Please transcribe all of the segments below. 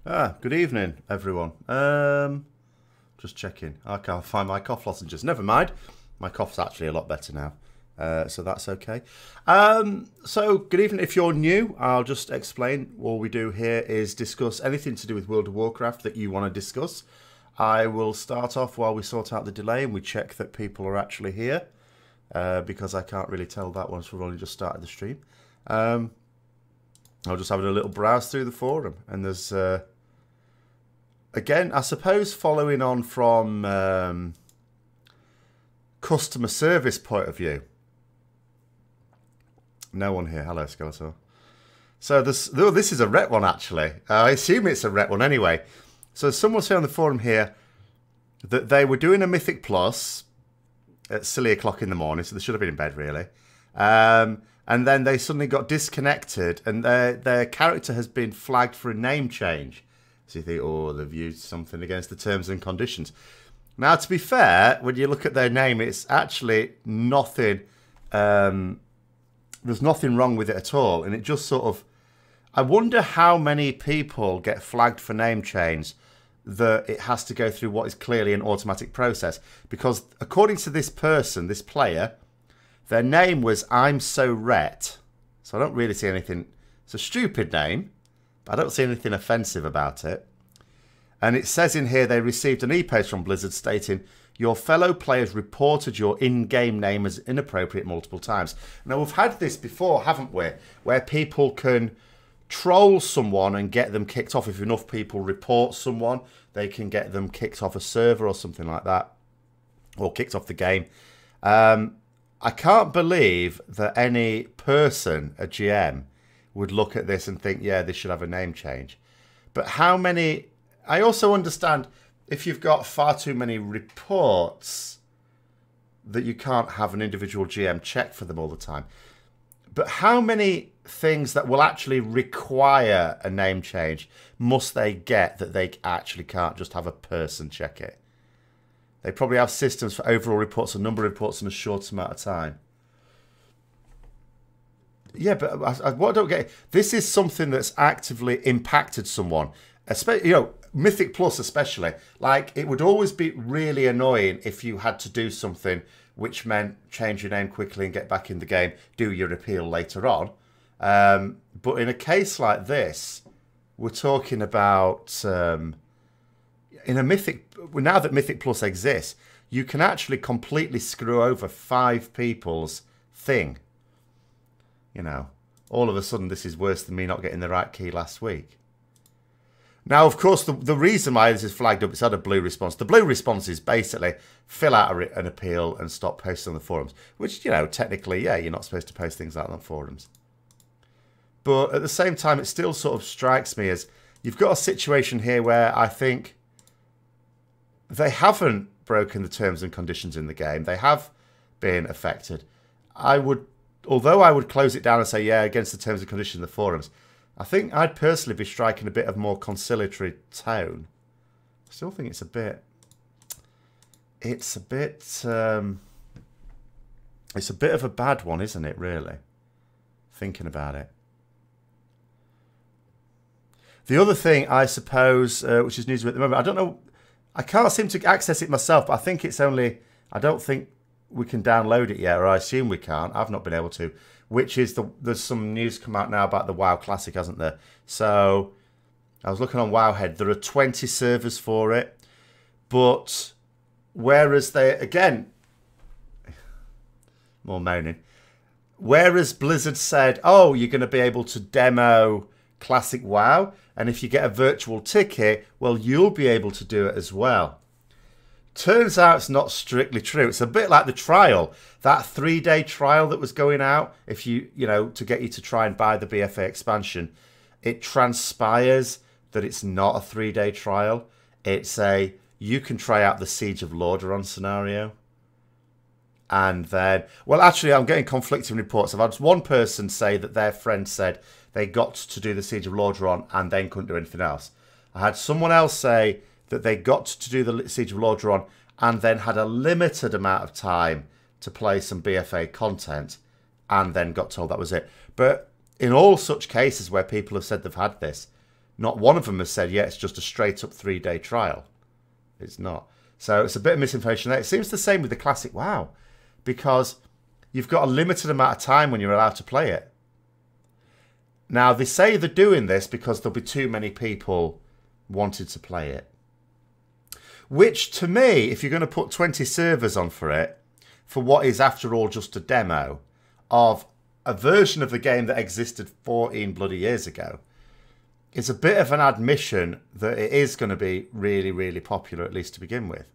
Good evening, everyone. Just checking. I can't find my cough lozenges. Never mind. My cough's actually a lot better now, so that's okay. So, good evening. If you're new, I'll just explain. All we do here is discuss anything to do with World of Warcraft that you want to discuss. I will start off while we sort out the delay and we check that people are actually here, because I can't really tell that once we've only just started the stream. I'll just have a little browse through the forum, and there's again, I suppose, following on from customer service point of view. No one here. Hello, Skeletor. So this is a ret one, actually. I assume it's a ret one anyway. So someone said on the forum here that they were doing a Mythic Plus at silly o'clock in the morning, so they should have been in bed, really. And then they suddenly got disconnected, and their character has been flagged for a name change. So you think, oh, they've used something against the terms and conditions. Now, to be fair, when you look at their name, it's actually nothing. There's nothing wrong with it at all, and it just sort of. I wonder how many people get flagged for name change that it has to go through what is clearly an automatic process. Because according to this person, this player, their name was I'm So Ret. So I don't really see anything. It's a stupid name, but I don't see anything offensive about it. And it says in here they received an e-post from Blizzard stating, your fellow players reported your in-game name as inappropriate multiple times. Now, we've had this before, haven't we? Where people can troll someone and get them kicked off. If enough people report someone, they can get them kicked off a server or something like that. Or kicked off the game. I can't believe that any person, a GM, would look at this and think, yeah, this should have a name change. But how many... I also understand if you've got far too many reports that you can't have an individual GM check for them all the time. But how many things that will actually require a name change must they get that they actually can't just have a person check it? They probably have systems for overall reports, a number of reports in a short amount of time. Yeah, but what I don't get, this is something that's actively impacted someone. Especially, you know, Mythic Plus especially. Like, it would always be really annoying if you had to do something which meant change your name quickly and get back in the game, do your appeal later on. But in a case like this, we're talking about... in a Mythic... Now that Mythic Plus exists, you can actually completely screw over 5 people's thing. You know, all of a sudden this is worse than me not getting the right key last week. Now, of course, the reason why this is flagged up, it's had a blue response. The blue response is basically fill out an appeal and stop posting on the forums. Which, you know, technically, yeah, you're not supposed to post things like that on forums. But at the same time, it still sort of strikes me as you've got a situation here where I think they haven't broken the terms and conditions in the game. They have been affected. Although I would close it down and say, yeah, against the terms and conditions of the forums, I think I'd personally be striking a bit of more conciliatory tone. I still think it's a bit of a bad one, isn't it, really? Thinking about it. The other thing, I suppose, which is news at the moment, I don't know, I can't seem to access it myself, but I think it's only, I don't think we can download it yet, or I assume we can't. I've not been able to. Which is, there's some news come out now about the WoW Classic, hasn't there? So, I was looking on Wowhead. There are 20 servers for it. But, whereas they, again, more moaning. Whereas Blizzard said, oh, you're going to be able to demo Classic WoW. And if you get a virtual ticket, well, you'll be able to do it as well. Turns out it's not strictly true. It's a bit like the trial. That 3-day trial that was going out, if you know, to get you to try and buy the BFA expansion, it transpires that it's not a 3-day trial. It's you can try out the Siege of Lordaeron scenario. And then, well, actually, I'm getting conflicting reports. I've had one person say that their friend said they got to do the Siege of Lordaeron and then couldn't do anything else. I had someone else say that they got to do the Siege of Lordaeron and then had a limited amount of time to play some BFA content and then got told that was it. But in all such cases where people have said they've had this, not one of them has said, yeah, it's just a straight up 3-day trial. It's not. So it's a bit of misinformation there. It seems the same with the Classic WoW, because you've got a limited amount of time when you're allowed to play it. Now, they say they're doing this because there'll be too many people wanting to play it. Which, to me, if you're going to put 20 servers on for it, for what is, after all, just a demo of a version of the game that existed 14 bloody years ago, it's a bit of an admission that it is going to be really, really popular, at least to begin with.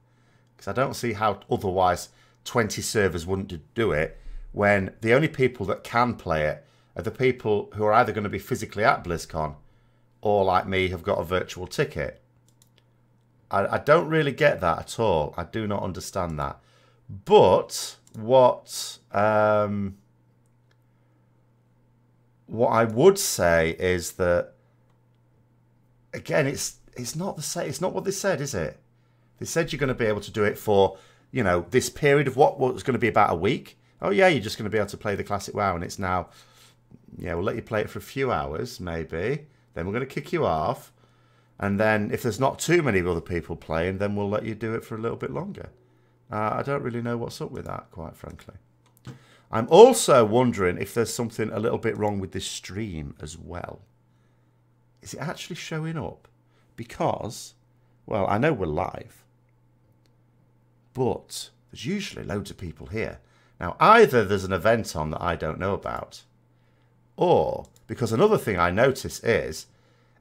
Because I don't see how otherwise 20 servers wouldn't do it, when the only people that can play it are the people who are either going to be physically at BlizzCon or, like me, have got a virtual ticket. I don't really get that at all. I do not understand that. But what I would say is that, again, it's not the same. It's not what they said, is it? They said you're going to be able to do it for, you know, this period of what was going to be about a week. Oh yeah, you're just going to be able to play the Classic WoW, and it's now, yeah, we'll let you play it for a few hours, maybe. Then we're going to kick you off. And then if there's not too many other people playing, then we'll let you do it for a little bit longer. I don't really know what's up with that, quite frankly. I'm also wondering if there's something a little bit wrong with this stream as well. Is it actually showing up? Because, well, I know we're live, but there's usually loads of people here. Now, either there's an event on that I don't know about, or, because another thing I notice is,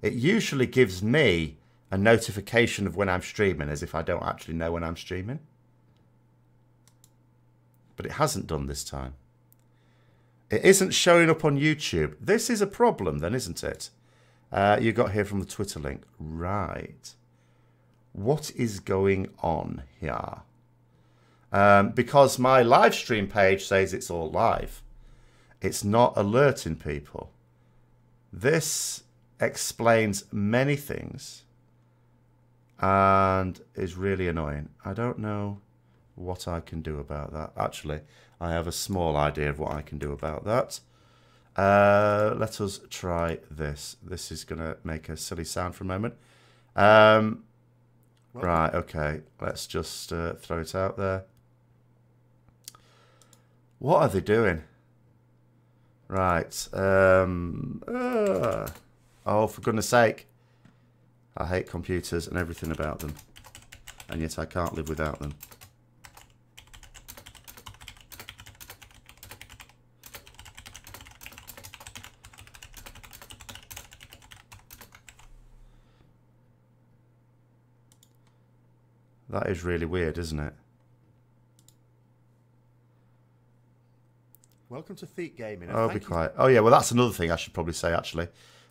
it usually gives me a notification of when I'm streaming, as if I don't actually know when I'm streaming. But it hasn't done this time. It isn't showing up on YouTube. This is a problem then, isn't it? You got here from the Twitter link. Right. What is going on here? Because my live stream page says it's all live. It's not alerting people. This explains many things and is really annoying. I don't know what I can do about that. Actually, I have a small idea of what I can do about that. Let us try this. This is going to make a silly sound for a moment. Right, okay. Let's just throw it out there. What are they doing? Right. Oh, for goodness sake. I hate computers and everything about them. And yet I can't live without them. That is really weird, isn't it? Welcome to Thete Gaming. Oh, be quiet. Oh, yeah, well, that's another thing I should probably say, actually.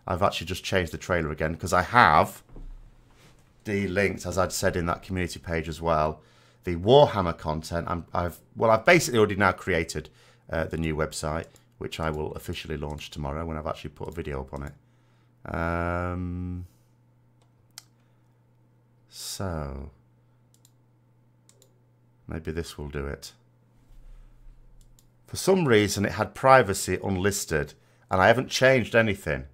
I've actually just changed the trailer again, because I have delinked, as I'd said in that community page as well, the Warhammer content. I've basically already now created the new website, which I will officially launch tomorrow when I've actually put a video up on it. So, maybe this will do it. For some reason, it had privacy unlisted, and I haven't changed anything.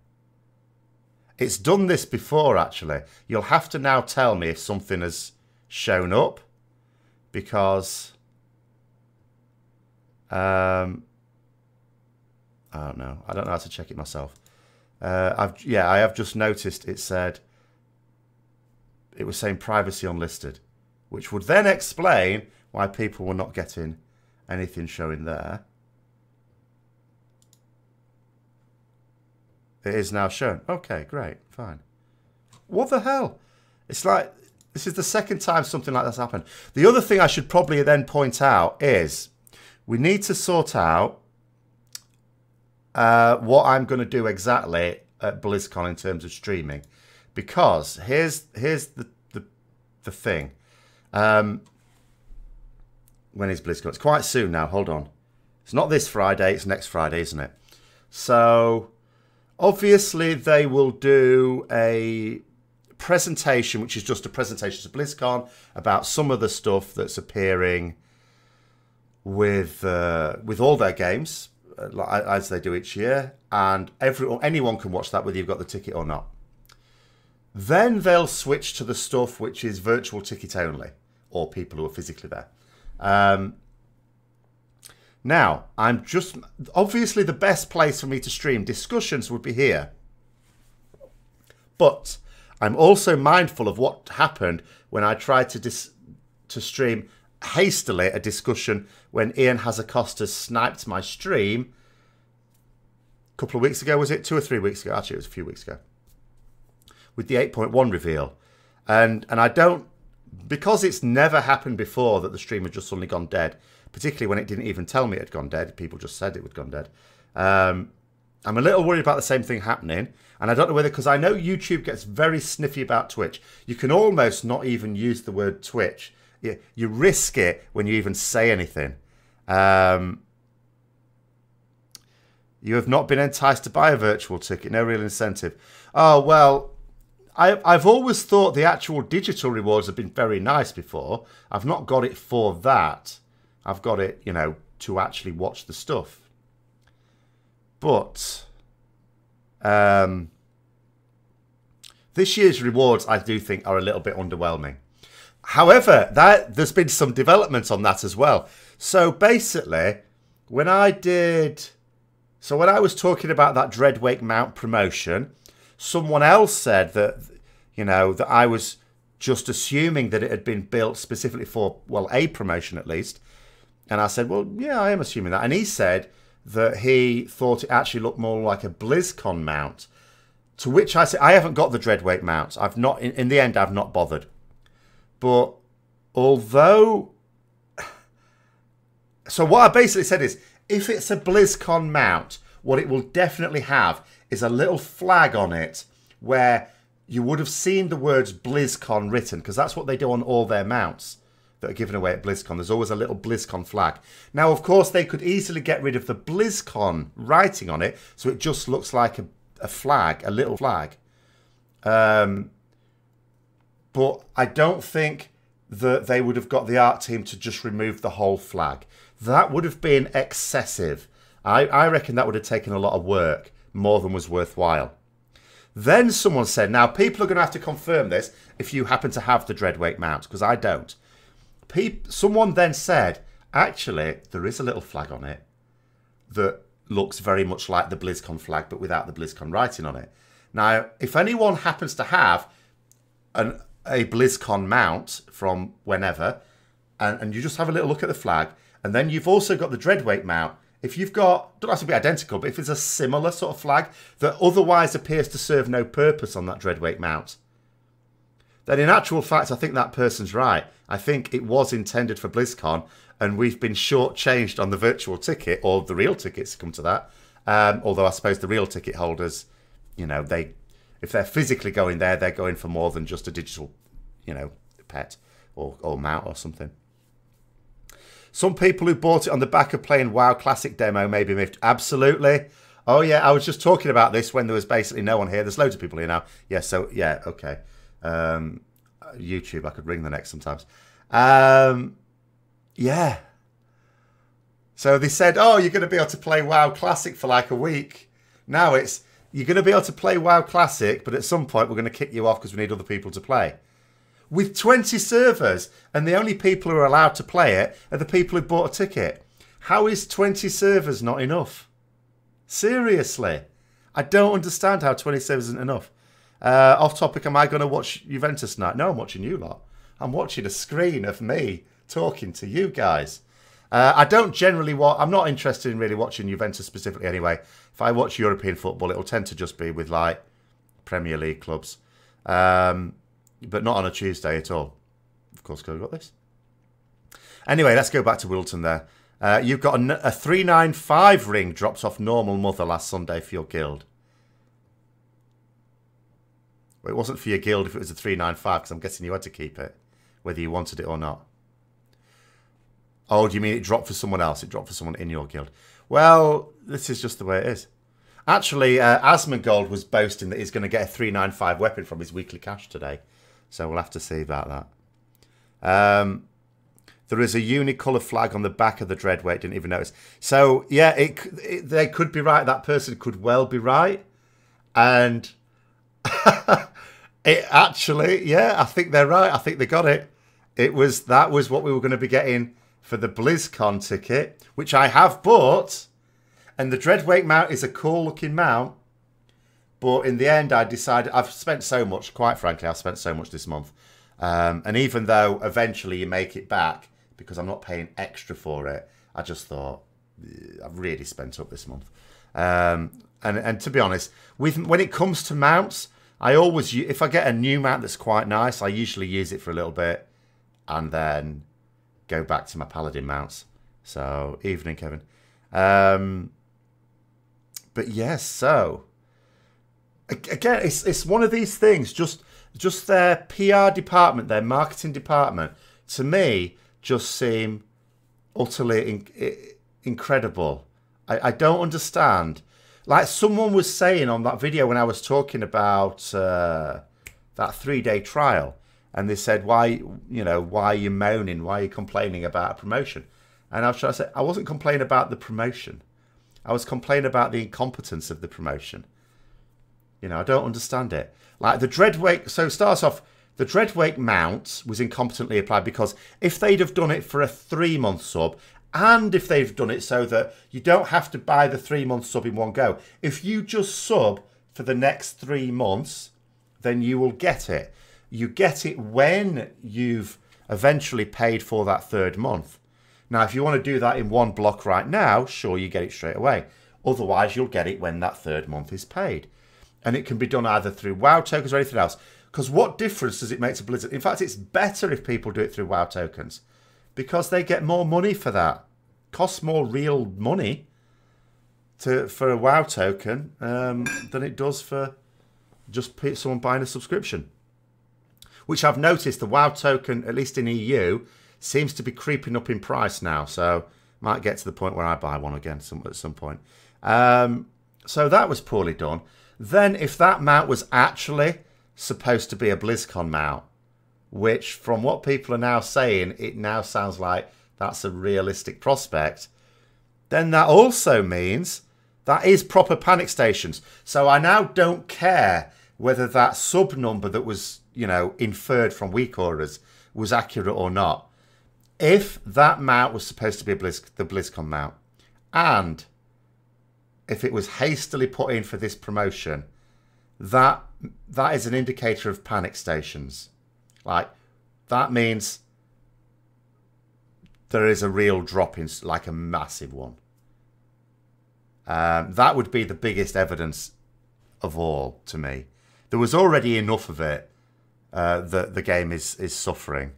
It's done this before, actually. You'll have to now tell me if something has shown up, because I don't know. I don't know how to check it myself. I have just noticed it said, it was saying privacy unlisted, which would then explain why people were not getting anything showing there. It is now shown. Okay, great, fine. What the hell? It's like, this is the second time something like that's happened. The other thing I should probably then point out is we need to sort out what I'm going to do exactly at BlizzCon in terms of streaming. Because here's the thing. When is BlizzCon? It's quite soon now. Hold on. It's not this Friday. It's next Friday, isn't it? So, obviously, they will do a presentation, which is just a presentation to BlizzCon about some of the stuff that's appearing with all their games, as they do each year. And anyone can watch that, whether you've got the ticket or not. Then they'll switch to the stuff which is virtual ticket only, or people who are physically there. Now, I'm just... Obviously, the best place for me to stream discussions would be here. But I'm also mindful of what happened when I tried to stream hastily a discussion when Ian Hazacosta sniped my stream a couple of weeks ago, was it? 2 or 3 weeks ago? Actually, it was a few weeks ago. With the 8.1 reveal. And I don't... Because it's never happened before that the stream had just suddenly gone dead, particularly when it didn't even tell me it had gone dead. People just said it had gone dead. I'm a little worried about the same thing happening. And I don't know whether... Because I know YouTube gets very sniffy about Twitch. You can almost not even use the word Twitch. You risk it when you even say anything. You have not been enticed to buy a virtual ticket. No real incentive. Oh, well... I've always thought the actual digital rewards have been very nice before. I've not got it for that. I've got it, you know, to actually watch the stuff. But this year's rewards, I do think, are a little bit underwhelming. However, there's been some development on that as well. So basically, when I was talking about that Dreadwake mount promotion, someone else said that, you know, that I was just assuming that it had been built specifically for, well, a promotion at least. And I said, well, yeah, I am assuming that. And he said that he thought it actually looked more like a BlizzCon mount. To which I said, I haven't got the Dreadwake mount. I've not, in the end, I've not bothered. But although... So what I basically said is, if it's a BlizzCon mount, what it will definitely have is a little flag on it where you would have seen the words BlizzCon written, because that's what they do on all their mounts that are given away at BlizzCon. There's always a little BlizzCon flag. Now, of course, they could easily get rid of the BlizzCon writing on it, so it just looks like a flag, a little flag. But I don't think that they would have got the art team to just remove the whole flag. That would have been excessive. I reckon that would have taken a lot of work, more than was worthwhile. Then someone said, now people are going to have to confirm this if you happen to have the Dreadwake mount, because I don't. Someone then said, actually, there is a little flag on it that looks very much like the BlizzCon flag, but without the BlizzCon writing on it. Now, if anyone happens to have a BlizzCon mount from whenever, and you just have a little look at the flag, and then you've also got the Dreadwake mount, if you've got, don't have to be identical, but if it's a similar sort of flag that otherwise appears to serve no purpose on that Dreadwake mount, then in actual fact, I think that person's right. I think it was intended for BlizzCon, and we've been shortchanged on the virtual ticket, or the real tickets come to that. Although I suppose the real ticket holders, you know, if they're physically going there, they're going for more than just a digital, you know, pet or mount or something. Some people who bought it on the back of playing WoW Classic demo may be miffed. Absolutely. Oh, yeah, I was just talking about this when there was basically no one here. There's loads of people here now. Yeah, so, yeah, okay. YouTube, I could ring the next sometimes. Yeah. So they said, oh, you're going to be able to play WoW Classic for like a week. Now it's, you're going to be able to play WoW Classic, but at some point we're going to kick you off because we need other people to play. With 20 servers, and the only people who are allowed to play it are the people who bought a ticket. How is 20 servers not enough? Seriously. I don't understand how 20 servers isn't enough. Off topic, am I going to watch Juventus tonight? No, I'm watching you lot. I'm watching a screen of me talking to you guys. I don't generally watch... I'm not interested in really watching Juventus specifically anyway. If I watch European football, it'll tend to just be with, like, Premier League clubs. But not on a Tuesday at all. Of course, because I've got this. Anyway, let's go back to Wilton there. You've got a 395 ring dropped off Normal Mother last Sunday for your guild. Well, it wasn't for your guild if it was a 395, because I'm guessing you had to keep it, whether you wanted it or not. Oh, do you mean it dropped for someone else? It dropped for someone in your guild. Well, this is just the way it is. Actually, Asmongold was boasting that he's going to get a 395 weapon from his weekly cash today. So we'll have to see about that. There is a unicolor flag on the back of the Dreadwake. Didn't even notice. So, yeah, they could be right. That person could well be right. And It actually, yeah, I think they're right. I think they got it. That was what we were going to be getting for the BlizzCon ticket, which I have bought. And the Dreadwake mount is a cool looking mount. But in the end, I decided, I've spent so much, quite frankly, I've spent so much this month. And even though eventually you make it back, because I'm not paying extra for it, I just thought, I've really spent up this month. And to be honest, when it comes to mounts, I always, if I get a new mount that's quite nice, I usually use it for a little bit and then go back to my Paladin mounts. So, evening, Kevin. But yes, so again, it's one of these things. Just their PR department, their marketing department, to me, just seem utterly incredible. I don't understand. Like someone was saying on that video when I was talking about that 3-day trial, and they said, why are you moaning? Why are you complaining about a promotion? And I was trying to say, I wasn't complaining about the promotion. I was complaining about the incompetence of the promotion. I don't understand it. Like the Dreadwake, so it starts off, the Dreadwake mount was incompetently applied because if they'd have done it for a 3-month sub, and if they've done it so that you don't have to buy the 3-month sub in one go, if you just sub for the next 3 months, then you will get it. You get it when you've eventually paid for that 3rd month. Now, if you want to do that in one block right now, sure, you get it straight away. Otherwise, you'll get it when that 3rd month is paid. And it can be done either through WoW tokens or anything else. Because what difference does it make to Blizzard? In fact, it's better if people do it through WoW tokens. Because they get more money for that. Costs more real money for a WoW token than it does for just someone buying a subscription. Which I've noticed the WoW token, at least in EU, seems to be creeping up in price now. So might get to the point where I buy one again at some point. So that was poorly done. Then if that mount was actually supposed to be a BlizzCon mount, which from what people are now saying, it now sounds like that's a realistic prospect, then that also means that is proper panic stations. So I now don't care whether that sub number that was, inferred from weak orders was accurate or not. If that mount was supposed to be the BlizzCon mount, and if it was hastily put in for this promotion, that is an indicator of panic stations. Like, that means there is a real drop in, like a massive one. That would be the biggest evidence of all to me. There was already enough of it that the game is suffering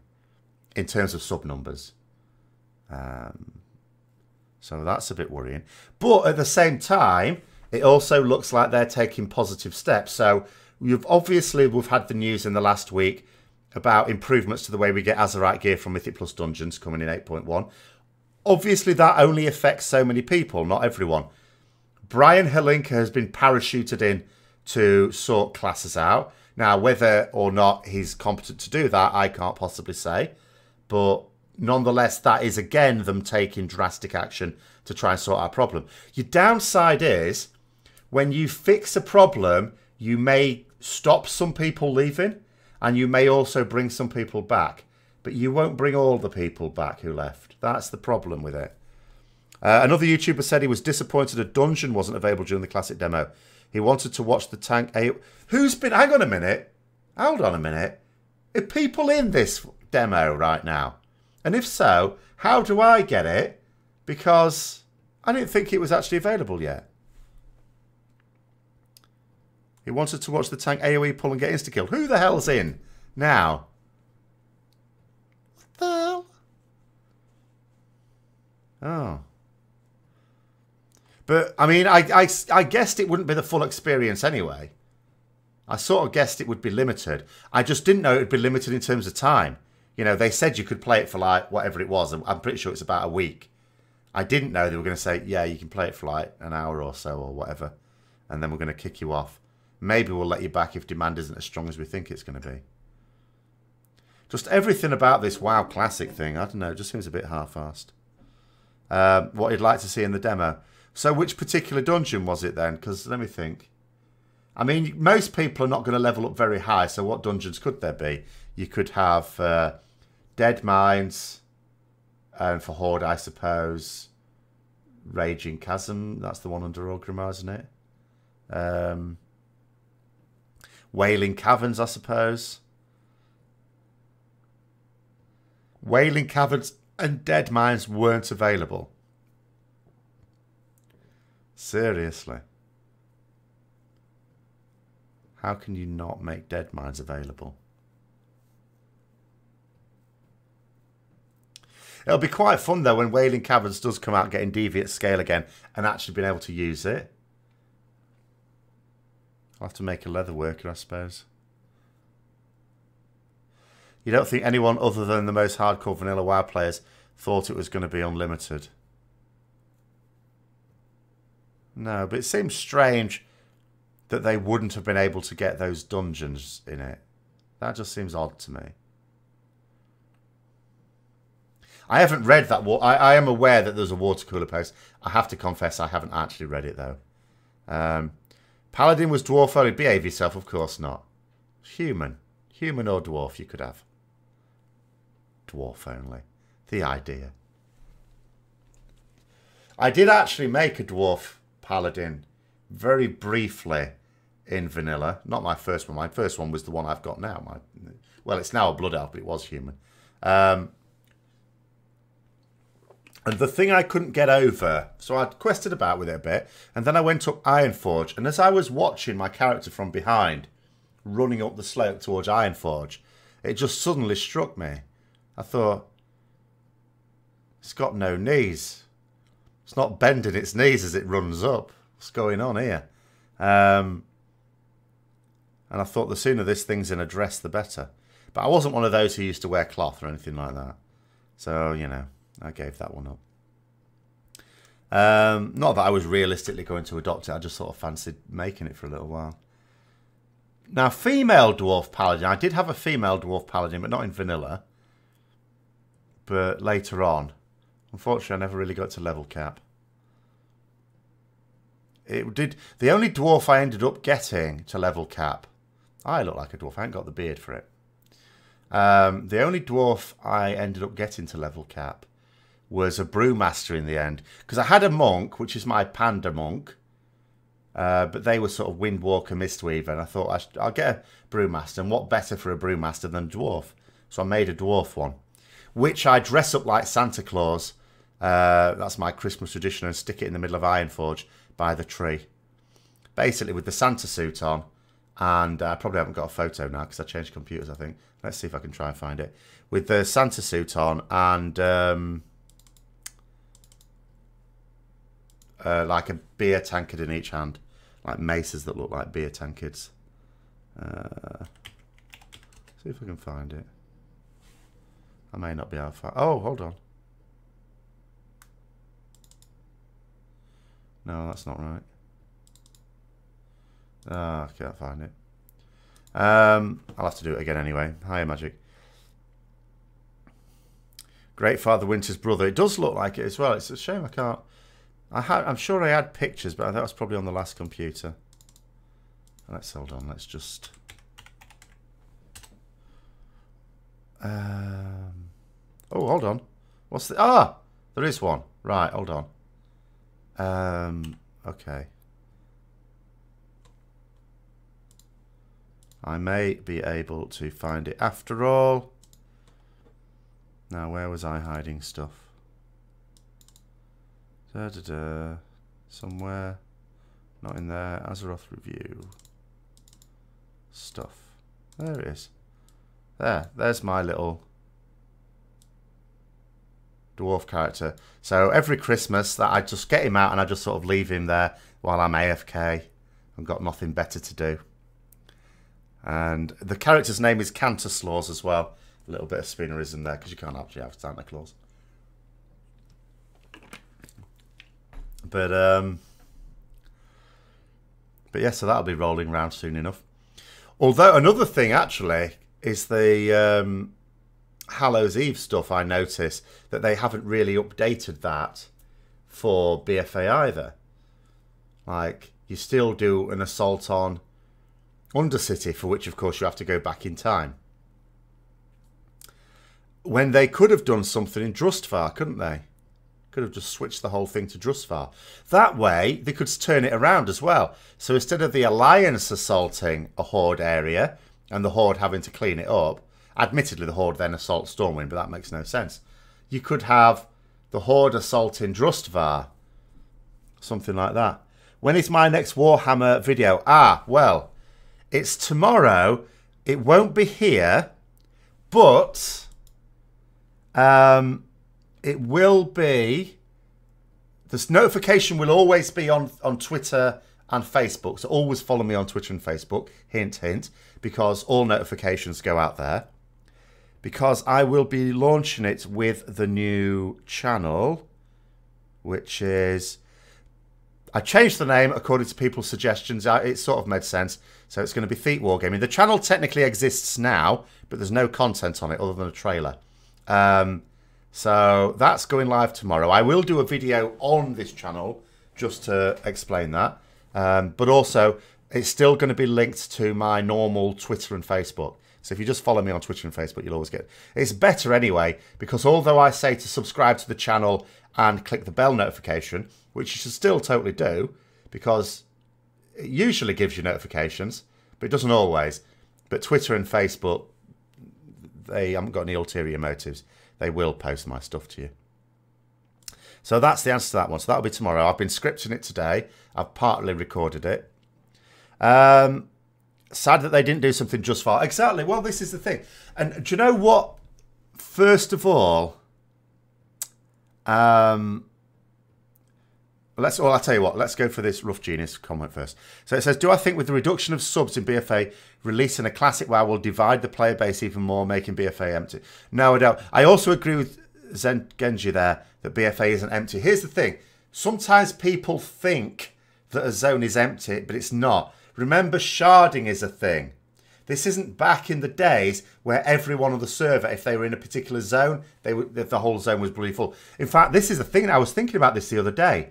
in terms of sub numbers. So that's a bit worrying. But at the same time, it also looks like they're taking positive steps. So we've had the news in the last week about improvements to the way we get Azerite gear from Mythic Plus Dungeons coming in 8.1. Obviously, that only affects so many people, not everyone. Brian Helinka has been parachuted in to sort classes out. Now, whether or not he's competent to do that, I can't possibly say. But nonetheless, that is, again, them taking drastic action to try and sort out a problem. Your downside is, when you fix a problem, you may stop some people leaving, and you may also bring some people back. But you won't bring all the people back who left. That's the problem with it. Another YouTuber said he was disappointed a dungeon wasn't available during the Classic demo. He wanted to watch the tank... Who's been... Hang on a minute. Hold on a minute. Are people in this demo right now? And if so, how do I get it? Because I didn't think it was actually available yet. He wanted to watch the tank AoE pull and get insta-killed. Who the hell's in now? What the hell? Oh. But, I mean, I guessed it wouldn't be the full experience anyway. I sort of guessed it would be limited. I just didn't know it would be limited in terms of time. They said you could play it for, like, whatever it was. I'm pretty sure it's about a week. I didn't know they were going to say, yeah, you can play it for, like, an hour or so or whatever. And then we're going to kick you off. Maybe we'll let you back if demand isn't as strong as we think it's going to be. Just everything about this WoW Classic thing, I don't know, it just seems a bit half-assed. What you'd like to see in the demo. So which particular dungeon was it then? Because let me think. I mean, most people are not going to level up very high, so what dungeons could there be? You could have Dead Mines, and for Horde, I suppose, Raging Chasm. That's the one under Orgrimmar, isn't it? Wailing Caverns, I suppose. Wailing Caverns and Dead Mines weren't available. Seriously. How can you not make Dead Mines available? It'll be quite fun, though, when Wailing Caverns does come out getting Deviant Scale again and actually being able to use it. I'll have to make a leather worker, I suppose. You don't think anyone other than the most hardcore vanilla WoW players thought it was going to be unlimited? No, but it seems strange that they wouldn't have been able to get those dungeons in it. That just seems odd to me. I haven't read that. I am aware that there's a water cooler post. I have to confess I haven't actually read it, though. Paladin was dwarf only. Behave yourself, of course not. Human. Human or dwarf you could have. Dwarf only. The idea. I did actually make a dwarf paladin very briefly in vanilla. Not my first one. My first one was the one I've got now. Well, it's now a blood elf, but it was human. And the thing I couldn't get over, so I quested about with it a bit, and then I went up Ironforge, and as I was watching my character from behind, running up the slope towards Ironforge, it just suddenly struck me. I thought, it's got no knees. It's not bending its knees as it runs up. What's going on here? And I thought the sooner this thing's in a dress, the better. But I wasn't one of those who used to wear cloth or anything like that. So, you know, I gave that one up. Not that I was realistically going to adopt it. I just sort of fancied making it for a little while. Now, female dwarf paladin. I did have a female dwarf paladin, but not in vanilla. But later on. Unfortunately, I never really got to level cap. It did. The only dwarf I ended up getting to level cap. I look like a dwarf. I ain't got the beard for it. The only dwarf I ended up getting to level cap was a brewmaster in the end. Because I had a monk, which is my panda monk. But they were sort of Windwalker, Mistweaver. And I thought, I'll get a brewmaster. And what better for a brewmaster than dwarf? So I made a dwarf one. Which I dress up like Santa Claus. That's my Christmas tradition. And stick it in the middle of Ironforge by the tree. Basically with the Santa suit on. And I probably haven't got a photo now because I changed computers, I think. Let's see if I can try and find it. With the Santa suit on and like a beer tankard in each hand. Like maces that look like beer tankards. See if I can find it. I may not be able to find... Oh, hold on. No, that's not right. Ah, I can't find it. I'll have to do it again anyway. Hiya, Magic. Great Father Winter's brother. It does look like it as well. It's a shame I can't... I'm sure I had pictures, but that was probably on the last computer. Let's hold on. Let's just... Oh, hold on. What's the... Ah! There is one. Right, hold on. Okay. I may be able to find it after all. Now, where was I hiding stuff? Somewhere. Not in there. Azeroth review. Stuff. There it is. There's my little dwarf character. So every Christmas that I just get him out and I just sort of leave him there while I'm AFK. I've got nothing better to do. And the character's name is Canterslaws as well. A little bit of spinnerism there because you can't actually have Santa Claus. But yeah, so that'll be rolling around soon enough. Although another thing actually is the Hallows Eve stuff. I noticed that they haven't really updated that for BFA either. Like you still do an assault on Undercity, for which, of course, you have to go back in time. When they could have done something in Drustvar, couldn't they? Could have just switched the whole thing to Drustvar. That way, they could turn it around as well. So instead of the Alliance assaulting a Horde area and the Horde having to clean it up, admittedly the Horde then assault Stormwind, but that makes no sense. You could have the Horde assaulting Drustvar. Something like that. When is my next Warhammer video? Ah, well, it's tomorrow. It won't be here, but it will be. This notification will always be on Twitter and Facebook. So always follow me on Twitter and Facebook. Hint, hint. Because all notifications go out there. Because I will be launching it with the new channel, which is... I changed the name according to people's suggestions. It sort of made sense. So it's going to be Thete Wargaming. The channel technically exists now, but there's no content on it other than a trailer. So that's going live tomorrow. I will do a video on this channel just to explain that. But also, it's still going to be linked to my normal Twitter and Facebook. So if you just follow me on Twitter and Facebook, you'll always get it. It's better anyway, because although I say to subscribe to the channel and click the bell notification, which you should still totally do, because it usually gives you notifications, but it doesn't always. But Twitter and Facebook, they haven't got any ulterior motives. They will post my stuff to you. So that's the answer to that one. So that'll be tomorrow. I've been scripting it today. I've partly recorded it. Sad that they didn't do something just for... Exactly. Well, this is the thing. And do you know what? First of all, I'll tell you what. Let's go for this Rough Genius comment first. So it says, do I think with the reduction of subs in BFA, releasing a classic WoW will divide the player base even more, making BFA empty? No, I don't. I also agree with Genji there that BFA isn't empty. Here's the thing. Sometimes people think that a zone is empty, but it's not. Remember, sharding is a thing. This isn't back in the days where everyone on the server, if they were in a particular zone, the whole zone was bloody full. In fact, this is the thing. I was thinking about this the other day.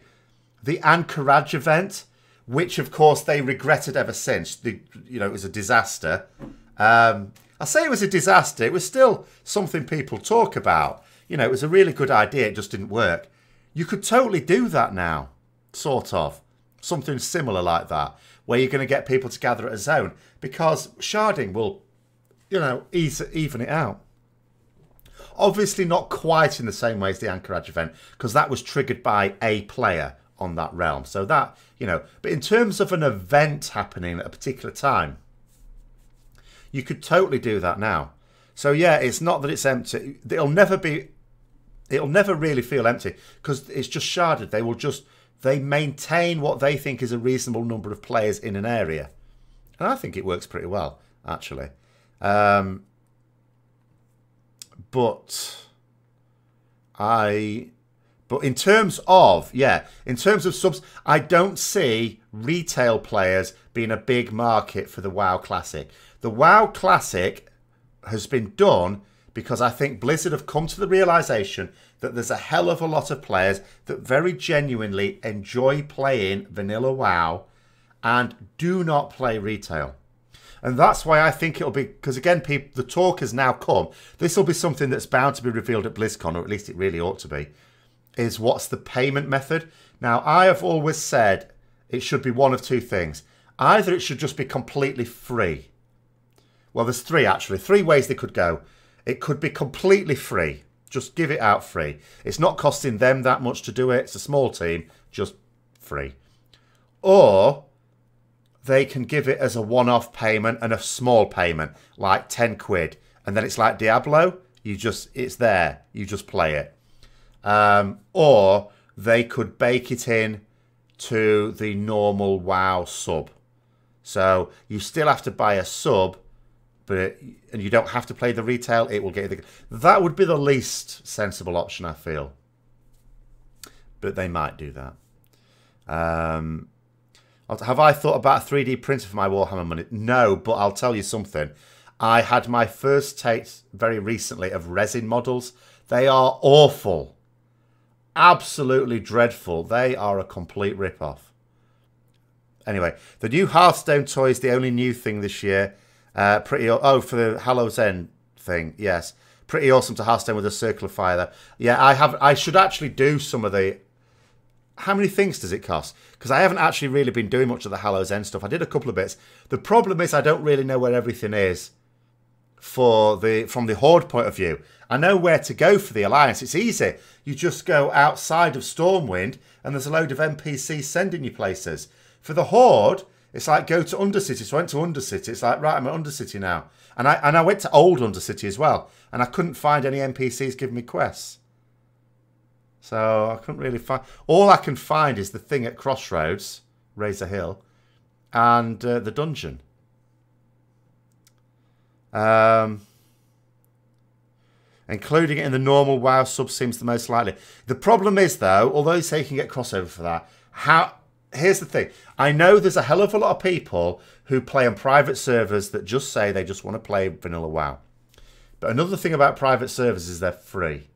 The Anchorage event, which of course they regretted ever since. It was a disaster. I say it was a disaster. It was still something people talk about. It was a really good idea. It just didn't work. You could totally do that now, sort of. Something similar like that, where you're going to get people to gather at a zone, because sharding will, even it out. Obviously not quite in the same way as the Anchorage event, because that was triggered by a player on that realm. So that, but in terms of an event happening at a particular time, you could totally do that now. So yeah, it's not that it's empty. It'll never really feel empty, because it's just sharded. They maintain what they think is a reasonable number of players in an area. And I think it works pretty well, actually. But in terms of subs, I don't see retail players being a big market for the WoW Classic. The WoW Classic has been done because I think Blizzard have come to the realization that there's a hell of a lot of players that very genuinely enjoy playing vanilla WoW and do not play retail. And that's why I think it'll be, because again, the talk has now come. This will be something that's bound to be revealed at BlizzCon, or at least it really ought to be, is what's the payment method. Now, I have always said it should be one of two things. Either it should just be completely free. Well, there's three ways they could go. It could be completely free. Just give it out free. It's not costing them that much to do it. It's a small team. Just free. Or they can give it as a one-off payment and a small payment, like 10 quid. And then it's like Diablo. It's there. You just play it. Or they could bake it in to the normal WoW sub. So you still have to buy a sub, and you don't have to play the retail. It will get you that would be the least sensible option, I feel. But they might do that. Have I thought about a 3D printer for my Warhammer money? No, but I'll tell you something. I had my first taste very recently of resin models. They are awful. Absolutely dreadful. They are a complete rip-off. Anyway, the new Hearthstone toy is the only new thing this year. For the Hallow's End thing, yes. Pretty awesome to Hearthstone with a circle of fire there. Yeah, I should actually do some of the... How many things does it cost? Because I haven't actually really been doing much of the Hallow's End stuff. I did a couple of bits. The problem is I don't really know where everything is from the Horde point of view. I know where to go for the Alliance. It's easy. You just go outside of Stormwind and there's a load of NPCs sending you places. For the Horde, it's like go to Undercity. So I went to Undercity. It's like, right, I'm at Undercity now. And I went to Old Undercity as well. And I couldn't find any NPCs giving me quests. So I couldn't really find... All I can find is the thing at Crossroads, Razor Hill, and the dungeon. Including it in the normal WoW sub seems the most likely. The problem is, though, although you say you can get crossover for that, here's the thing. I know there's a hell of a lot of people who play on private servers that just say they just want to play vanilla WoW. But another thing about private servers is they're free.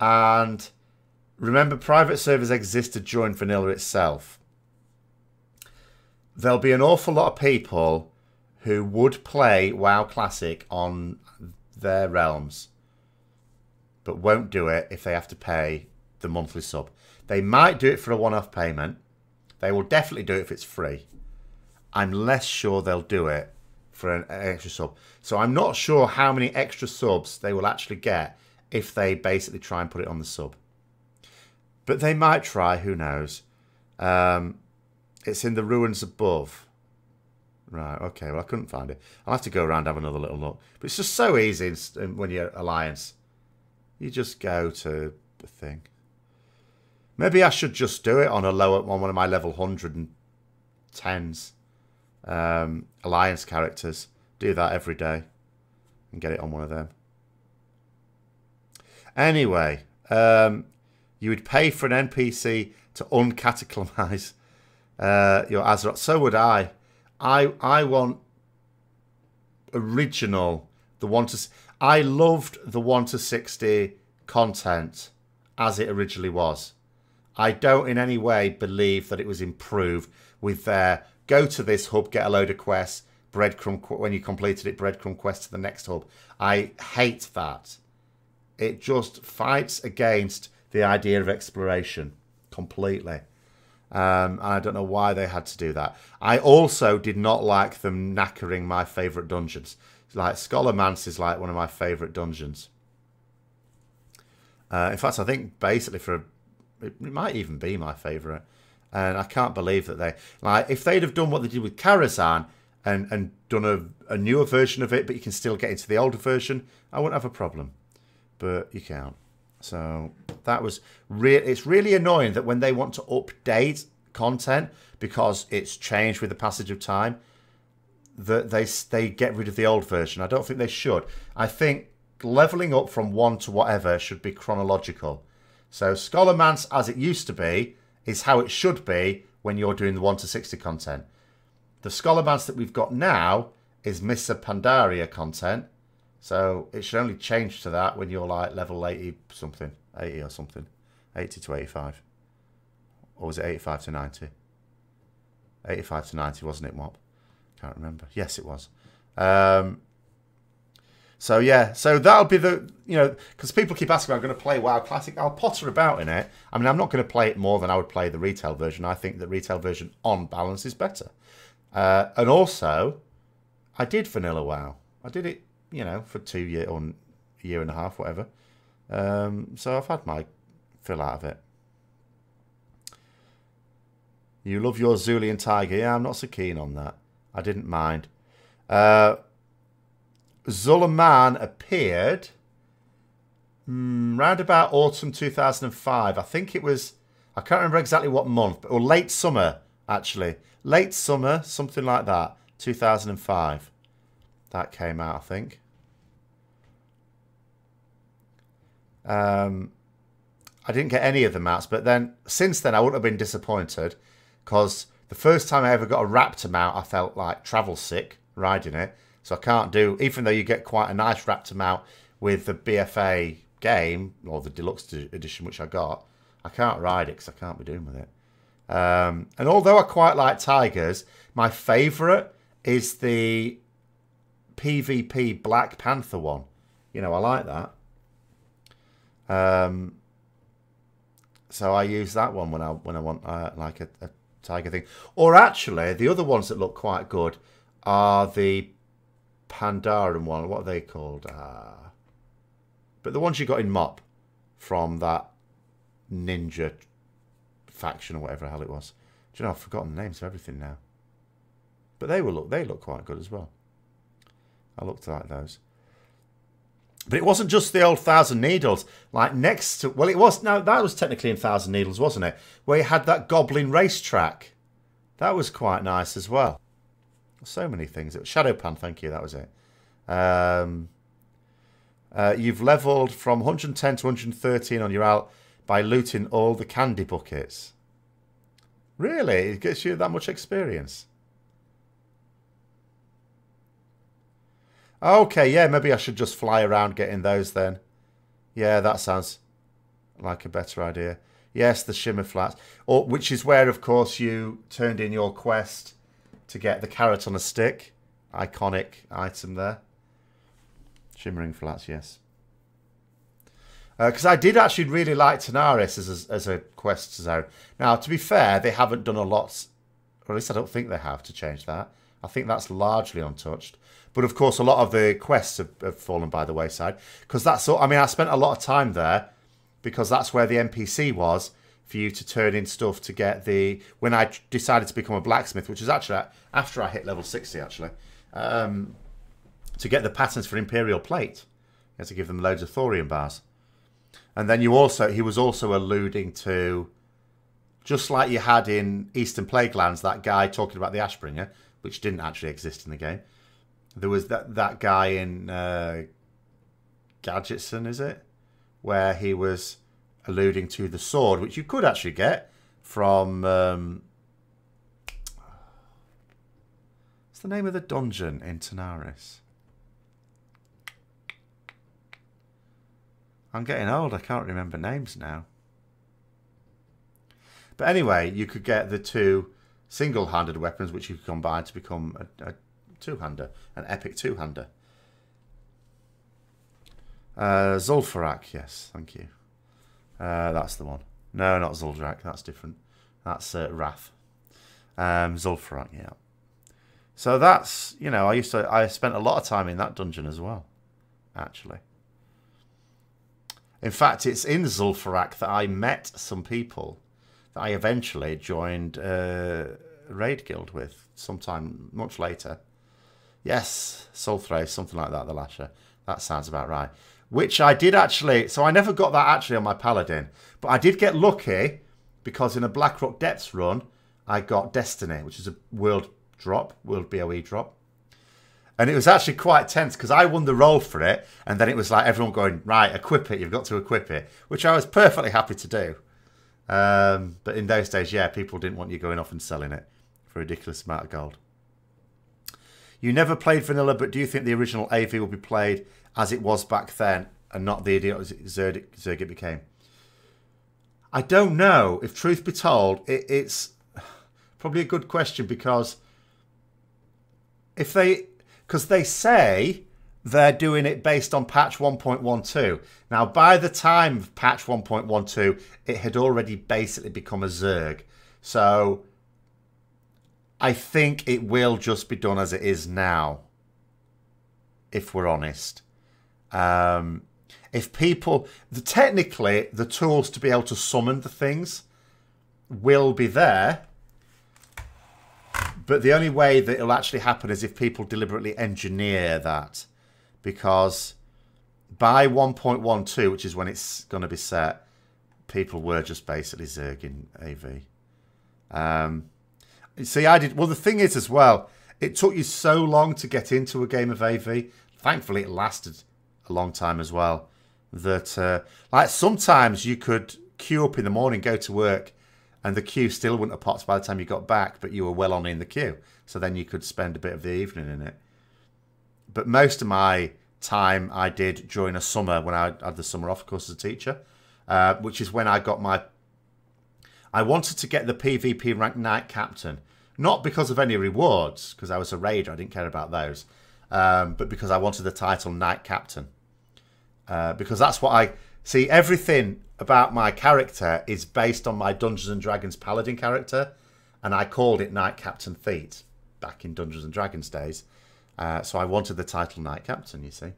And... remember, private servers existed during vanilla itself. There'll be an awful lot of people who would play WoW Classic on their realms, but won't do it if they have to pay the monthly sub. They might do it for a one-off payment. They will definitely do it if it's free. I'm less sure they'll do it for an extra sub. So I'm not sure how many extra subs they will actually get if they basically try and put it on the sub. But they might try, who knows. It's in the ruins above. Right, okay, well, I couldn't find it. I'll have to go around and have another little look. But it's just so easy when you're Alliance. You just go to the thing. Maybe I should just do it on one of my level 110s. Alliance characters. Do that every day. And get it on one of them. Anyway, you would pay for an NPC to uncataclysmize your Azeroth. So would I. I want original. I loved the 1 to 60 content as it originally was. I don't in any way believe that it was improved with their go to this hub, get a load of quests, breadcrumb when you completed it, breadcrumb quest to the next hub. I hate that. It just fights against the idea of exploration completely. And I don't know why they had to do that. I also did not like them knackering my favourite dungeons. Like Scholar Manse is like one of my favourite dungeons. In fact, I think basically it might even be my favourite. And I can't believe that they... like, if they'd have done what they did with Karazhan and done a newer version of it, but you can still get into the older version, I wouldn't have a problem. But you can't. So that was it's really annoying that when they want to update content because it's changed with the passage of time, that they get rid of the old version. I don't think they should. I think leveling up from 1 to whatever should be chronological. So Scholar Manse as it used to be is how it should be when you're doing the 1 to 60 content. The Scholar Manse that we've got now is Missa Pandaria content. So it should only change to that when you're like level 80 something. 80 or something. 80 to 85. Or was it 85 to 90? 85 to 90, wasn't it, Mop? Can't remember. Yes, it was. So yeah, so that'll be the, because people keep asking me, I'm going to play WoW Classic. I'll potter about in it. I mean, I'm not going to play it more than I would play the retail version. I think the retail version on balance is better. And also, I did vanilla WoW. I did it, for 2 years or a year and a half, whatever. So I've had my fill out of it. You love your Zulian Tiger. Yeah, I'm not so keen on that. I didn't mind. Zulaman appeared round about autumn 2005. I think it was, I can't remember exactly what month, or late summer, actually. Late summer, something like that, 2005. That came out, I think. I didn't get any of the mats, but then since then I wouldn't have been disappointed, because the first time I ever got a Raptor mount, I felt like travel sick riding it. So I can't do, even though you get quite a nice Raptor mount with the BFA game, or the deluxe edition, which I got, I can't ride it because I can't be doing with it. And although I quite like tigers, my favourite is the PvP Black Panther one. You know, I like that. So I use that one when I want like a tiger thing. Or actually, the other ones that look quite good are the Pandaren one. What are they called? But the ones you got in Mop from that ninja faction or whatever the hell it was. Do you know, I've forgotten the names of everything now. But they look quite good as well. I looked like those. But it wasn't just the old Thousand Needles. Like next to, well, it was, no, that was technically in Thousand Needles, wasn't it? Where you had that Goblin racetrack. That was quite nice as well. So many things. It was Shadowpan, thank you, that was it. You've leveled from 110 to 113 on your alt by looting all the candy buckets. Really? It gets you that much experience? Okay, yeah, maybe I should just fly around getting those then. Yeah, that sounds like a better idea. Yes, the Shimmer Flats. Or, which is where, of course, you turned in your quest to get the carrot on a stick. Iconic item there. Shimmering Flats, yes. Because I did actually really like Tanaris as a quest zone. Now, to be fair, they haven't done a lot, or at least I don't think they have, to change that. I think that's largely untouched. But of course, a lot of the quests have fallen by the wayside. Because that's all, I mean, I spent a lot of time there because that's where the NPC was for you to turn in stuff to get the... When I decided to become a blacksmith, which was actually after I hit level 60, actually, to get the patterns for Imperial Plate. You had to give them loads of thorium bars. And then he was also alluding to, just like you had in Eastern Plaguelands, that guy talking about the Ashbringer, which didn't actually exist in the game. There was that guy in Gadgetson, is it? Where he was alluding to the sword, which you could actually get from... what's the name of the dungeon in Tanaris? I'm getting old, I can't remember names now. But anyway, you could get the two single-handed weapons, which you could combine to become a two-hander, an epic two-hander. Zul'Farrak, yes, thank you. That's the one. No, not Zul'Farrak, that's different. That's Wrath. Zul'Farrak, yeah. So that's, you know, I spent a lot of time in that dungeon as well, actually. In fact, it's in Zul'Farrak that I met some people that I eventually joined a raid guild with sometime much later. Yes, Sulthrace, something like that, the Lasher. That sounds about right. Which I did actually... So I never got that actually on my Paladin. But I did get lucky because in a Blackrock Depths run, I got Destiny, which is a world BOE drop. And it was actually quite tense because I won the role for it. And then it was like everyone going, right, equip it. You've got to equip it. Which I was perfectly happy to do. But in those days, yeah, people didn't want you going off and selling it for a ridiculous amount of gold. You never played Vanilla, but do you think the original AV will be played as it was back then and not the idiot Zerg it became? I don't know. If truth be told, it's probably a good question because because they say they're doing it based on patch 1.12. Now, by the time of patch 1.12, it had already basically become a Zerg. So I think it will just be done as it is now, if we're honest. If people... Technically, the tools to be able to summon the things will be there. But the only way that it'll actually happen is if people deliberately engineer that. Because by 1.12, which is when it's going to be set, people were just basically zerging AV. See, I did... Well, the thing is as well, it took you so long to get into a game of AV. Thankfully, it lasted a long time as well. That, like, sometimes you could queue up in the morning, go to work, and the queue still wouldn't have popped by the time you got back, but you were well on in the queue. So then you could spend a bit of the evening in it. But most of my time I did during a summer when I had the summer off, of course, as a teacher, which is when I got my... I wanted to get the PvP rank Knight Captain. Not because of any rewards, because I was a raider, I didn't care about those. But because I wanted the title Knight Captain. Because that's what I... See, everything about my character is based on my Dungeons and Dragons Paladin character. And I called it Knight Captain Thete back in Dungeons and Dragons days. So I wanted the title Knight Captain, you see.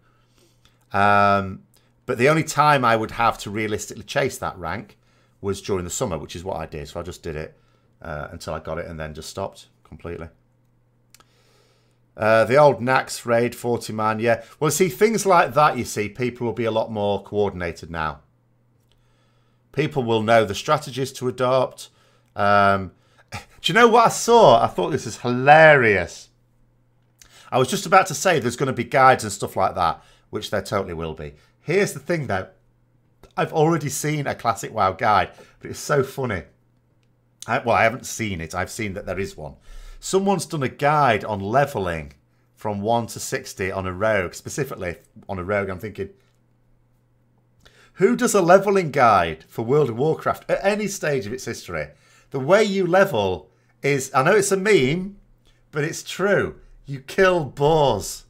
But the only time I would have to realistically chase that rank was during the summer, which is what I did. So I just did it until I got it and then just stopped completely. The old Nax raid, 40-man, yeah. Well, see, things like that, you see, people will be a lot more coordinated now. People will know the strategies to adopt. Do you know what I saw? I thought this is hilarious. I was just about to say there's going to be guides and stuff like that, which there totally will be. Here's the thing, though. I've already seen a Classic WoW guide, but it's so funny. Well, I haven't seen it. I've seen that there is one. Someone's done a guide on leveling from 1 to 60 on a rogue, specifically on a rogue. I'm thinking, who does a leveling guide for World of Warcraft at any stage of its history? The way you level is, I know it's a meme, but it's true. You kill boars.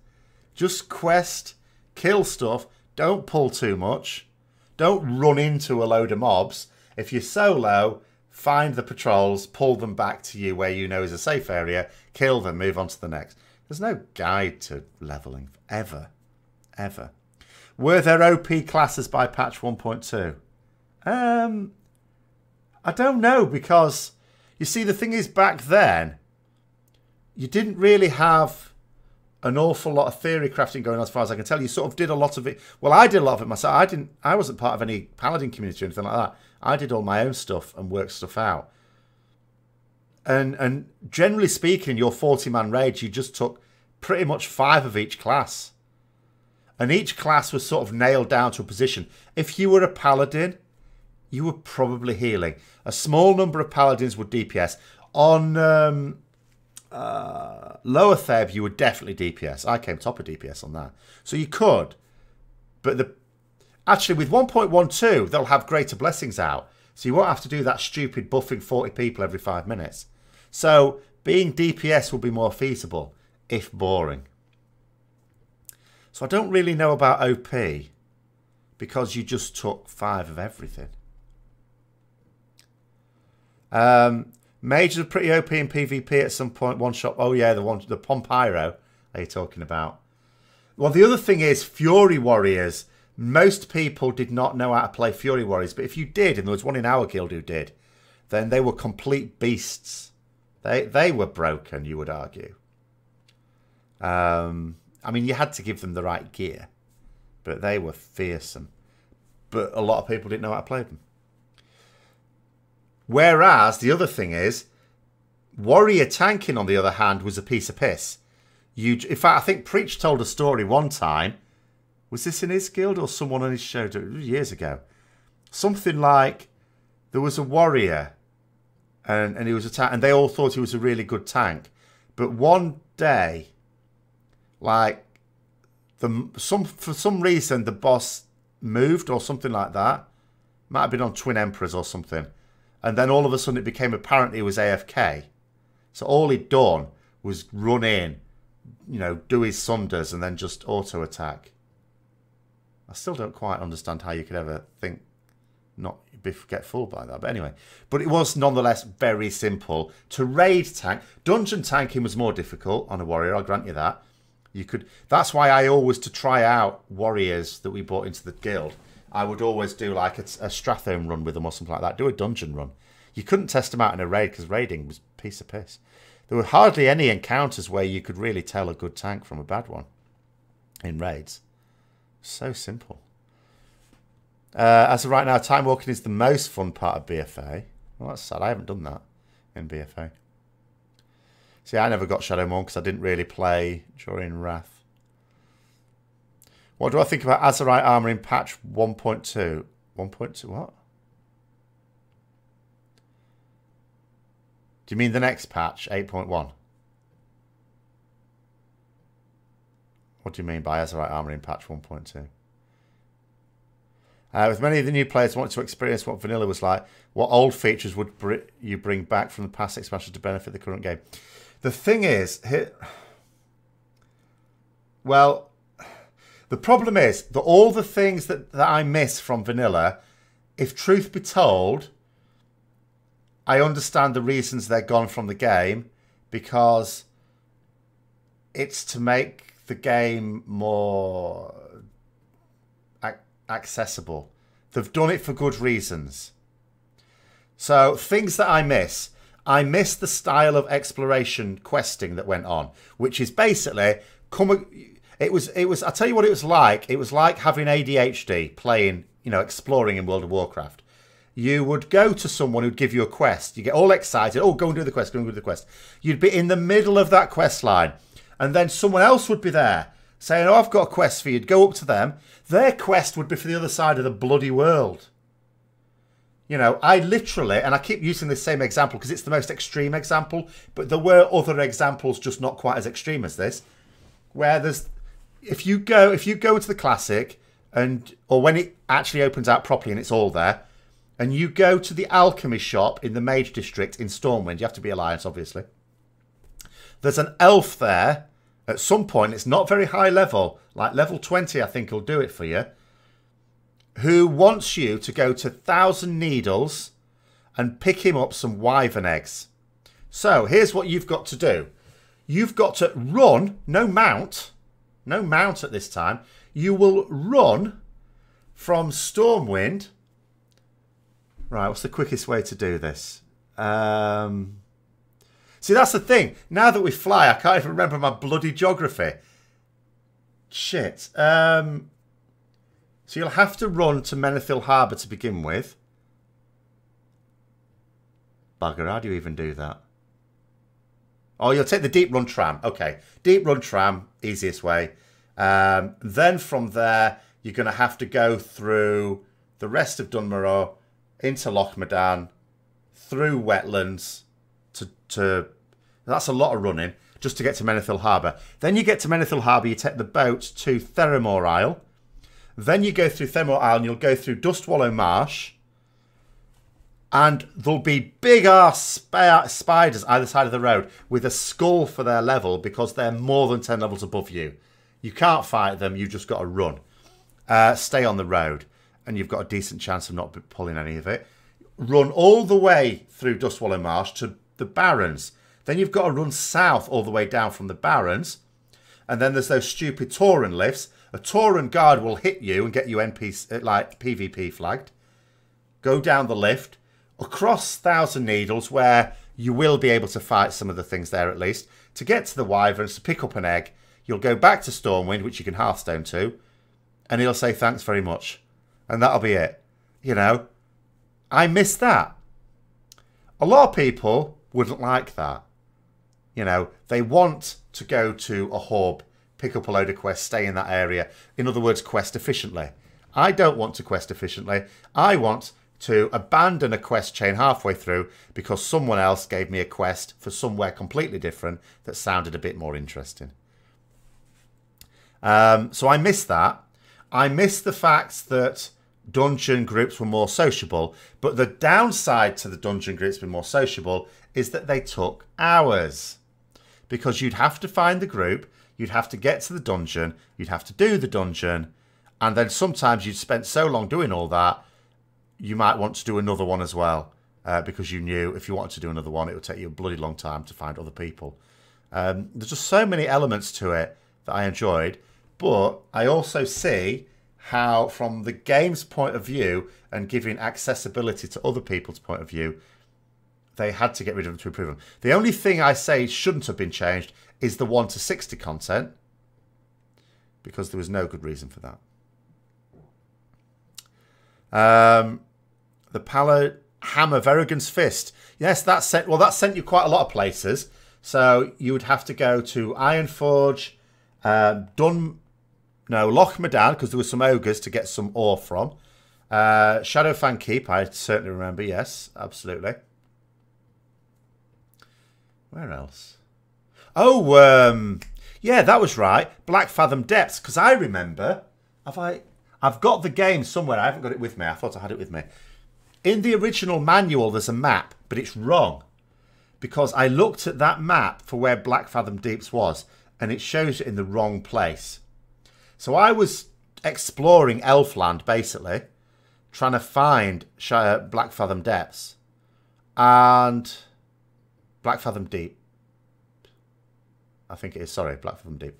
Just quest, kill stuff, don't pull too much. Don't run into a load of mobs. If you're solo, find the patrols, pull them back to you where you know is a safe area, kill them, move on to the next. There's no guide to leveling, ever, ever. Were there OP classes by patch 1.2? I don't know, because you see, the thing is, back then, you didn't really have an awful lot of theory crafting going on, as far as I can tell. You sort of did a lot of it. Well, I did a lot of it myself. I wasn't part of any Paladin community or anything like that. I did all my own stuff and worked stuff out. And generally speaking, your 40-man raids, you just took pretty much 5 of each class. And each class was sort of nailed down to a position. If you were a Paladin, you were probably healing. A small number of Paladins would DPS. On lower Theb, you would definitely DPS. I came top of DPS on that. So you could. But actually, with 1.12, they'll have greater blessings out. So you won't have to do that stupid buffing 40 people every 5 minutes. So being DPS will be more feasible, if boring. So I don't really know about OP, because you just took 5 of everything. Mages are pretty OP in PvP at some point. One shot. Oh yeah, the Pompyro are you talking about? Well, the other thing is Fury Warriors. Most people did not know how to play Fury Warriors, but if you did, and there was one in our guild who did, then they were complete beasts. They were broken, you would argue. I mean, you had to give them the right gear, but they were fearsome. But a lot of people didn't know how to play them. Whereas the other thing is, warrior tanking, on the other hand, was a piece of piss. In fact, I think Preach told a story one time. Was this in his guild or someone on his show? It was years ago. Something like there was a warrior and he was a tank, and they all thought he was a really good tank. But one day, like, for some reason, the boss moved or something like that. Might have been on Twin Emperors or something. And then all of a sudden it became apparent he was AFK. So all he'd done was run in, you know, do his sunders and then just auto-attack. I still don't quite understand how you could ever think, not get fooled by that. But anyway, but it was nonetheless very simple to raid tank. Dungeon tanking was more difficult on a warrior, I'll grant you that. That's why I always, to try out warriors that we brought into the guild, I would always do like a Strathome run with them or something like that. Do a dungeon run. You couldn't test them out in a raid because raiding was a piece of piss. There were hardly any encounters where you could really tell a good tank from a bad one in raids. So simple. As of right now, time walking is the most fun part of BFA. Well, that's sad. I haven't done that in BFA. See, I never got Shadow Monk because I didn't really play during Wrath. What do I think about Azerite armor in patch 1.2? 1.2 what? Do you mean the next patch, 8.1? What do you mean by Azerite armor in patch 1.2? With many of the new players wanting to experience what Vanilla was like, what old features would you bring back from the past expansion to benefit the current game? The thing is, well, the problem is that all the things that I miss from Vanilla, if truth be told, I understand the reasons they're gone from the game, because it's to make the game more accessible. They've done it for good reasons. So things that I miss the style of exploration questing that went on, which is basically it was I'll tell you what it was like. It was like having ADHD playing, exploring in World of Warcraft. You would go to someone who'd give you a quest. You get all excited. Oh, go and do the quest, go and do the quest. You'd be in the middle of that quest line, and then someone else would be there saying, oh, I've got a quest for you. You'd go up to them. Their quest would be for the other side of the bloody world. I literally, and I keep using this same example because it's the most extreme example, but there were other examples just not quite as extreme as this, where if you go into the Classic, or when it actually opens out properly and it's all there, and you go to the alchemy shop in the Mage District in Stormwind, you have to be Alliance, obviously. There's an elf there. At some point, it's not very high level, like level 20, I think will do it for you, who wants you to go to 1,000 Needles and pick him up some wyvern eggs. So here's what you've got to do. You've got to run, no mount at this time. You will run from Stormwind. Right, what's the quickest way to do this? See, that's the thing. Now that we fly, I can't even remember my bloody geography. Shit. So you'll have to run to Menethil Harbour to begin with. Bugger, how do you even do that? Oh, you'll take the Deep Run Tram. Okay, Deep Run Tram, easiest way. Then from there, you're going to have to go through the rest of Dunmorrow, into Lochmadan, through wetlands, to that's a lot of running, just to get to Menethil Harbour. Then you get to Menethil Harbour, you take the boat to Theramore Isle. Then you go through Theramore Isle and you'll go through Dustwallow Marsh. And there'll be big-ass spiders either side of the road with a skull for their level because they're more than 10 levels above you. You can't fight them, you've just got to run. Stay on the road and you've got a decent chance of not pulling any of it. Run all the way through Dustwallow Marsh to the Barrens. Then you've got to run south all the way down from the Barrens. And then there's those stupid Tauren lifts. A Tauren guard will hit you and get you PvP flagged. Go down the lift, across 1,000 Needles, where you will be able to fight some of the things there at least, to get to the Wyverns, to pick up an egg. You'll go back to Stormwind, which you can Hearthstone to, and he'll say thanks very much. And that'll be it. I miss that. A lot of people wouldn't like that. They want to go to a hub, pick up a load of quests, stay in that area. In other words, quest efficiently. I don't want to quest efficiently. I want to abandon a quest chain halfway through because someone else gave me a quest for somewhere completely different that sounded a bit more interesting. So I miss that. I miss the fact that dungeon groups were more sociable, but the downside to the dungeon groups being more sociable is that they took hours. Because you'd have to find the group, you'd have to get to the dungeon, you'd have to do the dungeon, and then sometimes you'd spent so long doing all that, you might want to do another one as well, because you knew if you wanted to do another one, it would take you a bloody long time to find other people. There's just so many elements to it that I enjoyed, but I also see how, from the game's point of view and giving accessibility to other people's point of view, they had to get rid of them to improve them. The only thing I say shouldn't have been changed is the 1 to 60 content, because there was no good reason for that. The Palo Hammer Verrigan's Fist. Yes, that sent you quite a lot of places. So you would have to go to Ironforge, Lochmadan, because there were some ogres to get some ore from. Shadowfang Keep, I certainly remember. Yes, absolutely. Where else? Oh, yeah, that was right. Black Fathom Depths, because I remember. I I've got the game somewhere. I haven't got it with me. I thought I had it with me. In the original manual, there's a map, but it's wrong. Because I looked at that map for where Blackfathom Deeps was, and it shows it in the wrong place. So I was exploring Elfland, basically, trying to find Blackfathom Depths. And Blackfathom Deep. I think it is, sorry, Blackfathom Deep.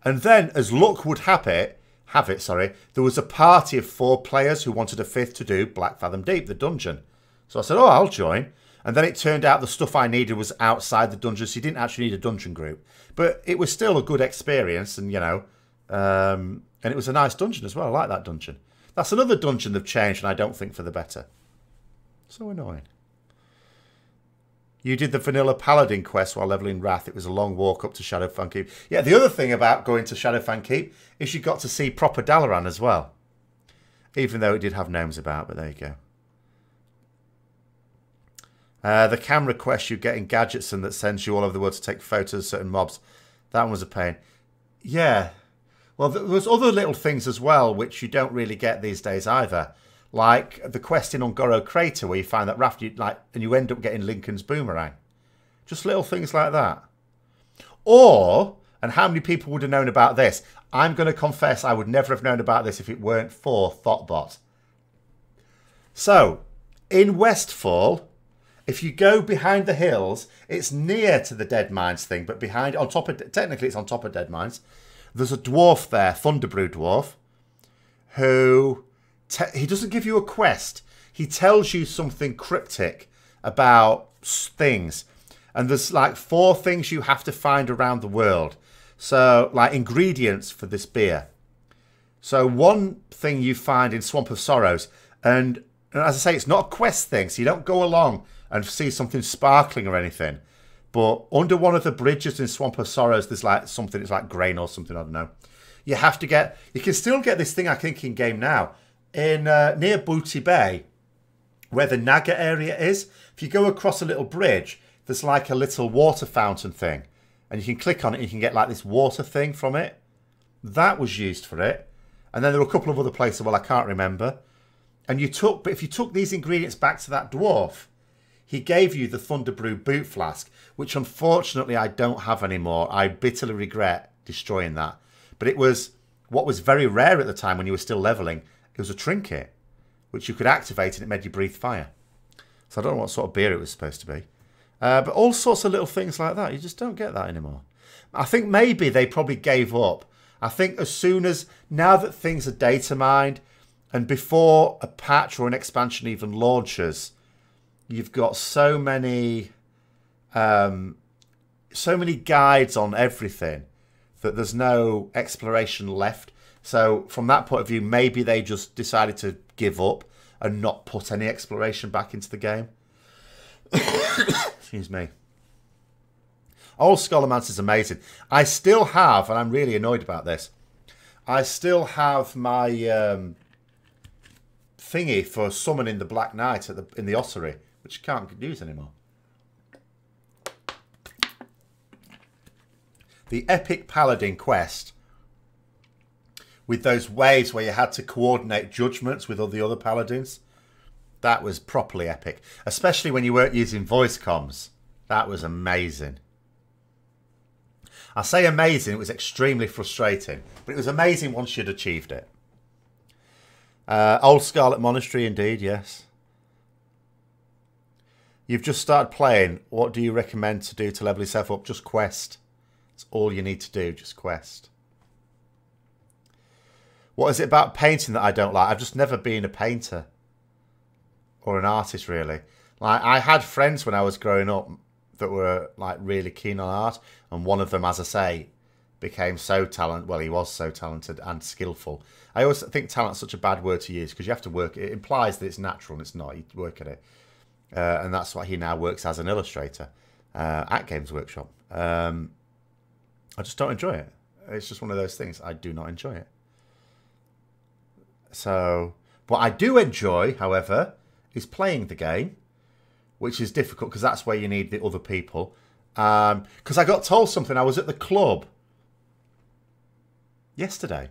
And then, as luck would have it, there was a party of 4 players who wanted a 5th to do Blackfathom Deep, the dungeon. So I said, oh, I'll join. And then it turned out the stuff I needed was outside the dungeon, so you didn't actually need a dungeon group. But it was still a good experience, and, you know, and it was a nice dungeon as well. I like that dungeon. That's another dungeon they've changed, and I don't think for the better. So annoying. You did the Vanilla Paladin quest while leveling Wrath. It was a long walk up to Shadowfang Keep. Yeah, the other thing about going to Shadowfang Keep is you got to see proper Dalaran as well. Even though it did have gnomes about, but there you go. The camera quest you get in Gadgetson that sends you all over the world to take photos of certain mobs. That one was a pain. Yeah. Well, there's other little things as well which you don't really get these days either. Like the quest in Ungoro Crater where you find that raft, and you end up getting Lincoln's boomerang. Just little things like that. Or, and how many people would have known about this? I'm going to confess I would never have known about this if it weren't for Thoughtbot. So, in Westfall, if you go behind the hills, it's near to the Dead Mines thing, but behind, on top of, technically it's on top of Dead Mines. There's a dwarf there, Thunderbrew Dwarf, who, he doesn't give you a quest. He tells you something cryptic about things. And there's like 4 things you have to find around the world. So, like ingredients for this beer. So one thing you find in Swamp of Sorrows, and as I say, it's not a quest thing, so you don't go along and see something sparkling or anything. But under one of the bridges in Swamp of Sorrows, there's like something, it's like grain or something, I don't know. You have to get, you can still get this thing, I think, in game now. In near Booty Bay, where the Naga area is, if you go across a little bridge, there's like a little water fountain thing. And you can click on it and you can get like this water thing from it. That was used for it. And then there were a couple of other places, well, I can't remember. And you took, but if you took these ingredients back to that dwarf, he gave you the Thunderbrew boot flask, which unfortunately I don't have anymore. I bitterly regret destroying that. But it was what was very rare at the time when you were still leveling. It was a trinket, which you could activate and it made you breathe fire. So I don't know what sort of beer it was supposed to be. But all sorts of little things like that. You just don't get that anymore. I think maybe they probably gave up. I think as soon as, now that things are data mined, and before a patch or an expansion even launches, you've got so many guides on everything that there's no exploration left. So from that point of view, maybe they just decided to give up and not put any exploration back into the game. Excuse me. Old Scholarmancer is amazing. I still have, and I'm really annoyed about this, I still have my thingy for summoning the Black Knight in the Ossuary, which you can't use anymore. The Epic Paladin quest with those waves where you had to coordinate judgments with all the other paladins. That was properly epic. Especially when you weren't using voice comms. That was amazing. I say amazing, it was extremely frustrating. But it was amazing once you'd achieved it. Old Scarlet Monastery, indeed, yes. You've just started playing. What do you recommend to do to level yourself up? Just quest. That's all you need to do, just quest. What is it about painting that I don't like? I've just never been a painter. Or an artist, really. Like, I had friends when I was growing up that were like really keen on art, and one of them, as I say, became so talented. Well, he was so talented and skillful. I always think talent's such a bad word to use because you have to work. It implies that it's natural, and it's not. You work at it, and that's why he now works as an illustrator at Games Workshop. I just don't enjoy it. It's just one of those things. I do not enjoy it. So, what I do enjoy, however, is playing the game, which is difficult because that's where you need the other people. Because I got told something. I was at the club yesterday,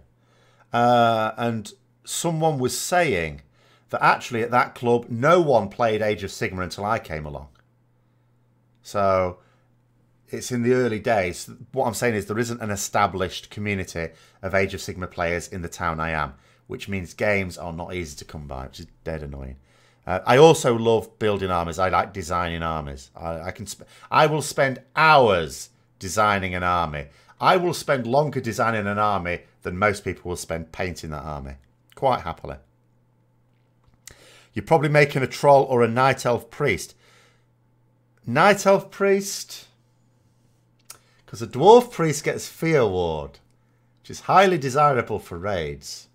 And someone was saying that actually at that club, no one played Age of Sigmar until I came along. So it's in the early days. What I'm saying is there isn't an established community of Age of Sigmar players in the town I am, which means games are not easy to come by, which is dead annoying. I also love building armies. I like designing armies. I will spend hours designing an army. I will spend longer designing an army than most people will spend painting that army. Quite happily. You're probably making a troll or a night elf priest. Night elf priest? Because a dwarf priest gets fear ward, which is highly desirable for raids.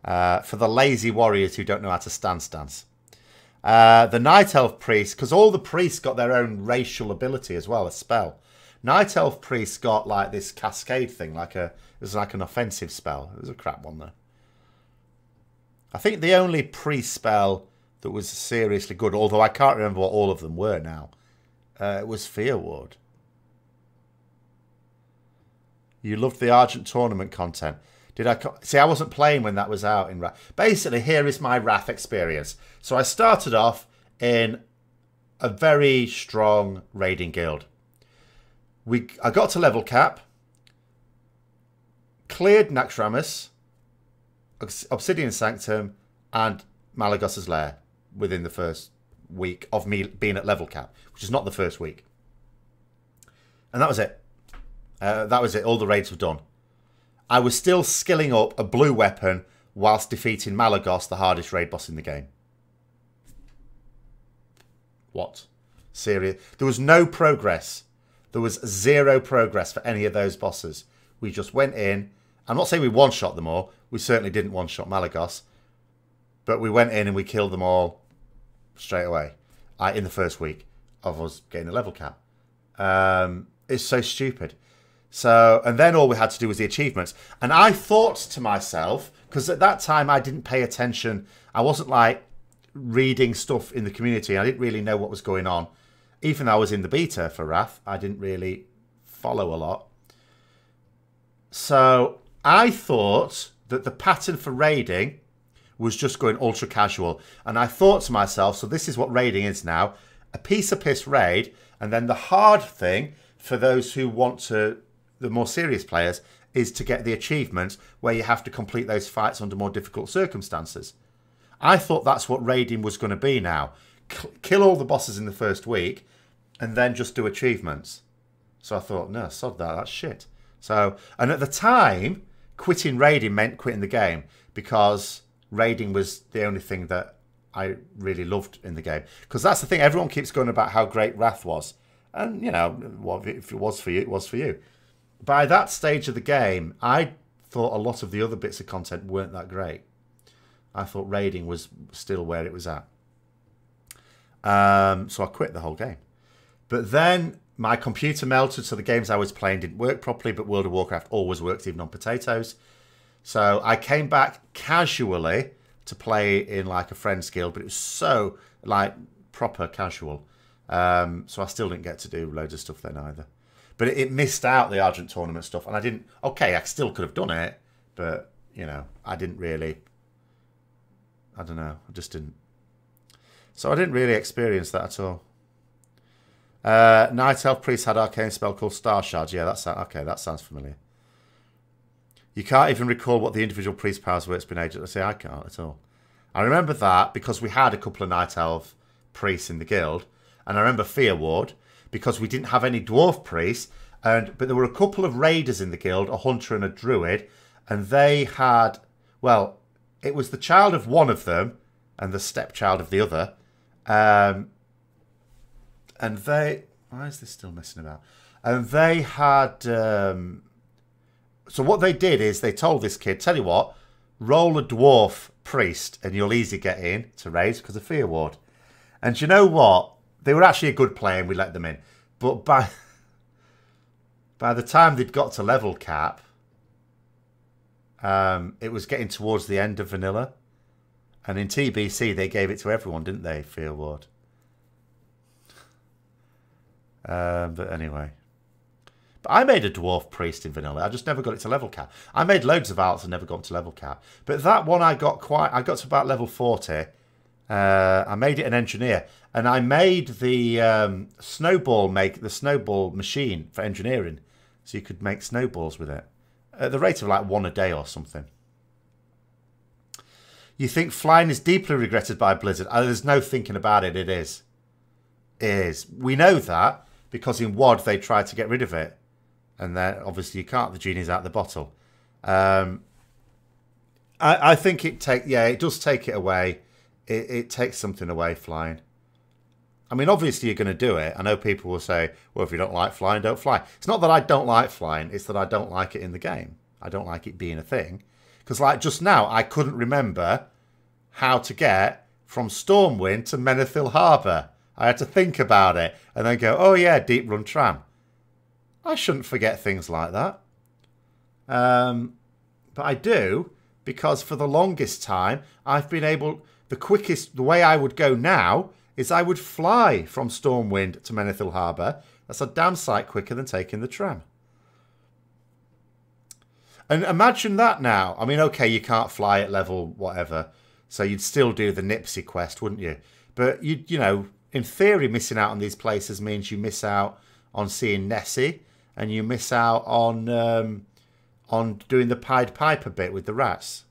For the lazy warriors who don't know how to stance. The night elf priest, because all the priests got their own racial ability as well, a spell. Night elf priest got like this cascade thing, it was like an offensive spell. It was a crap one though. I think the only priest spell that was seriously good, although I can't remember what all of them were now, it was Fear Ward. You loved the Argent tournament content. Did I see? I wasn't playing when that was out in Wrath. Basically, here is my Wrath experience. So I started off in a very strong raiding guild. I got to level cap, cleared Naxxramas, Obsidian Sanctum, and Malagos's Lair within the first week of me being at level cap, which is not the first week. And that was it. That was it. All the raids were done. I was still skilling up a blue weapon whilst defeating Malagos, the hardest raid boss in the game. What? Serious? There was no progress. There was zero progress for any of those bosses. We just went in. I'm not saying we one-shot them all. We certainly didn't one-shot Malagos. But we went in and we killed them all straight away in the first week of us getting a level cap. It's so stupid. So, and then all we had to do was the achievements. And I thought to myself, because at that time I didn't pay attention. I wasn't like reading stuff in the community. I didn't really know what was going on. Even though I was in the beta for Wrath, I didn't really follow a lot. So I thought that the pattern for raiding was just going ultra casual. And I thought to myself, so this is what raiding is now. A piece of piss raid. And then the hard thing for those who want to, the more serious players, is to get the achievements where you have to complete those fights under more difficult circumstances. I thought that's what raiding was going to be now. Kill all the bosses in the first week and then just do achievements. So I thought, no, sod that, that's shit. So, and at the time, quitting raiding meant quitting the game because raiding was the only thing that I really loved in the game. Because that's the thing, everyone keeps going about how great Wrath was. And, you know, if it was for you, it was for you. By that stage of the game, I thought a lot of the other bits of content weren't that great. I thought raiding was still where it was at. So I quit the whole game. But then my computer melted, so the games I was playing didn't work properly, but World of Warcraft always works, even on potatoes. So I came back casually to play in like a friend's guild, but it was so like proper casual. So I still didn't get to do loads of stuff then either. But it missed out the Argent tournament stuff, and I didn't... Okay, I still could have done it, but, you know, I didn't really... I don't know, I just didn't. So I didn't really experience that at all. Night Elf Priest had arcane spell called Star Shards. Yeah, okay, that sounds familiar. You can't even recall what the individual priest powers were. It's been ages. I say I can't at all. I remember that because we had a couple of Night Elf priests in the guild, and I remember Fear Ward because we didn't have any dwarf priests, but there were a couple of raiders in the guild, a hunter and a druid, and they had, well, it was the child of one of them and the stepchild of the other. And they... Why is this still messing about? And they had... so what they did is they told this kid, tell you what, roll a dwarf priest and you'll easily get in to raids because of Fear Ward. And you know what? They were actually a good player and we let them in. But by the time they'd got to level cap, it was getting towards the end of Vanilla. And in TBC, they gave it to everyone, didn't they, Fear Ward? But anyway. But I made a Dwarf Priest in Vanilla. I just never got it to level cap. I made loads of alts and never got to level cap. But that one I got to about level 40. I made it an engineer. And I made the snowball machine for engineering. So you could make snowballs with it. At the rate of like 1 a day or something. You think flying is deeply regretted by Blizzard? There's no thinking about it. It is. It is. We know that because in WoD they tried to get rid of it. And then obviously you can't. The genie's out of the bottle. I think it does take it away. It takes something away, flying. I mean, obviously you're going to do it. I know people will say, well, if you don't like flying, don't fly. It's not that I don't like flying. It's that I don't like it in the game. I don't like it being a thing. Because like just now, I couldn't remember how to get from Stormwind to Menethil Harbour. I had to think about it and then go, oh yeah, Deep Run Tram. I shouldn't forget things like that. But I do, because for the longest time, I've been able... The way I would go now is I would fly from Stormwind to Menethil Harbour. That's a damn sight quicker than taking the tram. And imagine that now. I mean, okay, you can't fly at level whatever, so you'd still do the Nipsey quest, wouldn't you? But, you know, in theory, missing out on these places means you miss out on seeing Nessie, and you miss out on doing the Pied Piper bit with the rats.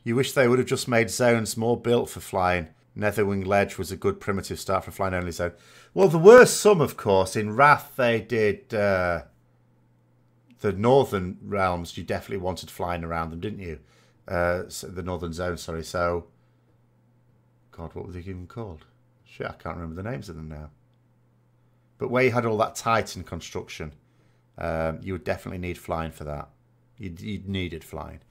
You wish they would have just made zones more built for flying. Netherwing Ledge was a good primitive start for a flying only zone. Well, there were some, of course. In Wrath, they did the northern realms. You definitely wanted flying around them, didn't you? So the northern zone, sorry. So, God, what were they even called? Shit, I can't remember the names of them now. But where you had all that Titan construction, you would definitely need flying for that. You needed flying.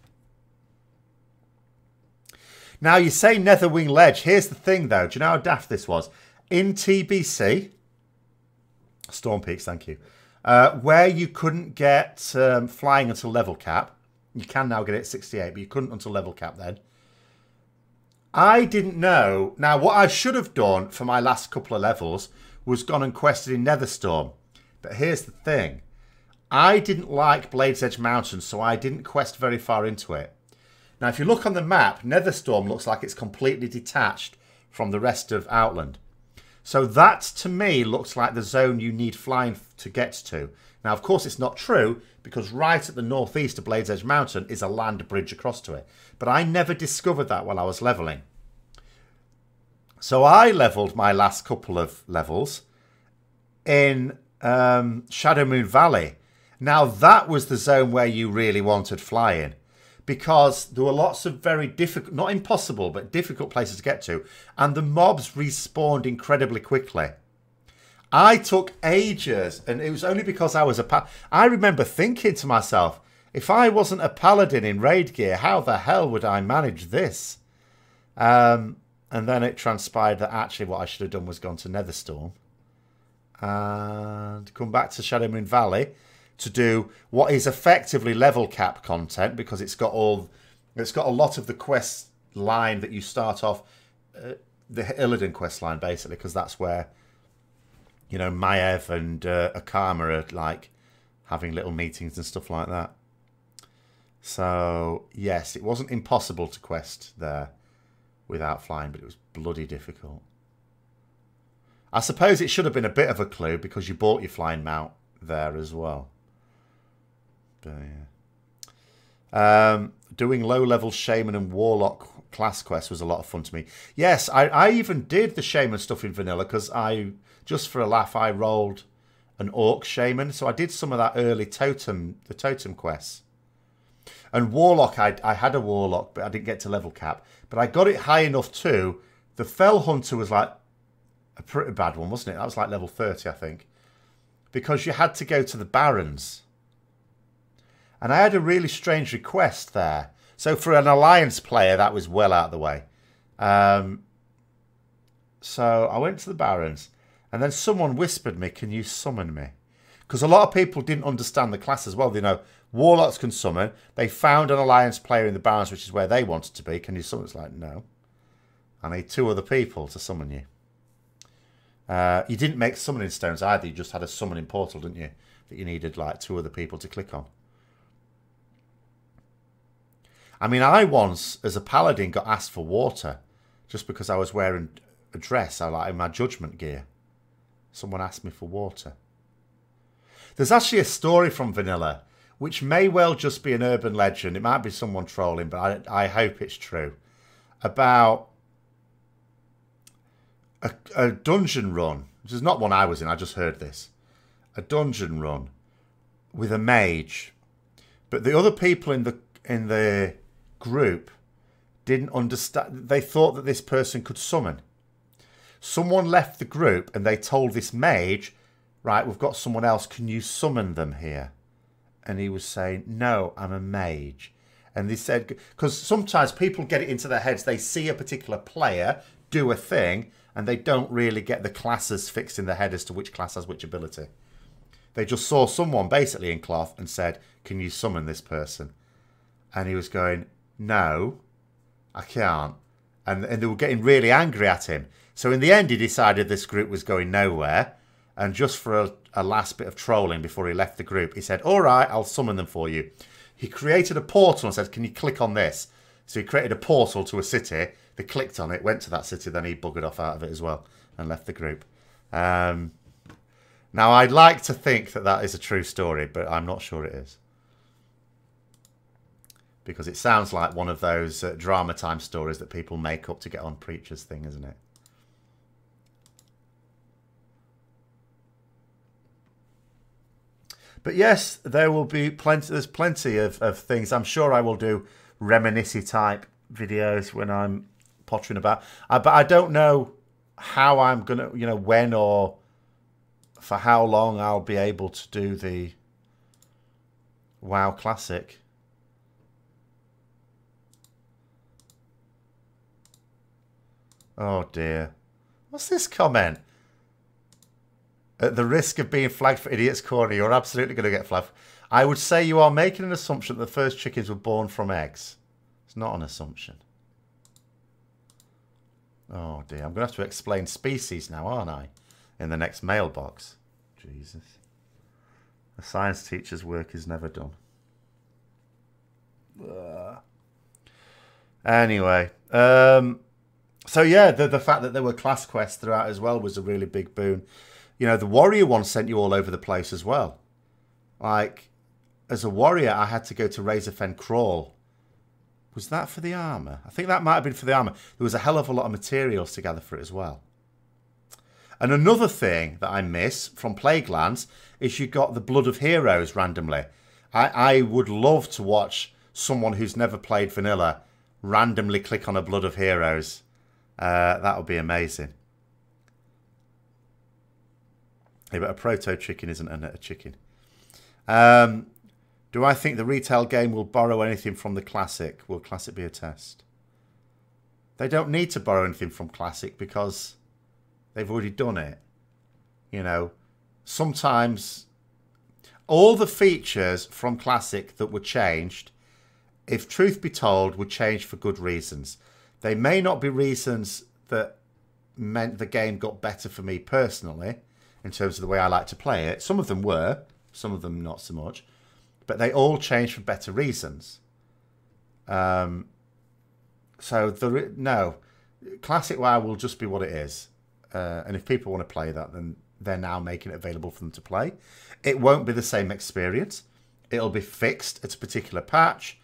Now, you say Netherwing Ledge. Here's the thing, though. Do you know how daft this was? In TBC, Storm Peaks, thank you, where you couldn't get flying until level cap. You can now get it at 68, but you couldn't until level cap then. I didn't know. Now, what I should have done for my last couple of levels was gone and quested in Netherstorm. But here's the thing. I didn't like Blade's Edge Mountain, so I didn't quest very far into it. Now, if you look on the map, Netherstorm looks like it's completely detached from the rest of Outland. So that, to me, looks like the zone you need flying to get to. Now, of course, it's not true, because right at the northeast of Blade's Edge Mountain is a land bridge across to it. But I never discovered that while I was levelling. So I levelled my last couple of levels in Shadowmoon Valley. Now, that was the zone where you really wanted flying, because there were lots of very difficult, not impossible, but difficult places to get to. And the mobs respawned incredibly quickly. I took ages, and it was only because I was a... I remember thinking to myself, if I wasn't a paladin in raid gear, how the hell would I manage this? And then it transpired that actually what I should have done was gone to Netherstorm and come back to Shadowmoon Valley to do what is effectively level cap content, because it's got a lot of the quest line that you start off, the Illidan quest line basically, because that's where, you know, Maev and Akama are like having little meetings and stuff like that. So yes, it wasn't impossible to quest there without flying, but it was bloody difficult. I suppose it should have been a bit of a clue, because you bought your flying mount there as well. Doing low-level Shaman and Warlock class quests was a lot of fun to me. Yes, I even did the Shaman stuff in Vanilla, because just for a laugh, I rolled an Orc Shaman. So I did some of that early the Totem quests. And Warlock, I had a Warlock, but I didn't get to level cap. But I got it high enough too. The Fell Hunter was like a pretty bad one, wasn't it? That was like level 30, I think. Because you had to go to the Barrens. And I had a really strange request there. So for an Alliance player, that was well out of the way. So I went to the Barrens. And then someone whispered me, can you summon me? Because a lot of people didn't understand the class as well. You know, Warlocks can summon. They found an Alliance player in the Barrens, which is where they wanted to be. Can you summon? It's like, no. I need 2 other people to summon you. You didn't make summoning stones either. You just had a summoning portal, didn't you? That you needed like 2 other people to click on. I mean, I once, as a paladin, got asked for water just because I was wearing a dress. I like in my judgment gear. Someone asked me for water. There's actually a story from Vanilla, which may well just be an urban legend. It might be someone trolling, but I hope it's true. About a dungeon run. This is not one I was in. I just heard this. A dungeon run with a mage, but the other people in the group didn't understand. They thought that this person could summon. Someone left the group and they told this mage, right, we've got someone else. Can you summon them here? And he was saying, no, I'm a mage. And they said, because sometimes people get it into their heads. They see a particular player do a thing and they don't really get the classes fixed in their head as to which class has which ability. They just saw someone basically in cloth and said, can you summon this person? And he was going, no, I can't. And they were getting really angry at him. So in the end, he decided this group was going nowhere. And just for a last bit of trolling before he left the group, he said, all right, I'll summon them for you. He created a portal and said, can you click on this? So he created a portal to a city. They clicked on it, went to that city, then he buggered off out of it as well and left the group. Now, I'd like to think that that is a true story, but I'm not sure it is. Because it sounds like one of those drama time stories that people make up to get on Preacher's thing, isn't it? But yes, there will be plenty. There's plenty of things. I'm sure I will do reminiscent type videos when I'm pottering about. But I don't know how I'm gonna, when or for how long I'll be able to do the WoW Classic. Oh dear. What's this comment? At the risk of being flagged for Idiot's Corner, you're absolutely going to get flagged. I would say you are making an assumption that the first chickens were born from eggs. It's not an assumption. Oh dear, I'm going to have to explain species now, aren't I? In the next mailbox. Jesus. A science teacher's work is never done. Anyway. So yeah, the fact that there were class quests throughout as well was a really big boon. The warrior one sent you all over the place as well. Like, as a warrior, I had to go to Razorfen Crawl. Was that for the armour? I think that might have been for the armour. There was a hell of a lot of materials to gather for it as well. And another thing that I miss from Plaguelands is you got the Blood of Heroes randomly. I would love to watch someone who's never played Vanilla randomly click on a Blood of Heroes. That would be amazing. Yeah, but a proto-chicken isn't a chicken. Do I think the retail game will borrow anything from the Classic? Will Classic be a test? They don't need to borrow anything from Classic because they've already done it. Sometimes all the features from Classic that were changed, if truth be told, were changed for good reasons. They may not be reasons that meant the game got better for me personally, in terms of the way I like to play it. Some of them were, some of them not so much. But they all changed for better reasons. No, Classic WoW will just be what it is. And if people want to play that, then they're now making it available for them to play. It won't be the same experience. It'll be fixed at a particular patch.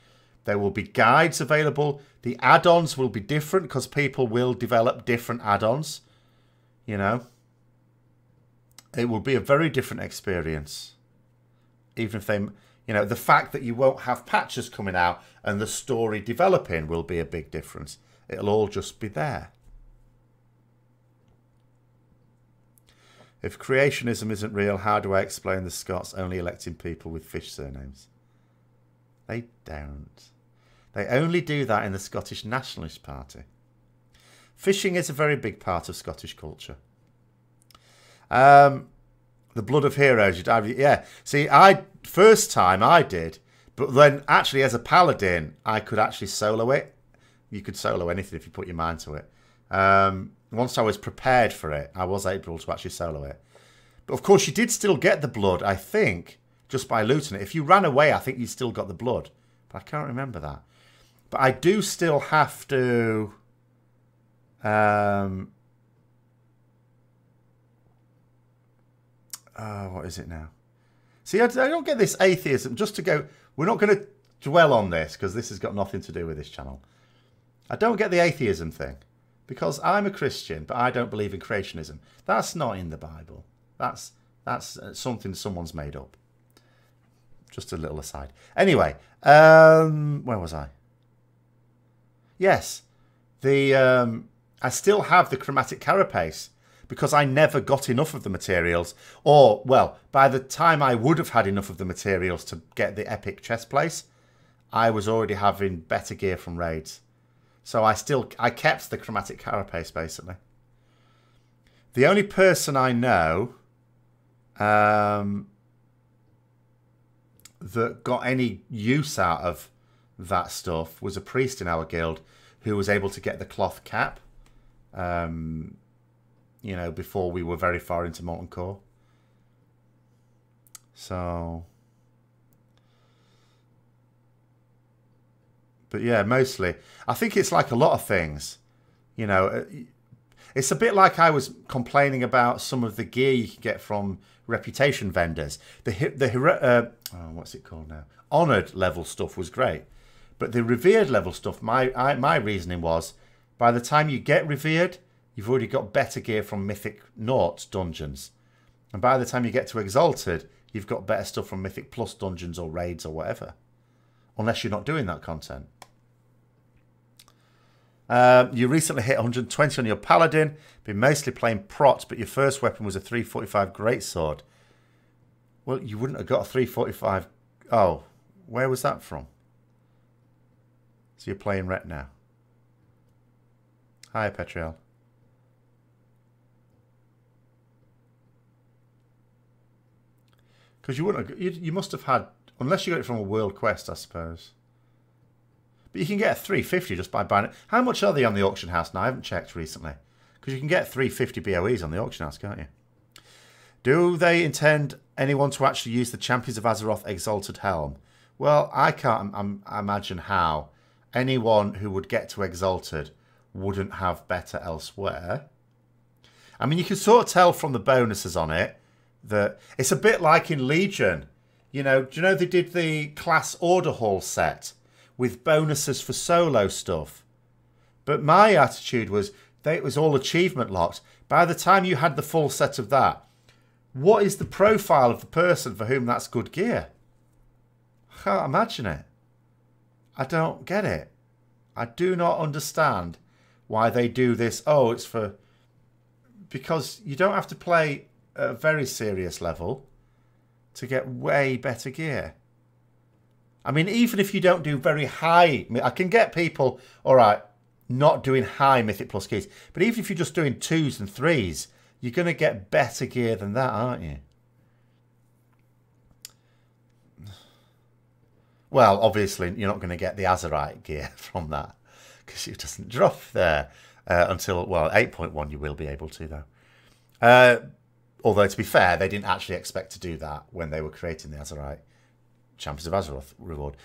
There will be guides available. The add-ons will be different because people will develop different add-ons. It will be a very different experience. Even if they, the fact that you won't have patches coming out and the story developing will be a big difference. It'll all just be there. If creationism isn't real, how do I explain the Scots only electing people with fish surnames? They don't. They only do that in the Scottish Nationalist Party. Fishing is a very big part of Scottish culture. The Blood of Heroes, yeah. See, first time I did, but then actually as a paladin, I could actually solo it. You could solo anything if you put your mind to it. once I was prepared for it, I was able to actually solo it. But of course, you did still get the blood, I think, just by looting it. If you ran away, I think you still got the blood. But I can't remember that. But I do still have to... what is it now? See, I don't get this atheism. Just to go... We're not going to dwell on this, because this has got nothing to do with this channel. I don't get the atheism thing. Because I'm a Christian, but I don't believe in creationism. That's not in the Bible. That's something someone's made up. Just a little aside. Anyway, where was I? Yes, I still have the chromatic carapace because I never got enough of the materials. Or, well, by the time I would have had enough of the materials to get the epic chest place, I was already having better gear from raids. So I kept the chromatic carapace, basically. The only person I know that got any use out of that stuff was a priest in our guild who was able to get the cloth cap, you know, before we were very far into Molten Core. So... But yeah, mostly. I think it's like a lot of things. You know, it's a bit like I was complaining about some of the gear you can get from reputation vendors. What's it called now? Honoured level stuff was great. But the revered level stuff, my reasoning was, by the time you get revered, you've already got better gear from Mythic Naught dungeons. And by the time you get to Exalted, you've got better stuff from Mythic Plus dungeons or raids or whatever. Unless you're not doing that content. You recently hit 120 on your Paladin. Been mostly playing Prot, but your first weapon was a 345 Greatsword. Well, you wouldn't have got a 345... Oh, where was that from? So you're playing Ret now. Hi, Petriel. Because you wouldn't have... You must have had... Unless you got it from a world quest, I suppose. But you can get a 350 just by buying it. How much are they on the auction house now? I haven't checked recently. Because you can get 350 BOEs on the auction house, can't you? Do they intend anyone to actually use the Champions of Azeroth Exalted Helm? Well, I can't imagine how anyone who would get to Exalted wouldn't have better elsewhere. I mean, you can sort of tell from the bonuses on it that it's a bit like in Legion. You know, do you know they did the class order hall set with bonuses for solo stuff? But my attitude was that it was all achievement locked. By the time you had the full set of that, what is the profile of the person for whom that's good gear? I can't imagine it. I don't get it. I do not understand why they do this. Oh, it's for... Because you don't have to play at a very serious level to get way better gear. I mean, even if you don't do very high... I can get people, all right, not doing high Mythic Plus keys. But even if you're just doing 2s and 3s, you're going to get better gear than that, aren't you? Well, obviously, you're not going to get the Azerite gear from that, because it doesn't drop there until, well, 8.1 you will be able to, though. Although, to be fair, they didn't actually expect to do that when they were creating the Azerite Champions of Azeroth reward.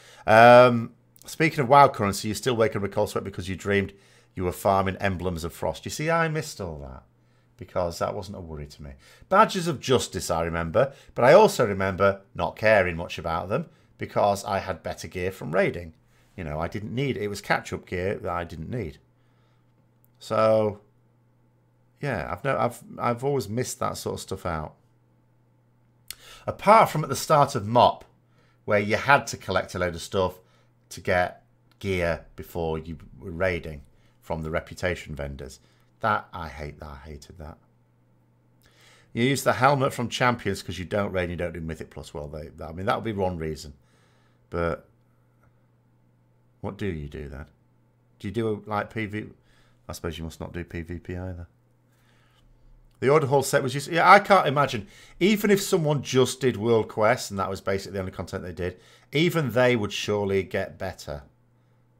Speaking of WoW currency, you still wake up with cold sweat because you dreamed you were farming Emblems of Frost. You see, I missed all that because that wasn't a worry to me. Badges of Justice, I remember, but I also remember not caring much about them because I had better gear from raiding. You know, I didn't need it. It was catch-up gear that I didn't need. So, yeah, I've always missed that sort of stuff out. Apart from at the start of MOP, where you had to collect a load of stuff to get gear before you were raiding from the reputation vendors. That, I hated that. You use the helmet from Champions because you don't raid and you don't do Mythic Plus. Well, I mean, that would be one reason. But what do you do then? Do you do like PV? I suppose you must not do PvP either. The Order Hall set was used... Yeah, I can't imagine. Even if someone just did World Quest, and that was basically the only content they did, even they would surely get better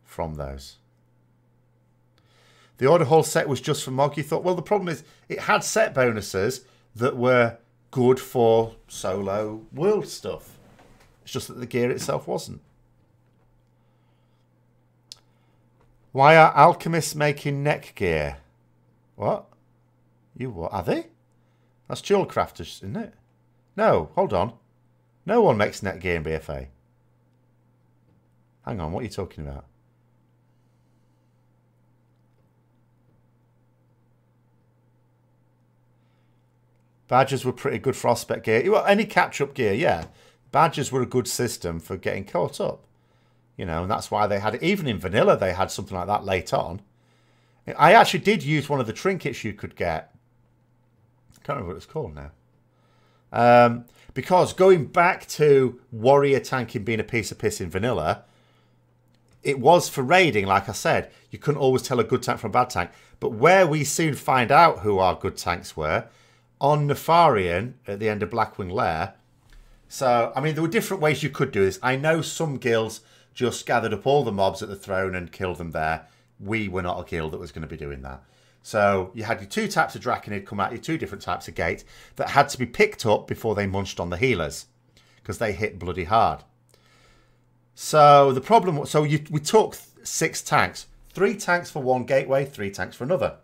from those. The Order Hall set was just for Mog. You thought, well, the problem is it had set bonuses that were good for solo world stuff. It's just that the gear itself wasn't. Why are alchemists making neck gear? What? You what? Are they? That's jewel crafters, isn't it? No, hold on. No one makes neck gear in BFA. Hang on, what are you talking about? Badges were pretty good for Ospec gear. Well, any catch-up gear, yeah. Badges were a good system for getting caught up. You know, and that's why they had it. Even in Vanilla, they had something like that late on. I actually did use one of the trinkets you could get. I can't remember what it's called now. Because going back to warrior tanking being a piece of piss in Vanilla, it was for raiding, like I said. You couldn't always tell a good tank from a bad tank. But where we soon find out who our good tanks were, on Nefarian, at the end of Blackwing Lair. So, I mean, there were different ways you could do this. I know some guilds just gathered up all the mobs at the throne and killed them there. We were not a guild that was going to be doing that. So you had your two types of Draconid come out, your two different types of gate that had to be picked up before they munched on the healers because they hit bloody hard. So the problem was, we took 6 tanks, 3 tanks for one gateway, 3 tanks for another.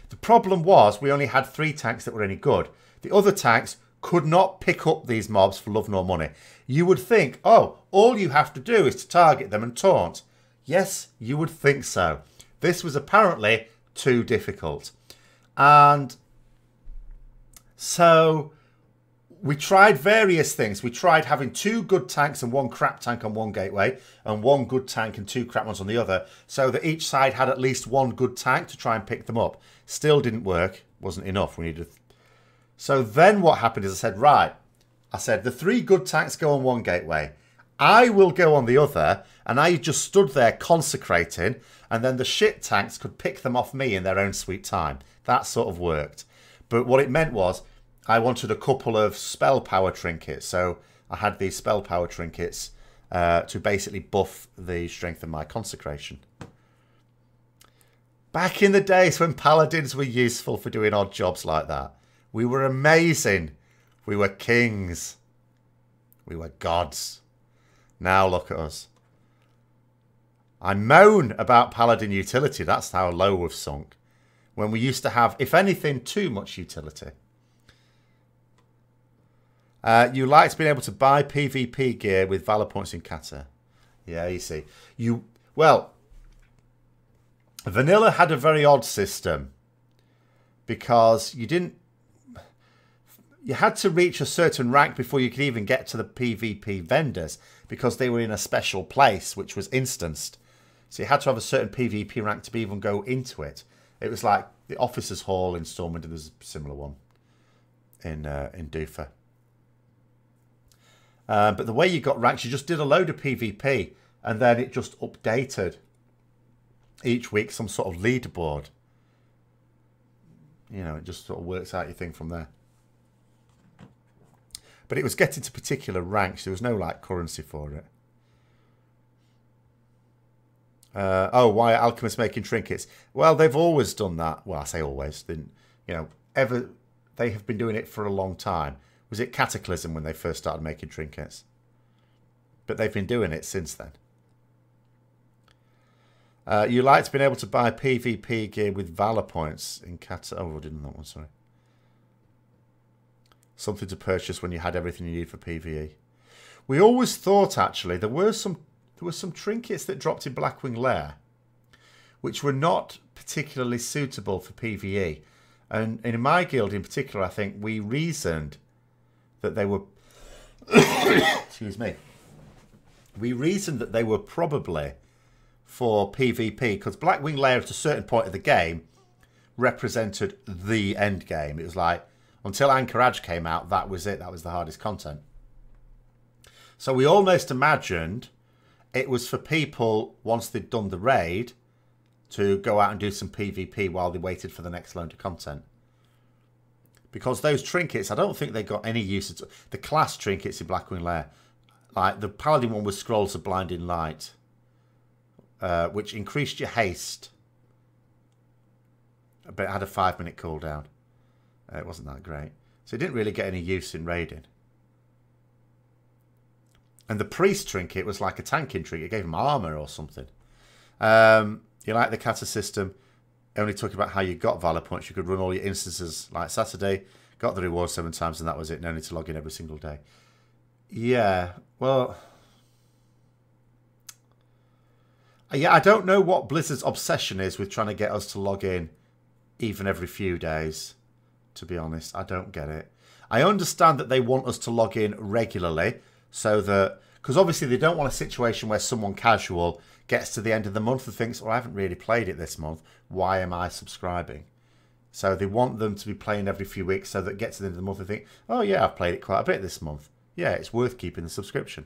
The problem was we only had 3 tanks that were any good. The other tanks could not pick up these mobs for love nor money. You would think, oh, all you have to do is to target them and taunt. Yes, you would think so. This was apparently too difficult. And so we tried various things. We tried having 2 good tanks and 1 crap tank on one gateway and 1 good tank and 2 crap ones on the other, so that each side had at least 1 good tank to try and pick them up. Still didn't work. Wasn't enough. We needed. So then what happened is I said, right, the 3 good tanks go on one gateway. I will go on the other, and I just stood there consecrating, and then the shit tanks could pick them off me in their own sweet time. That sort of worked. But what it meant was I wanted a couple of spell power trinkets. So I had these spell power trinkets to basically buff the strength of my consecration. Back in the days when paladins were useful for doing odd jobs like that. We were amazing. We were kings. We were gods. Now look at us. I moan about paladin utility. That's how low we've sunk. When we used to have, if anything, too much utility. You liked being able to buy PvP gear with Valor points in Kata. Yeah, you see. Well, Vanilla had a very odd system. Because you had to reach a certain rank before you could even get to the PvP vendors, because they were in a special place which was instanced. So you had to have a certain PvP rank to even go into it. It was like the Officers' Hall in Stormwind, and there's a similar one in Doofa. But the way you got ranks, you just did a load of PvP, and then it just updated each week some sort of leaderboard. You know, it just sort of works out your thing from there. But it was getting to particular ranks. There was no, like, currency for it. Oh, why are alchemists making trinkets? Well, they've always done that. Well, I say always. You know, they have been doing it for a long time. Was it Cataclysm when they first started making trinkets? But they've been doing it since then. You liked being able to buy PvP gear with Valor points in Oh, I didn't know that one, sorry. Something to purchase when you had everything you need for PvE. We always thought, actually, there were some trinkets that dropped in Blackwing Lair, which were not particularly suitable for PvE. And in my guild in particular, I think we reasoned that they were... excuse me. We reasoned that they were probably for PvP, because Blackwing Lair at a certain point of the game represented the end game. It was like, until Anchorage came out, that was it. That was the hardest content. So we almost imagined it was for people, once they'd done the raid, to go out and do some PvP while they waited for the next load of content. Because those trinkets, I don't think they got any use at all. The class trinkets in Blackwing Lair, like the Paladin one was Scrolls of Blinding Light, which increased your haste but it had a 5-minute cooldown. It wasn't that great. So it didn't really get any use in raiding. And the priest trinket was like a tanking trinket. It gave him armor or something. You like the kata system. Only talking about how you got Valor points. You could run all your instances like Saturday. Got the reward 7 times and that was it. No need to log in every single day. Yeah, well... Yeah, I don't know what Blizzard's obsession is with trying to get us to log in even every few days. To be honest, I don't get it. I understand that they want us to log in regularly so that... Because obviously they don't want a situation where someone casual gets to the end of the month and thinks, well, I haven't really played it this month. Why am I subscribing? So they want them to be playing every few weeks so that it gets to the end of the month and think, oh, yeah, I've played it quite a bit this month. Yeah, it's worth keeping the subscription.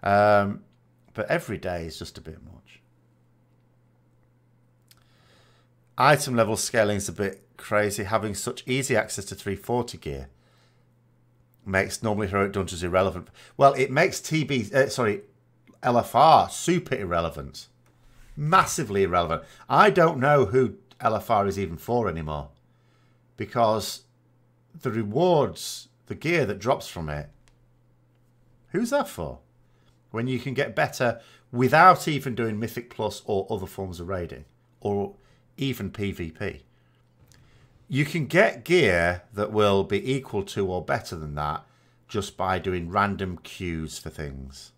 But every day is just a bit much. Item level scaling is a bit crazy. Having such easy access to 340 gear makes normally heroic dungeons irrelevant. Well, it makes LFR super irrelevant. Massively irrelevant. I don't know who LFR is even for anymore. Because the rewards, the gear that drops from it, who's that for? When you can get better without even doing Mythic Plus or other forms of raiding. Or even PvP. You can get gear that will be equal to or better than that just by doing random queues for things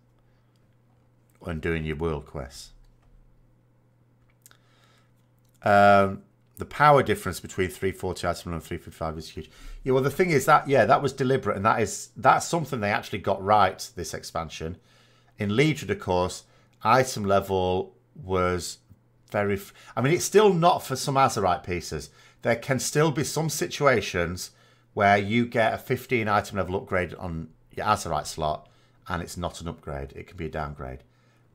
and doing your world quests. The power difference between 340 item and 355 is huge. Yeah, well, the thing is that, yeah, that was deliberate, and that's something they actually got right, this expansion. In Legion, of course, item level was very... I mean, it's still not for some Azerite pieces. There can still be some situations where you get a 15 item level upgrade on your Azerite slot and it's not an upgrade. It can be a downgrade.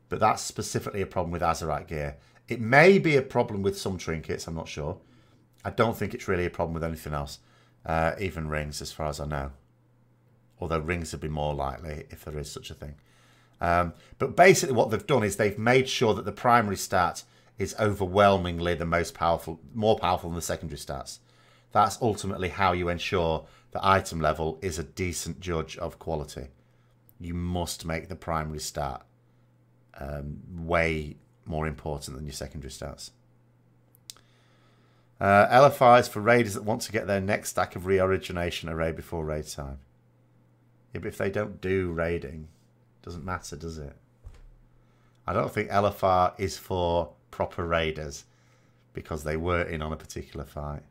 But that's specifically a problem with Azerite gear. It may be a problem with some trinkets, I'm not sure. I don't think it's really a problem with anything else. Even rings, as far as I know. Although rings would be more likely if there is such a thing. But basically what they've done is they've made sure that the primary stat is overwhelmingly the most powerful, more powerful than the secondary stats. That's ultimately how you ensure that item level is a decent judge of quality. You must make the primary stat way more important than your secondary stats. LFIs for raiders that want to get their next stack of re-origination array before raid time. Yeah, but if they don't do raiding, it doesn't matter, does it? I don't think LFR is for proper raiders because they were in on a particular fight.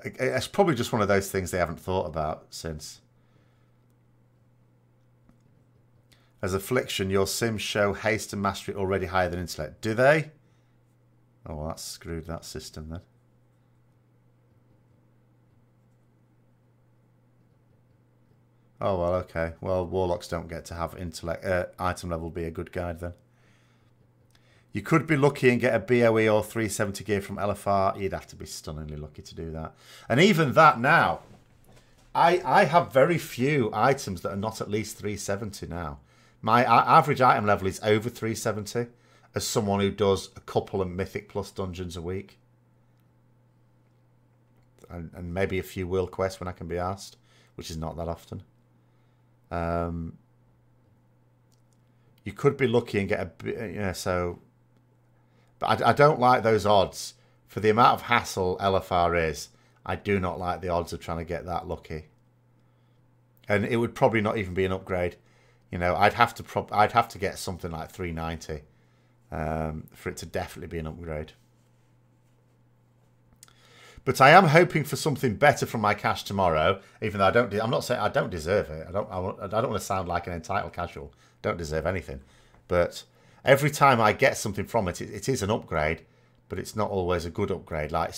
It's probably just one of those things they haven't thought about since. As Affliction, your Sims show haste and mastery already higher than intellect. Do they? Oh, well, that's screwed, that system then. Oh, well, okay. Well, Warlocks don't get to have intellect. Item level be a good guide then. You could be lucky and get a BOE or 370 gear from LFR. You'd have to be stunningly lucky to do that. And even that now, I have very few items that are not at least 370 now. My average item level is over 370 as someone who does a couple of Mythic Plus dungeons a week. And maybe a few world quests when I can be asked, which is not that often. You could be lucky and get a... Yeah, so... But I don't like those odds. For the amount of hassle LFR is, I do not like the odds of trying to get that lucky. And it would probably not even be an upgrade. You know, I'd have to get something like 390 for it to definitely be an upgrade. But I am hoping for something better from my cash tomorrow, even though I'm not saying I don't deserve it. I don't want to sound like an entitled casual. Don't deserve anything. But every time I get something from it, it is an upgrade, but it's not always a good upgrade. Like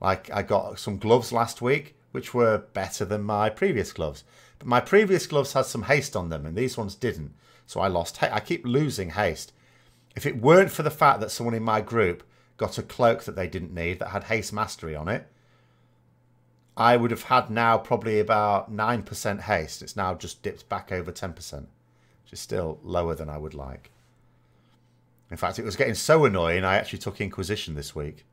I got some gloves last week, which were better than my previous gloves. But my previous gloves had some haste on them, and these ones didn't. So I lost. I keep losing haste. If it weren't for the fact that someone in my group got a cloak that they didn't need that had haste mastery on it, I would have had now probably about 9% haste. It's now just dipped back over 10%, which is still lower than I would like. In fact, it was getting so annoying, I actually took Inquisition this week.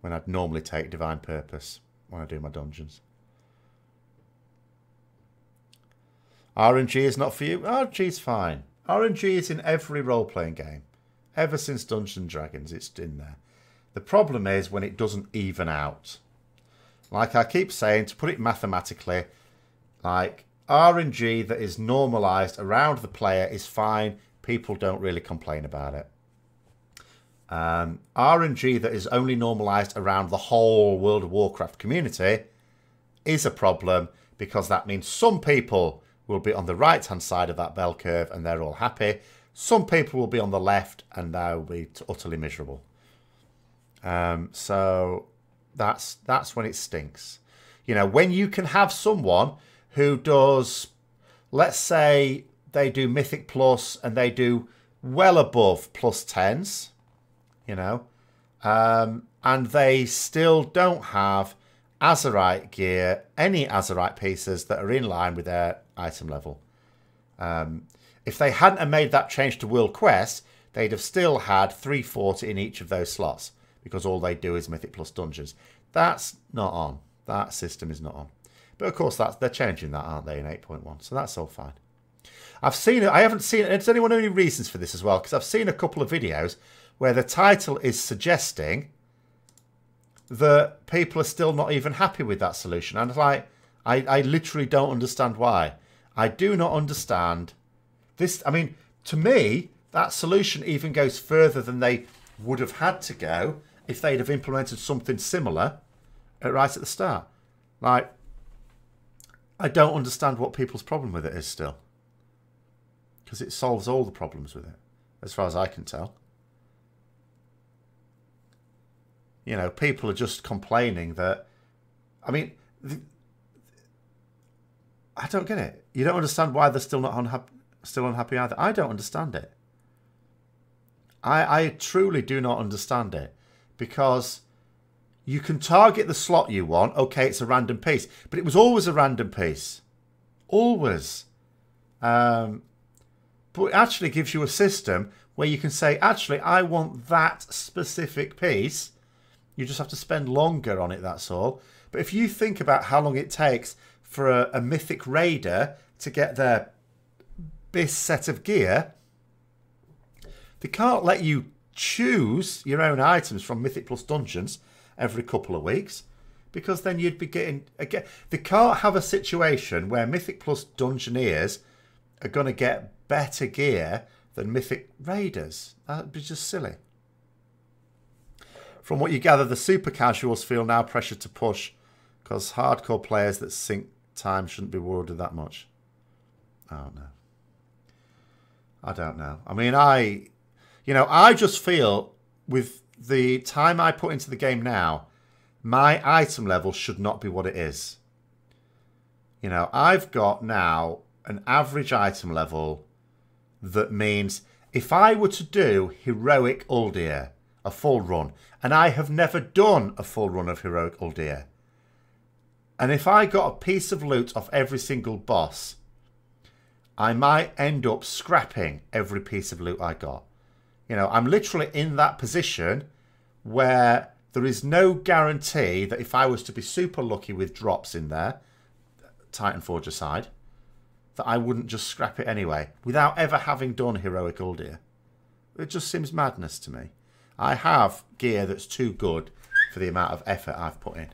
When I'd normally take Divine Purpose when I do my dungeons. RNG is not for you? RNG is fine. RNG is in every role-playing game. Ever since Dungeons & Dragons, it's in there. The problem is when it doesn't even out. Like I keep saying, to put it mathematically, like RNG that is normalized around the player is fine. People don't really complain about it. RNG that is only normalized around the whole World of Warcraft community is a problem, because that means some people will be on the right-hand side of that bell curve and they're all happy. Some people will be on the left and they'll be utterly miserable. So that's when it stinks. You know, when you can have someone who does, let's say they do Mythic Plus and they do well above +10s, you know, and they still don't have Azerite gear, any Azerite pieces that are in line with their item level. If they hadn't have made that change to World Quest, they'd have still had 340 in each of those slots, because all they do is Mythic Plus dungeons. That's not on. That system is not on. But of course, they're changing that, aren't they, in 8.1? So that's all fine. I've seen it. I haven't seen it. Does anyone know any reasons for this as well? Because I've seen a couple of videos where the title is suggesting that people are still not even happy with that solution. And like, I literally don't understand why. I do not understand this. I mean, to me, that solution even goes further than they would have had to go if they'd have implemented something similar right at the start. Like, I don't understand what people's problem with it is still. Because it solves all the problems with it, as far as I can tell. You know, people are just complaining that... I mean, I don't get it. You don't understand why they're still unhappy either. I don't understand it. I truly do not understand it. Because you can target the slot you want. Okay, it's a random piece. But it was always a random piece. Always. But it actually gives you a system where you can say, actually, I want that specific piece. You just have to spend longer on it, that's all. But if you think about how long it takes for a Mythic Raider to get their best set of gear, they can't let you choose your own items from Mythic Plus dungeons every couple of weeks, because then you'd be getting... Again, they can't have a situation where Mythic Plus dungeoneers are going to get better gear than Mythic Raiders. That'd be just silly. From what you gather, the super casuals feel now pressured to push because hardcore players that sink time shouldn't be rewarded that much. I don't know. I don't know. I mean, I just feel with the time I put into the game now, my item level should not be what it is. You know, I've got now an average item level that means if I were to do Heroic Uldir, a full run, and I have never done a full run of Heroic Uldir, and if I got a piece of loot off every single boss, I might end up scrapping every piece of loot I got. You know, I'm literally in that position where there is no guarantee that if I was to be super lucky with drops in there, Titanforge aside, that I wouldn't just scrap it anyway, without ever having done Heroic Uldir. It just seems madness to me. I have gear that's too good for the amount of effort I've put in.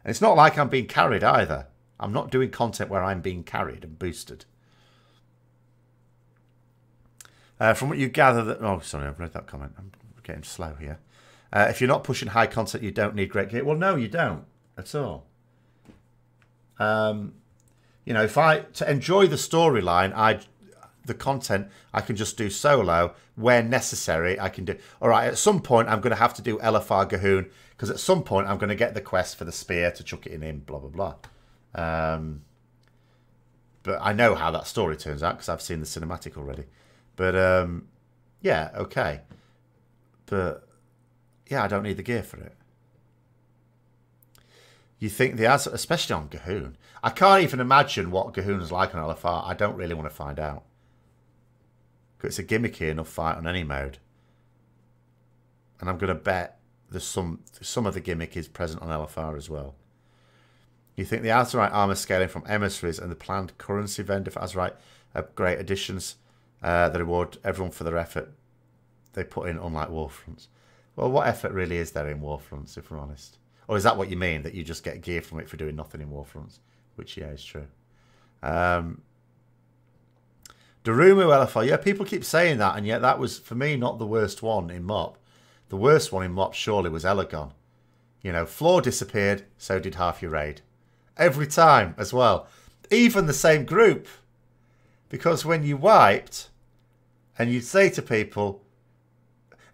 And it's not like I'm being carried either. I'm not doing content where I'm being carried and boosted. From what you gather that... Oh, sorry, I've read that comment. I'm getting slow here. If you're not pushing high content, you don't need great gear. Well, no, you don't at all. You know, to enjoy the storyline, the content, I can just do solo. Where necessary, I can do... All right, at some point, I'm going to have to do LFR Gahoon, because at some point, I'm going to get the quest for the spear to chuck it in him, blah, blah, blah. But I know how that story turns out, because I've seen the cinematic already. But, yeah, okay. But, yeah, I don't need the gear for it. You think the Azerite, especially on Gahoon. I can't even imagine what Gahoon is like on LFR. I don't really want to find out. Because it's a gimmicky enough fight on any mode. And I'm going to bet there's some of the gimmick is present on LFR as well. You think the Azerite armor scaling from emissaries and the planned currency vendor for Azerite are great additions that reward everyone for their effort they put in, unlike Warfronts. Well, what effort really is there in Warfronts, if we're honest? Or is that what you mean, that you just get gear from it for doing nothing in Warfronts? Which, yeah, is true. Darumu LFR. Yeah, people keep saying that, and yet that was, for me, not the worst one in MOP. The worst one in MOP, surely, was Elegon. You know, floor disappeared, so did half your raid. Every time, as well. Even the same group. Because when you wiped, and you'd say to people...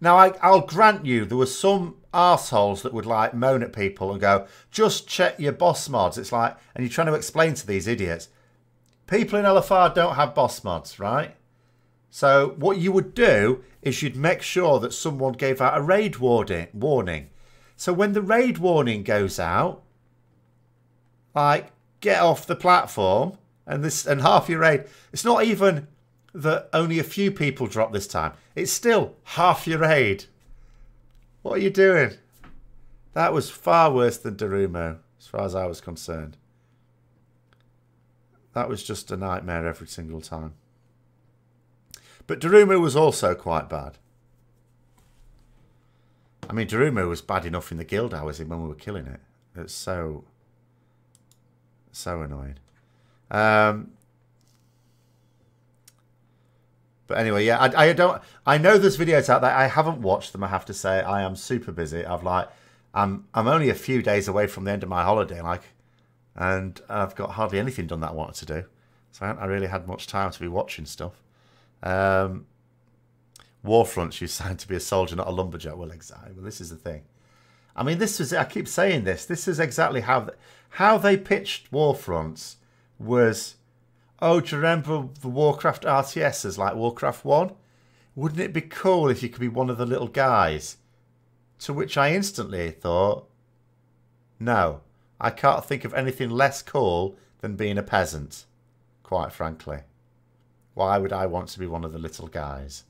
Now, I'll grant you, there were some arseholes that would, like, moan at people and go, just check your boss mods. It's like, and you're trying to explain to these idiots, people in LFR don't have boss mods, right? So what you would do is you'd make sure that someone gave out a raid warning. So when the raid warning goes out, like, get off the platform, and half your raid, it's not even that only a few people drop this time. It's still half your raid. What are you doing? That was far worse than Darumu, as far as I was concerned. That was just a nightmare every single time. But Darumu was also quite bad. I mean, Darumu was bad enough in the guild I was in when we were killing it. It's so annoying. But anyway, yeah, I know there's videos out there. I haven't watched them, I have to say. I am super busy. I'm only a few days away from the end of my holiday, and I've got hardly anything done that I wanted to do. So I haven't really had much time to be watching stuff. Warfronts, you signed to be a soldier, not a lumberjack. Well, exactly. Well, this is the thing. I mean, this was, I keep saying this. This is exactly how they pitched Warfronts was, oh, do you remember the Warcraft RTSs like Warcraft 1? Wouldn't it be cool if you could be one of the little guys? To which I instantly thought, no, I can't think of anything less cool than being a peasant, quite frankly. Why would I want to be one of the little guys?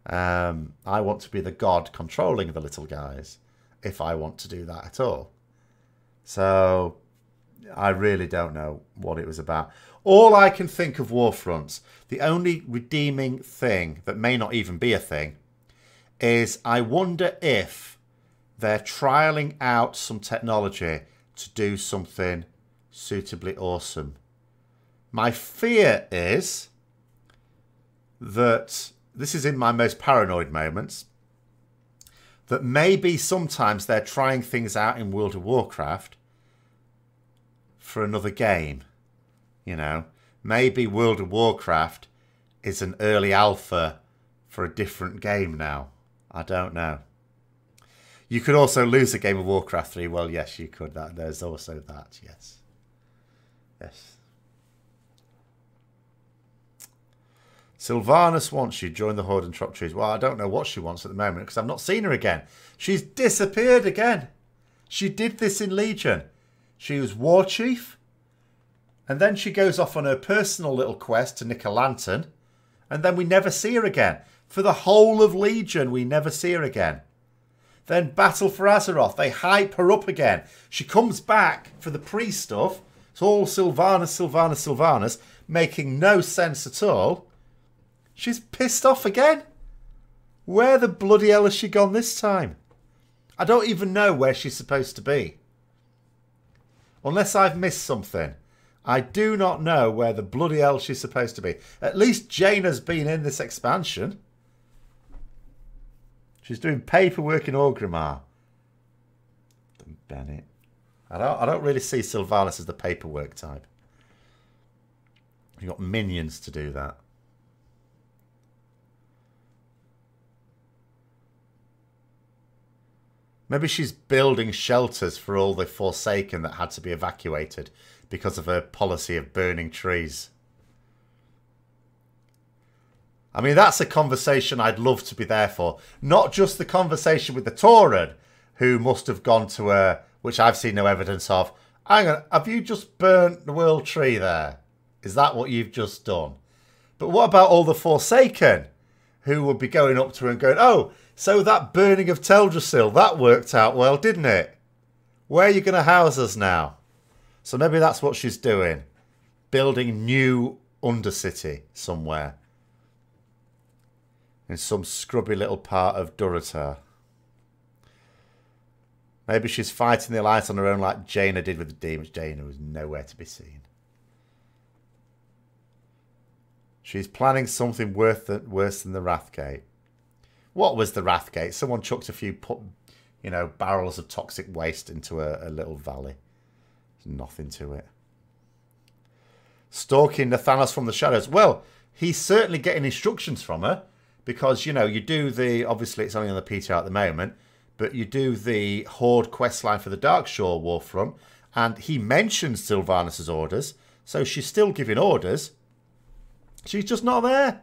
I want to be the god controlling the little guys, if I want to do that at all. So I really don't know what it was about. All I can think of Warfronts, the only redeeming thing that may not even be a thing, is I wonder if they're trialing out some technology to do something suitably awesome. My fear is that, this is in my most paranoid moments, that maybe sometimes they're trying things out in World of Warcraft for another game. You know, maybe World of Warcraft is an early alpha for a different game now. I don't know. You could also lose a game of Warcraft 3. Well, yes, you could. There's also that, yes. Yes. Sylvanas wants you. Join the Horde and Trop Trees. Well, I don't know what she wants at the moment because I've not seen her again. She's disappeared again. She did this in Legion. She was War Chief. And then she goes off on her personal little quest to nick a lantern. And then we never see her again. For the whole of Legion, we never see her again. Then Battle for Azeroth. They hype her up again. She comes back for the priest stuff. It's all Sylvanas, making no sense at all. She's pissed off again. Where the bloody hell has she gone this time? I don't even know where she's supposed to be. Unless I've missed something. I do not know where the bloody hell she's supposed to be. At least Jaina's been in this expansion. She's doing paperwork in Orgrimmar. Bennett. I don't really see Sylvanas as the paperwork type. You've got minions to do that. Maybe she's building shelters for all the Forsaken that had to be evacuated because of her policy of burning trees. I mean, that's a conversation I'd love to be there for. Not just the conversation with the Tauren, who must have gone to her, which I've seen no evidence of. Hang on, have you just burnt the world tree there? Is that what you've just done? But what about all the Forsaken who would be going up to her and going, oh, so that burning of Teldrassil, that worked out well, didn't it? Where are you going to house us now? So maybe that's what she's doing. Building new Undercity somewhere. In some scrubby little part of Durotar. Maybe she's fighting the Alliance on her own like Jaina did with the demons. Jaina was nowhere to be seen. She's planning something worse than the Wrathgate. What was the Wrathgate? Someone chucked a few, barrels of toxic waste into a little valley. There's nothing to it. Stalking Nathanos from the shadows. Well, he's certainly getting instructions from her. Because, you do the... Obviously, it's only on the PTR at the moment. But you do the Horde questline for the Darkshore Warfront. And he mentions Sylvanas' orders. So she's still giving orders. She's just not there.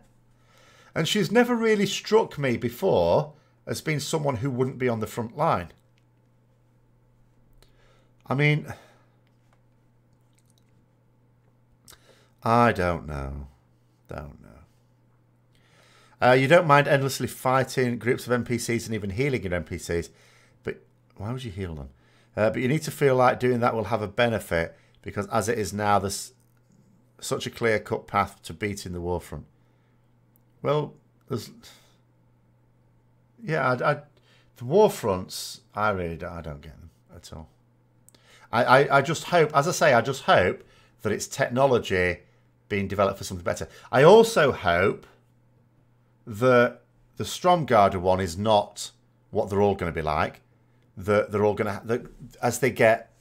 And she's never really struck me before as being someone who wouldn't be on the front line. I mean... I don't know. You don't mind endlessly fighting groups of NPCs and even healing your NPCs. But why would you heal them? But you need to feel like doing that will have a benefit. Because as it is now, there's such a clear-cut path to beating the Warfront. Well, there's... Yeah, the Warfronts, I don't get them at all. I just hope, as I say, I just hope that it's technology being developed for something better. I also hope that the Stromgarder one is not what they're all going to be like. That they're all going to, as they get,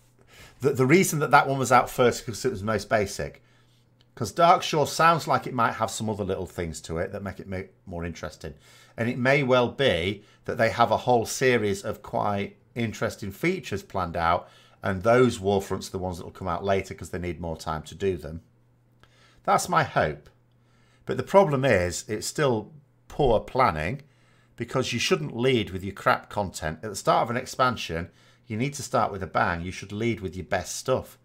the reason that one was out first because it was most basic. Because Darkshore sounds like it might have some other little things to it that make it more interesting. And it may well be that they have a whole series of quite interesting features planned out. And those Warfronts are the ones that will come out later because they need more time to do them. That's my hope. But the problem is, it's still poor planning because you shouldn't lead with your crap content. At the start of an expansion, you need to start with a bang. You should lead with your best stuff.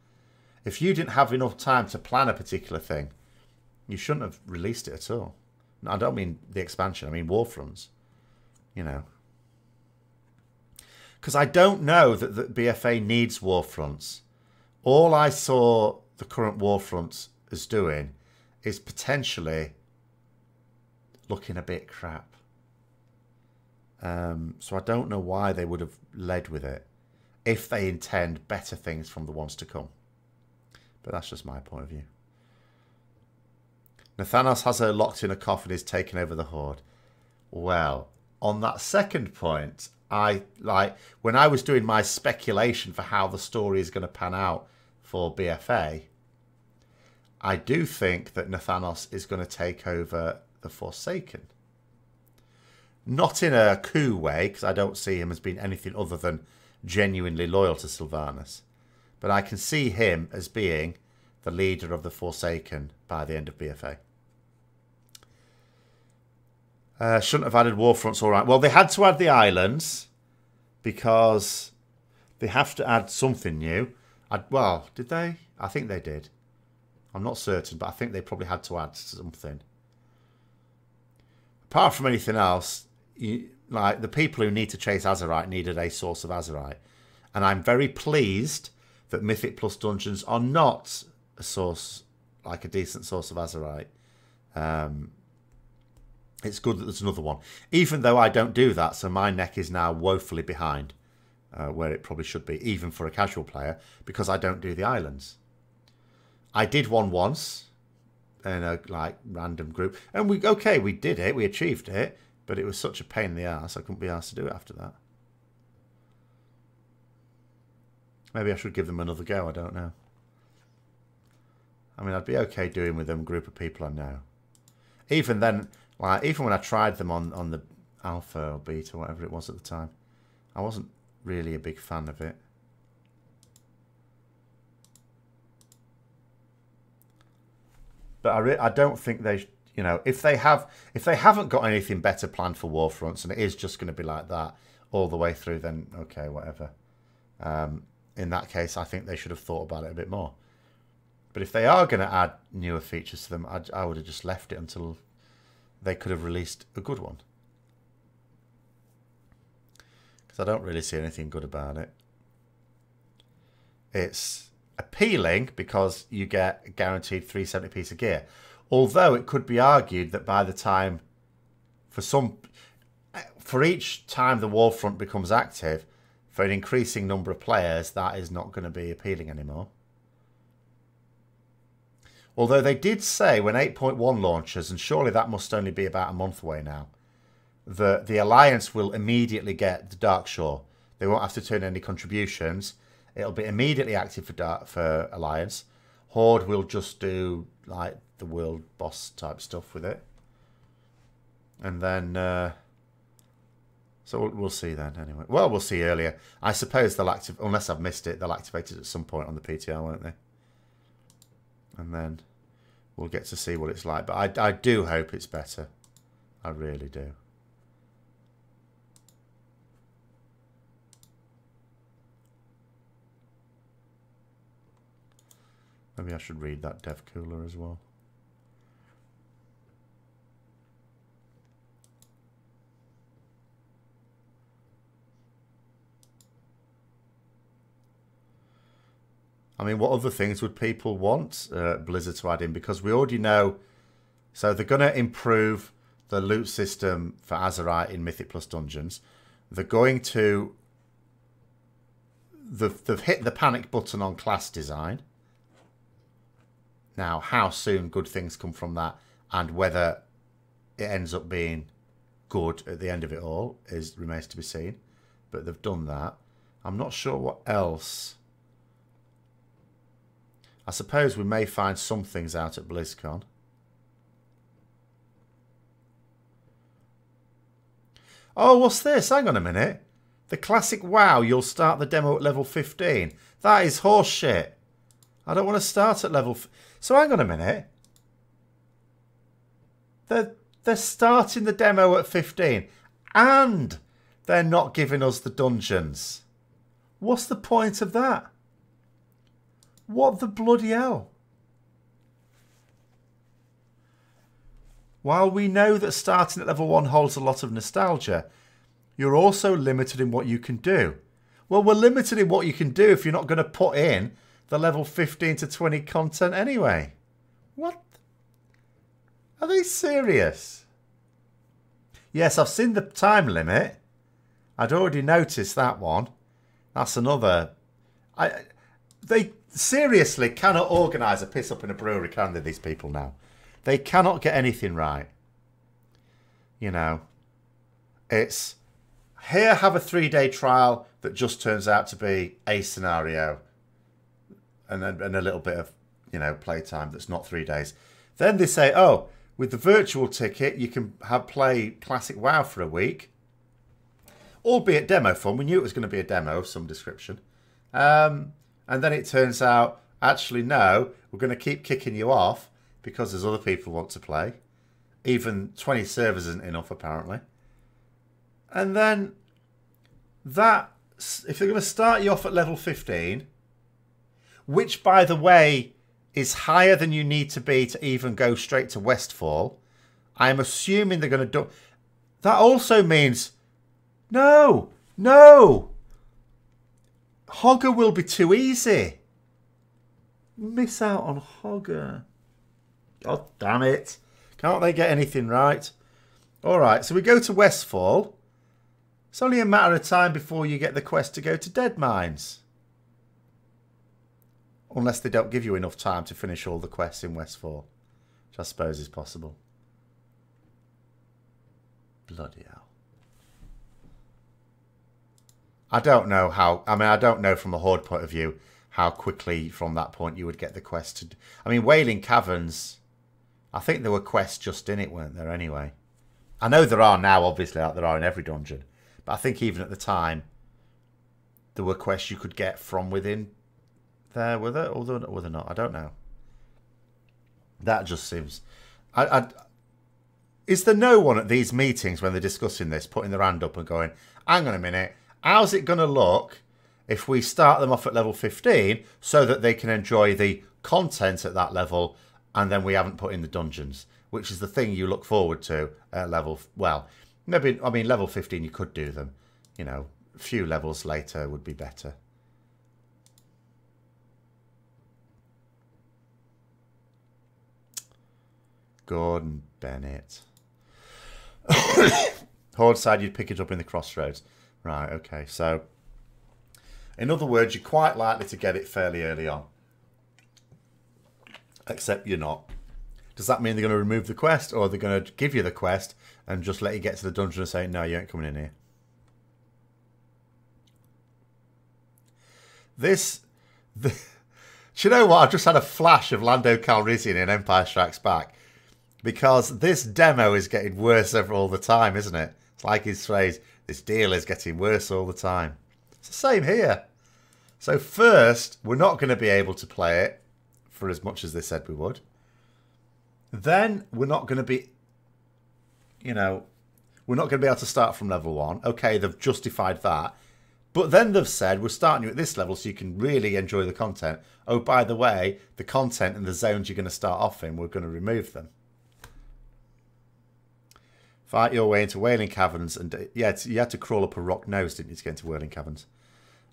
If you didn't have enough time to plan a particular thing, you shouldn't have released it at all. No, I don't mean the expansion. I mean Warfronts. Because I don't know that the BFA needs Warfronts. All I saw the current Warfronts as doing is potentially looking a bit crap. So I don't know why they would have led with it if they intend better things from the ones to come. But that's just my point of view. Nathanos has her locked in a coffin and is taking over the Horde. Well, on that second point, when I was doing my speculation for how the story is going to pan out for BFA, I do think that Nathanos is going to take over the Forsaken. Not in a coup way, because I don't see him as being anything other than genuinely loyal to Sylvanas. But I can see him as being the leader of the Forsaken by the end of BFA. Shouldn't have added Warfronts, all right. Well, they had to add the islands because they have to add something new. Well, did they? I think they did. I'm not certain, but I think they probably had to add something. Apart from anything else, like the people who need to chase Azerite needed a source of Azerite. And I'm very pleased that Mythic Plus dungeons are not a source, like a decent source of Azerite. It's good that there's another one. Even though I don't do that, so my neck is now woefully behind where it probably should be, even for a casual player, because I don't do the islands. I did one once in a random group, and we did it, we achieved it, but it was such a pain in the ass, I couldn't be asked to do it after that. Maybe I should give them another go, I don't know. I mean, I'd be okay doing with them a group of people I know. Even then, even when I tried them on the alpha or beta, whatever it was at the time, I wasn't really a big fan of it. But I don't think they, if they haven't got anything better planned for Warfronts and it is just going to be like that all the way through, then okay, whatever. in that case, I think they should have thought about it a bit more. But if they are going to add newer features to them, I would have just left it until they could have released a good one. Because I don't really see anything good about it. It's appealing because you get a guaranteed 370 piece of gear. Although it could be argued that by the time, for each time the Warfront becomes active, for an increasing number of players, that is not going to be appealing anymore. Although they did say when 8.1 launches, and surely that must only be about a month away now, that the Alliance will immediately get the Darkshore. They won't have to turn any contributions. It'll be immediately active for Alliance. Horde will just do like the world boss type stuff with it. And then... so we'll see then, anyway. Well, we'll see earlier. I suppose they'll activate, unless I've missed it, they'll activate it at some point on the PTR, won't they? And then we'll get to see what it's like. But I do hope it's better. I really do. Maybe I should read that dev cooler as well. I mean, what other things would people want Blizzard to add in? Because we already know... So they're going to improve the loot system for Azerite in Mythic Plus Dungeons. They're going to... They've hit the panic button on class design. Now, how soon good things come from that and whether it ends up being good at the end of it all remains to be seen. But they've done that. I'm not sure what else... I suppose we may find some things out at BlizzCon. Oh, what's this? Hang on a minute. The classic WoW, you'll start the demo at level 15. That is horse shit. I don't want to start at level... So hang on a minute. They're starting the demo at 15. And they're not giving us the dungeons. What's the point of that? What the bloody hell? While we know that starting at level 1 holds a lot of nostalgia, you're also limited in what you can do. Well, we're limited in what you can do if you're not going to put in the level 15 to 20 content anyway. What? Are they serious? Yes, I've seen the time limit. I'd already noticed that one. That's another... They seriously cannot organise a piss up in a brewery, can they, these people now? They cannot get anything right. You know, it's here, have a 3-day trial that just turns out to be a scenario and a little bit of, you know, playtime that's not 3 days. Then they say, oh, with the virtual ticket, you can play Classic WoW for a week. Albeit demo fun. We knew it was going to be a demo of some description. And then it turns out, actually, no, we're going to keep kicking you off because there's other people who want to play. Even 20 servers isn't enough, apparently. And then that, if they're going to start you off at level 15, which, by the way, is higher than you need to be to even go straight to Westfall, I'm assuming they're going to do... That also means, no, Hogger will be too easy. Miss out on Hogger. God damn it. Can't they get anything right? Alright, so we go to Westfall. It's only a matter of time before you get the quest to go to Dead Mines. Unless they don't give you enough time to finish all the quests in Westfall. Which I suppose is possible. Bloody hell. I don't know how... I mean, I don't know from a Horde point of view how quickly from that point you would get the quest to... I mean, Wailing Caverns... I think there were quests just in it, weren't there, anyway? I know there are now, obviously, like there are in every dungeon. But I think even at the time, there were quests you could get from within there, were there? Or were there not? I don't know. That just seems... Is there no one at these meetings when they're discussing this, putting their hand up and going, hang on a minute, how's it going to look if we start them off at level 15 so that they can enjoy the content at that level, and then we haven't put in the dungeons, which is the thing you look forward to at level, well, maybe, I mean, level 15 you could do them, you know, a few levels later would be better. Gordon Bennett. Horde side, you'd pick it up in the crossroads. Right, okay, so in other words, you're quite likely to get it fairly early on. Except you're not. Does that mean they're going to remove the quest, or they're going to give you the quest and just let you get to the dungeon and say, no, you ain't coming in here? Do you know what? I've just had a flash of Lando Calrissian in Empire Strikes Back, because this demo is getting worse all the time, isn't it? It's like his phrase, this deal is getting worse all the time. It's the same here. So first, we're not going to be able to play it for as much as they said we would. Then we're not going to be, you know, we're not going to be able to start from level 1. Okay, they've justified that. But then they've said, we're starting you at this level so you can really enjoy the content. Oh, by the way, the content and the zones you're going to start off in, we're going to remove them. Fight your way into Wailing Caverns. And yeah, you had to crawl up a rock nose, didn't you, to get into Wailing Caverns?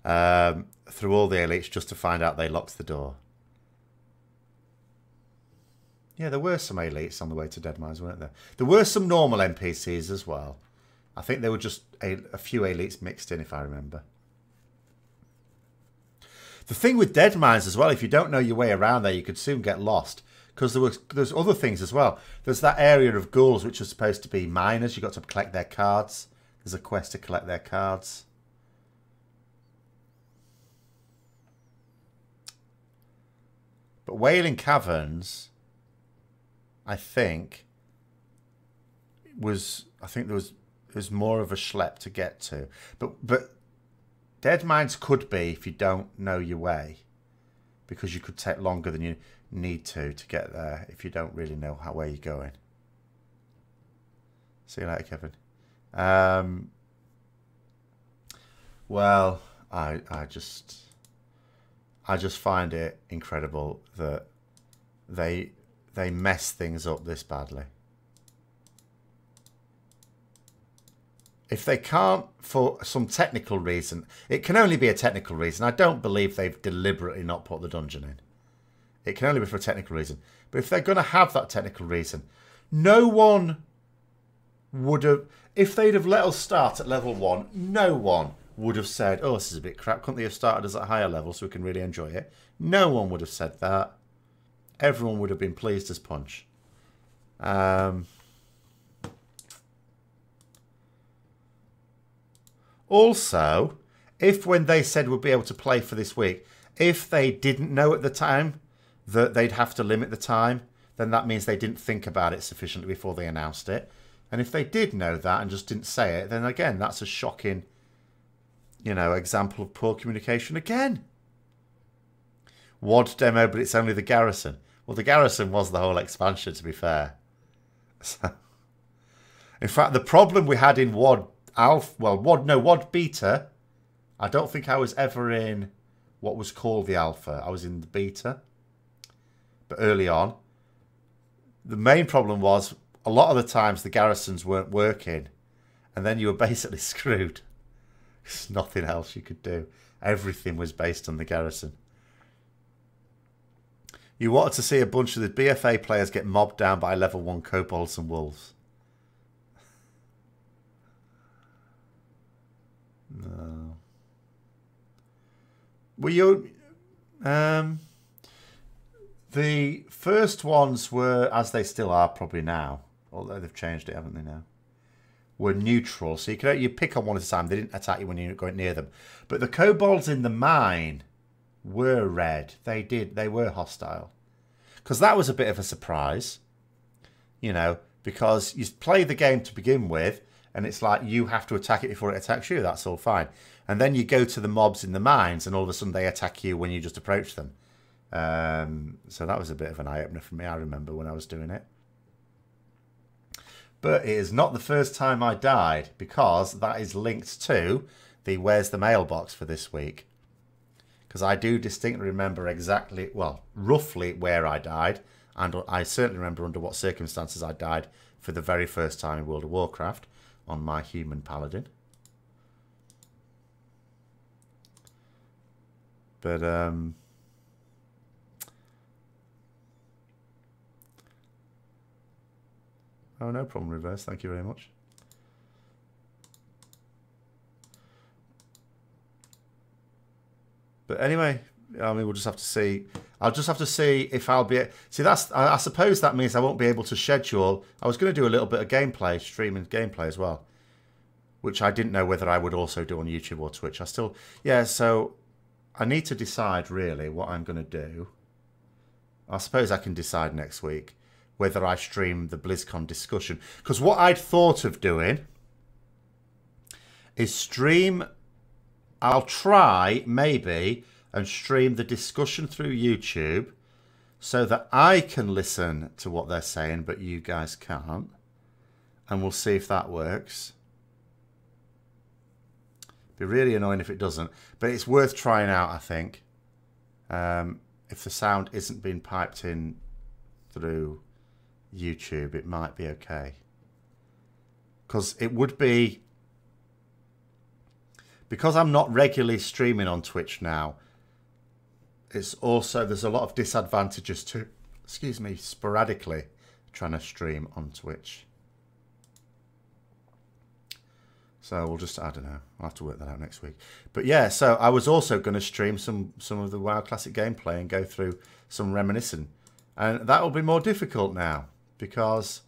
Through all the elites just to find out they locked the door. Yeah, there were some elites on the way to Deadmines, weren't there? There were some normal NPCs as well. I think there were just a few elites mixed in, if I remember. The thing with Deadmines as well, if you don't know your way around there, you could soon get lost. Because there's other things as well. There's that area of ghouls which are supposed to be miners. You've got to collect their cards. There's a quest to collect their cards. But Wailing Caverns, I think there was more of a schlep to get to. But Deadmines could be if you don't know your way, because you could take longer than you need to get there if you don't really know where you're going. See you later, Kevin. Well, I just find it incredible that they mess things up this badly. If they can't, for some technical reason, it can only be a technical reason. I don't believe they've deliberately not put the dungeon in. It can only be for a technical reason. But if they're going to have that technical reason, no one would have... If they'd have let us start at level 1, no one would have said, oh, this is a bit crap. Couldn't they have started us at a higher level so we can really enjoy it? No one would have said that. Everyone would have been pleased as punch. Also, if when they said we'll be able to play for this week, if they didn't know at the time that they'd have to limit the time, then that means they didn't think about it sufficiently before they announced it. And if they did know that and just didn't say it, then again, that's a shocking, you know, example of poor communication again. WoD demo, but it's only the garrison. Well, the garrison was the whole expansion, to be fair. So, in fact, the problem we had in WoD WoD Beta, I don't think I was ever in what was called the Alpha. I was in the Beta. But early on, the main problem was a lot of the times the garrisons weren't working. And then you were basically screwed. There's nothing else you could do. Everything was based on the garrison. You wanted to see a bunch of the BFA players get mobbed down by level 1 kobolds and wolves. No. Were you... the first ones were, as they still are probably now, although they've changed it, haven't they now, were neutral. So you pick on one at a time. They didn't attack you when you were going near them. But the kobolds in the mine were red. They were hostile. Because that was a bit of a surprise. You know, because you play the game to begin with, and it's like you have to attack it before it attacks you. That's all fine. And then you go to the mobs in the mines, and all of a sudden they attack you when you just approach them. So that was a bit of an eye-opener for me, I remember, when I was doing it. But it is not the first time I died, because that is linked to the Where's the Mailbox for this week. because I do distinctly remember exactly, well, roughly where I died, and I certainly remember under what circumstances I died for the very first time in World of Warcraft on my human paladin. But oh, no problem, reverse. Thank you very much. But anyway, I mean, we'll just have to see. I'll just have to see if I'll be... See, that's... I suppose that means I won't be able to schedule... I was going to do a little bit of gameplay, streaming gameplay as well, which I didn't know whether I would also do on YouTube or Twitch. I still... Yeah, so I need to decide, really, what I'm going to do. I suppose I can decide next week whether I stream the BlizzCon discussion. Because what I'd thought of doing is stream... I'll try, maybe, and stream the discussion through YouTube so that I can listen to what they're saying, but you guys can't. And we'll see if that works. Be really annoying if it doesn't, but it's worth trying out, I think. If the sound isn't being piped in through YouTube, it might be okay. Because it would be... Because I'm not regularly streaming on Twitch now, it's also, there's a lot of disadvantages to, excuse me, sporadically trying to stream on Twitch. So we'll just, I don't know, I'll have to work that out next week. But yeah, so I was also going to stream some of the WoW Classic gameplay and go through some reminiscing. And that will be more difficult now because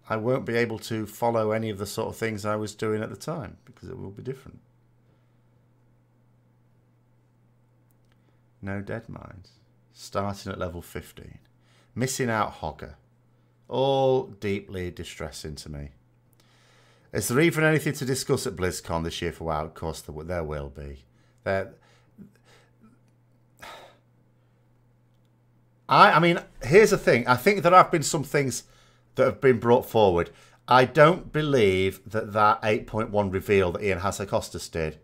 I won't be able to follow any of the sort of things I was doing at the time because it will be different. No dead mines. Starting at level 15. Missing out Hogger. All deeply distressing to me. Is there even anything to discuss at BlizzCon this year for WoW? Of course there will be. I mean, here's the thing. I think there have been some things that have been brought forward. I don't believe that 8.1 reveal that Ian Hazzard-Costas did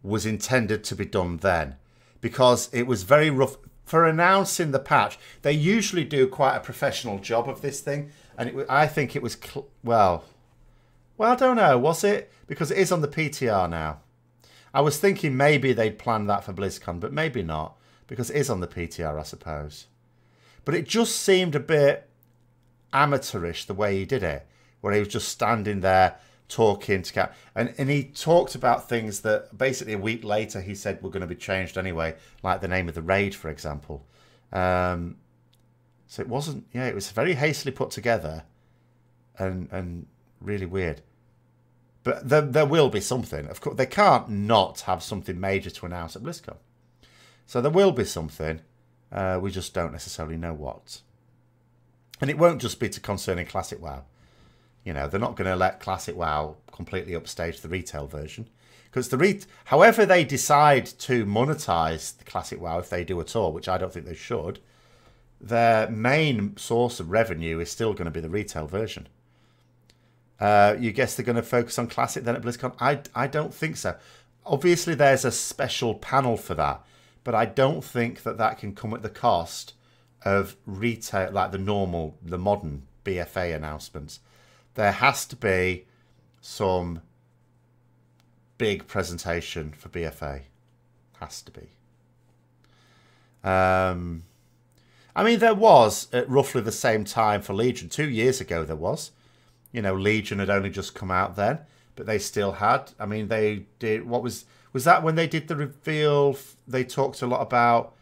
was intended to be done then, because it was very rough for announcing the patch. They usually do quite a professional job of this thing, and I think it was well, I don't know, was it? Because it is on the PTR now. I was thinking maybe they'd planned that for BlizzCon, but maybe not, because it is on the PTR, I suppose. But it just seemed a bit amateurish the way he did it, where he was just standing there talking to Cap, and he talked about things that basically a week later he said were going to be changed anyway, like the name of the raid, for example. So it wasn't, yeah, it was very hastily put together and really weird. But there will be something. Of course, they can't not have something major to announce at BlizzCon. So there will be something. We just don't necessarily know what. And it won't just be concerning Classic WoW. You know, they're not going to let Classic WoW completely upstage the retail version. Because however they decide to monetize the Classic WoW, if they do at all, which I don't think they should, their main source of revenue is still going to be the retail version. You guess they're going to focus on Classic then at BlizzCon? I don't think so. Obviously, there's a special panel for that. But I don't think that can come at the cost of retail, like the modern BFA announcements. There has to be some big presentation for BFA. Has to be. I mean, there was at roughly the same time for Legion. 2 years ago there was. You know, Legion had only just come out then, but they still had. I mean, they did. What was that when they did the reveal? They talked a lot about.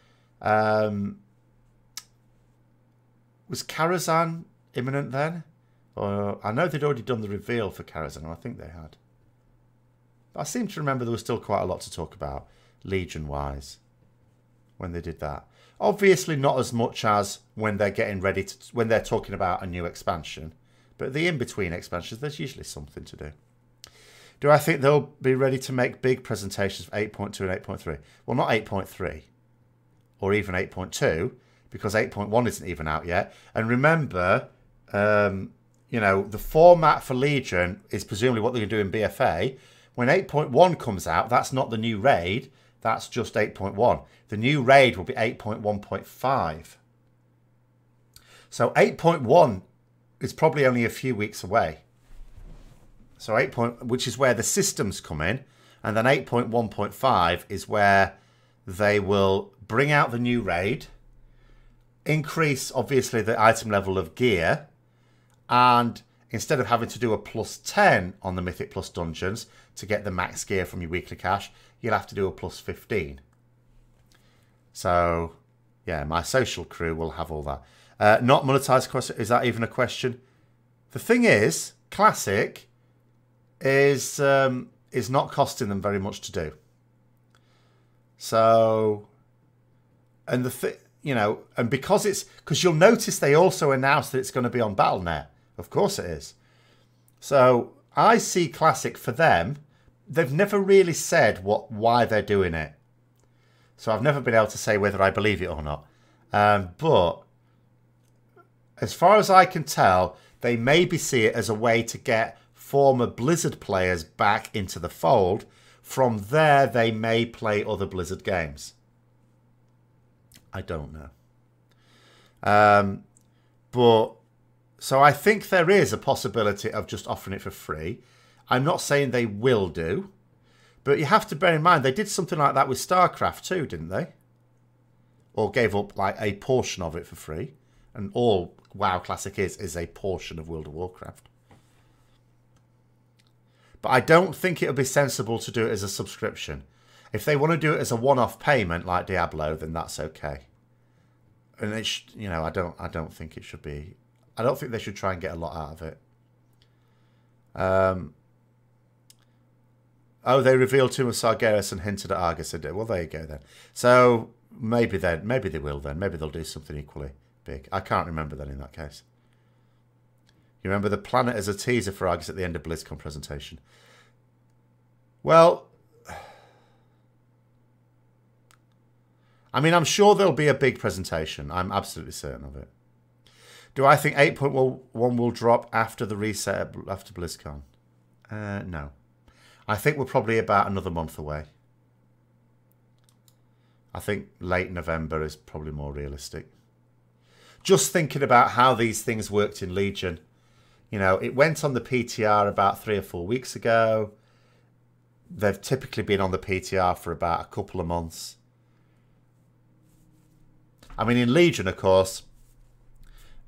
Was Karazhan imminent then? Or I know they'd already done the reveal for Karazhan, or I think they had. But I seem to remember there was still quite a lot to talk about, Legion-wise, when they did that. Obviously not as much as when they're getting ready to, when they're talking about a new expansion. But the in-between expansions, there's usually something to do. Do I think they'll be ready to make big presentations for 8.2 and 8.3? Well, not 8.3, or even 8.2, because 8.1 isn't even out yet. And remember, you know, the format for Legion is presumably what they're going to do in BFA. when 8.1 comes out, that's not the new raid. That's just 8.1. The new raid will be 8.1.5. So 8.1 is probably only a few weeks away. So which is where the systems come in. And then 8.1.5 is where they will bring out the new raid, increase, obviously, the item level of gear, and instead of having to do a +10 on the Mythic Plus dungeons to get the max gear from your weekly cache, you'll have to do a +15. So, yeah, my social crew will have all that. Not monetized question. Is that even a question? The thing is, Classic is not costing them very much to do. So, and and because you'll notice they also announced that it's going to be on Battle.net. Of course it is. So I see Classic for them. They've never really said why they're doing it. So I've never been able to say whether I believe it or not. But as far as I can tell, they maybe see it as a way to get former Blizzard players back into the fold. From there, they may play other Blizzard games. I don't know. But so I think there is a possibility of just offering it for free. I'm not saying they will do, but you have to bear in mind they did something like that with StarCraft too, didn't they? Or gave up like a portion of it for free. And all WoW Classic is a portion of World of Warcraft. But I don't think it'll be sensible to do it as a subscription. If they want to do it as a one-off payment like Diablo, then that's okay. And I don't think it should be. I don't think they should try and get a lot out of it. Oh, they revealed Tomb of Sargeras and hinted at Argus. Well, there you go then. So maybe they will then. Maybe they'll do something equally big. I can't remember then in that case. You remember the planet as a teaser for Argus at the end of BlizzCon presentation? Well, I mean, I'm sure there'll be a big presentation. I'm absolutely certain of it. Do I think 8.1 will drop after the reset after BlizzCon? No. I think we're probably about another month away. I think late November is probably more realistic. Just thinking about how these things worked in Legion. It went on the PTR about 3 or 4 weeks ago. They've typically been on the PTR for about a couple of months. I mean, in Legion, of course,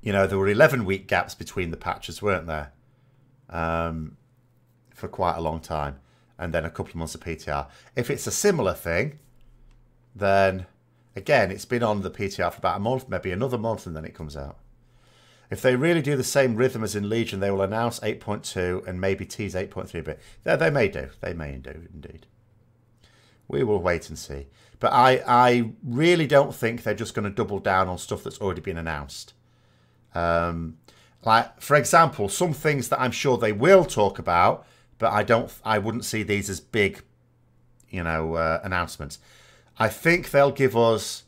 there were 11-week gaps between the patches, weren't there? For quite a long time. And then a couple of months of PTR. If it's a similar thing, then, again, it's been on the PTR for about a month, maybe another month, and then it comes out. If they really do the same rhythm as in Legion, they will announce 8.2 and maybe tease 8.3 a bit. They may do. They may do, indeed. We will wait and see. But I really don't think they're just going to double down on stuff that's already been announced. Like, for example, some things that I'm sure they will talk about, but I wouldn't see these as big, announcements. I think they'll give us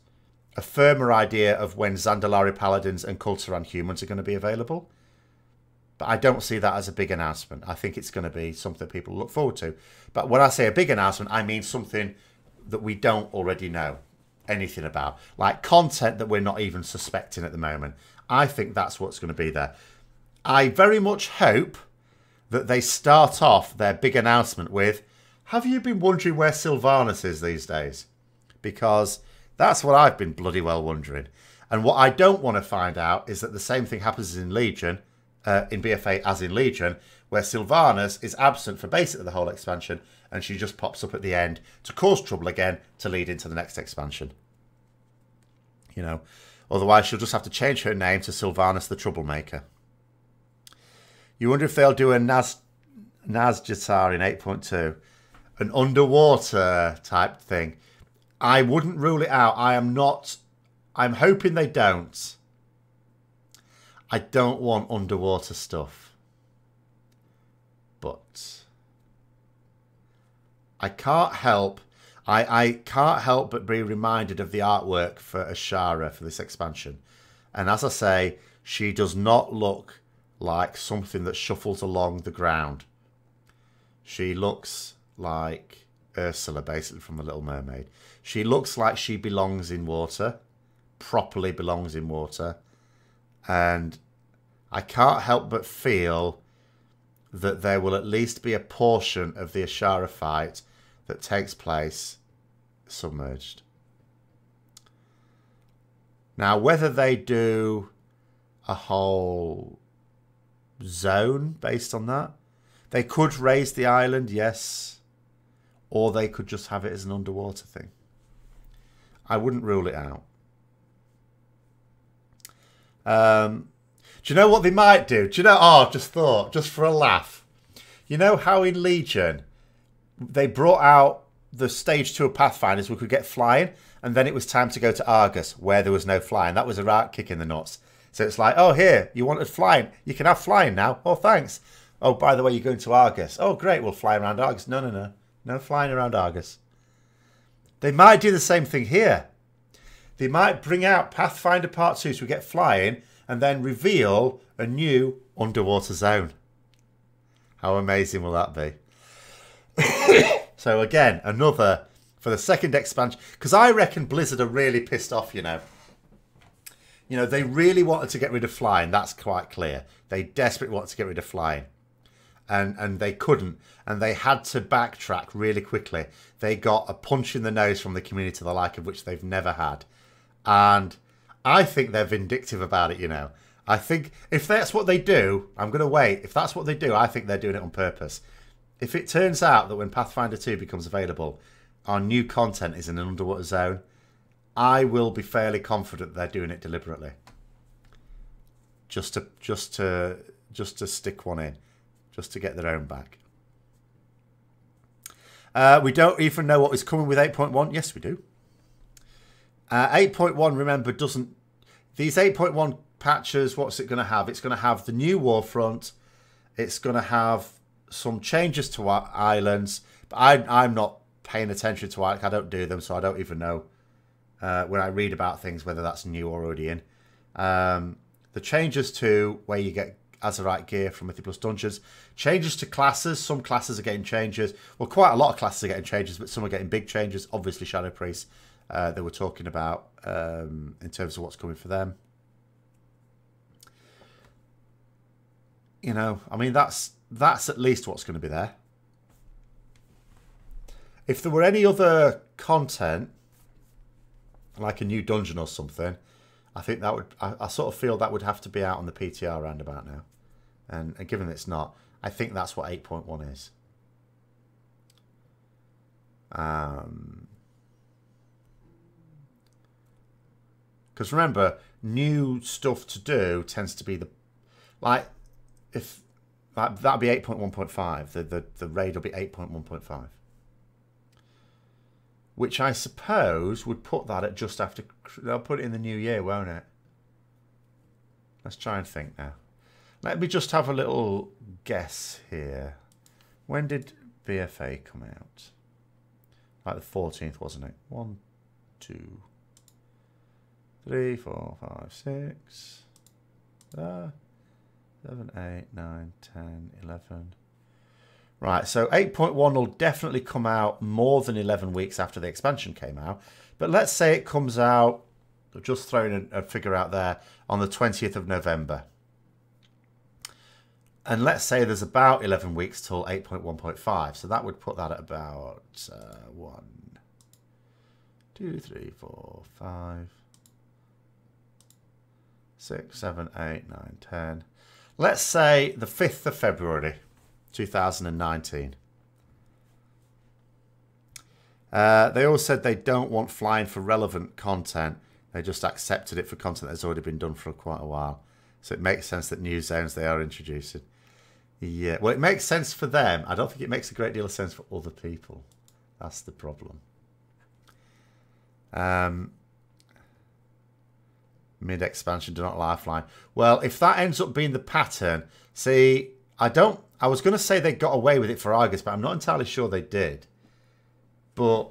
a firmer idea of when Zandalari Paladins and Kulturan Humans are going to be available. But I don't see that as a big announcement. I think it's going to be something people look forward to. But when I say a big announcement, I mean something that we don't already know anything about. Like content that we're not even suspecting at the moment. I think that's what's going to be there. I very much hope that they start off their big announcement with, have you been wondering where Sylvanas is these days? Because that's what I've been bloody well wondering. And what I don't want to find out is that the same thing happens in Legion, in BFA as in Legion, where Sylvanas is absent for basically the whole expansion, and she just pops up at the end to cause trouble again to lead into the next expansion. Otherwise she'll just have to change her name to Sylvanas the Troublemaker. You wonder if they'll do a Nazjatar in 8.2, an underwater type thing. I wouldn't rule it out. I'm hoping they don't. I don't want underwater stuff. But I can't help. I can't help but be reminded of the artwork for Ashara for this expansion. And as I say, she does not look like something that shuffles along the ground. She looks like Ursula, basically, from The Little Mermaid. She looks like she belongs in water, properly belongs in water. And I can't help but feel that there will at least be a portion of the Ashara fight that takes place submerged. Now, whether they do a whole zone based on that, they could raise the island, yes, or they could just have it as an underwater thing. I wouldn't rule it out. Do you know what they might do? Do you know? Oh, just thought, just for a laugh. You know how in Legion they brought out the stage 2 of Pathfinders we could get flying, and then it was time to go to Argus where there was no flying. That was a right kick in the nuts. So it's like, oh, here, you wanted flying. You can have flying now. Oh, thanks. Oh, by the way, you're going to Argus. Oh, great, we'll fly around Argus. No, no, no. No flying around Argus. They might do the same thing here. They might bring out Pathfinder Part 2 so we get flying and then reveal a new underwater zone. How amazing will that be? So again, another for the second expansion. Because I reckon Blizzard are really pissed off, you know. You know, they really wanted to get rid of flying. That's quite clear. They desperately wanted to get rid of flying. And they couldn't. And they had to backtrack really quickly. They got a punch in the nose from the community, the like of which they've never had. And I think they're vindictive about it, you know. I think if that's what they do, I'm going to wait. If that's what they do, I think they're doing it on purpose. If it turns out that when Pathfinder 2 becomes available, our new content is in an underwater zone, I will be fairly confident they're doing it deliberately. Just to stick one in. Just to get their own back. We don't even know what is coming with 8.1. Yes, we do. 8.1, remember, doesn't... These 8.1 patches, what's it going to have? It's going to have the new Warfront. It's going to have some changes to our islands. But I'm not paying attention to it. I don't do them, so I don't even know when I read about things whether that's new or already in. The changes to where you get Azerite gear from Mythic Plus Dungeons. Changes to classes. Some classes are getting changes. Well, quite a lot of classes are getting changes, but some are getting big changes. Obviously, Shadow Priest, they were talking about in terms of what's coming for them. You know, I mean, that's at least what's going to be there. If there were any other content, like a new dungeon or something, I think that would... I sort of feel that would have to be out on the PTR roundabout now. And given that it's not, I think that's what 8.1 is. Because remember, new stuff to do tends to be the... Like, if... Like, that'd be 8.1.5. The raid will be 8.1.5. Which I suppose would put that at just after... They'll put it in the new year, won't it? Let's try and think now. Let me just have a little guess here. When did BFA come out? Like the 14th, wasn't it? 1, 2, 3, 4, 5, 6, 7, 8, 9, 10, 11... Right, so 8.1 will definitely come out more than 11 weeks after the expansion came out. But let's say it comes out, just throwing a figure out there, on the 20th of November. And let's say there's about 11 weeks till 8.1.5. So that would put that at about 1, 2, 3, 4, 5, 6, 7, 8, 9, 10. Let's say the 5th of February. 2019. They all said they don't want flying for relevant content. They just accepted it for content that's already been done for quite a while. So it makes sense that new zones they are introducing. Yeah, well, it makes sense for them. I don't think it makes a great deal of sense for other people. That's the problem. Mid-expansion, do not allow flying. Well, if that ends up being the pattern, see, I was going to say they got away with it for Argus, but I'm not entirely sure they did. But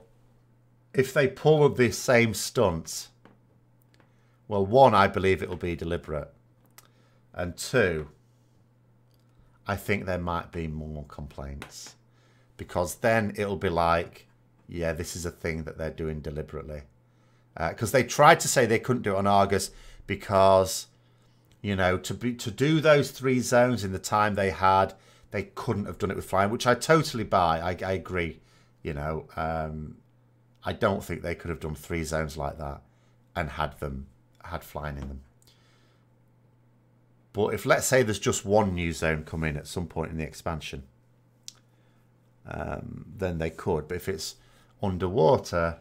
if they pull the same stunts, well, 1, I believe it will be deliberate. And 2, I think there might be more complaints. because then it'll be like, yeah, this is a thing that they're doing deliberately. Because they tried to say they couldn't do it on Argus because, you know, to do those 3 zones in the time they had, they couldn't have done it with flying, which I totally buy. I agree. You know, I don't think they could have done 3 zones like that and had flying in them. But if, let's say, there's just 1 new zone coming at some point in the expansion, then they could. But if it's underwater,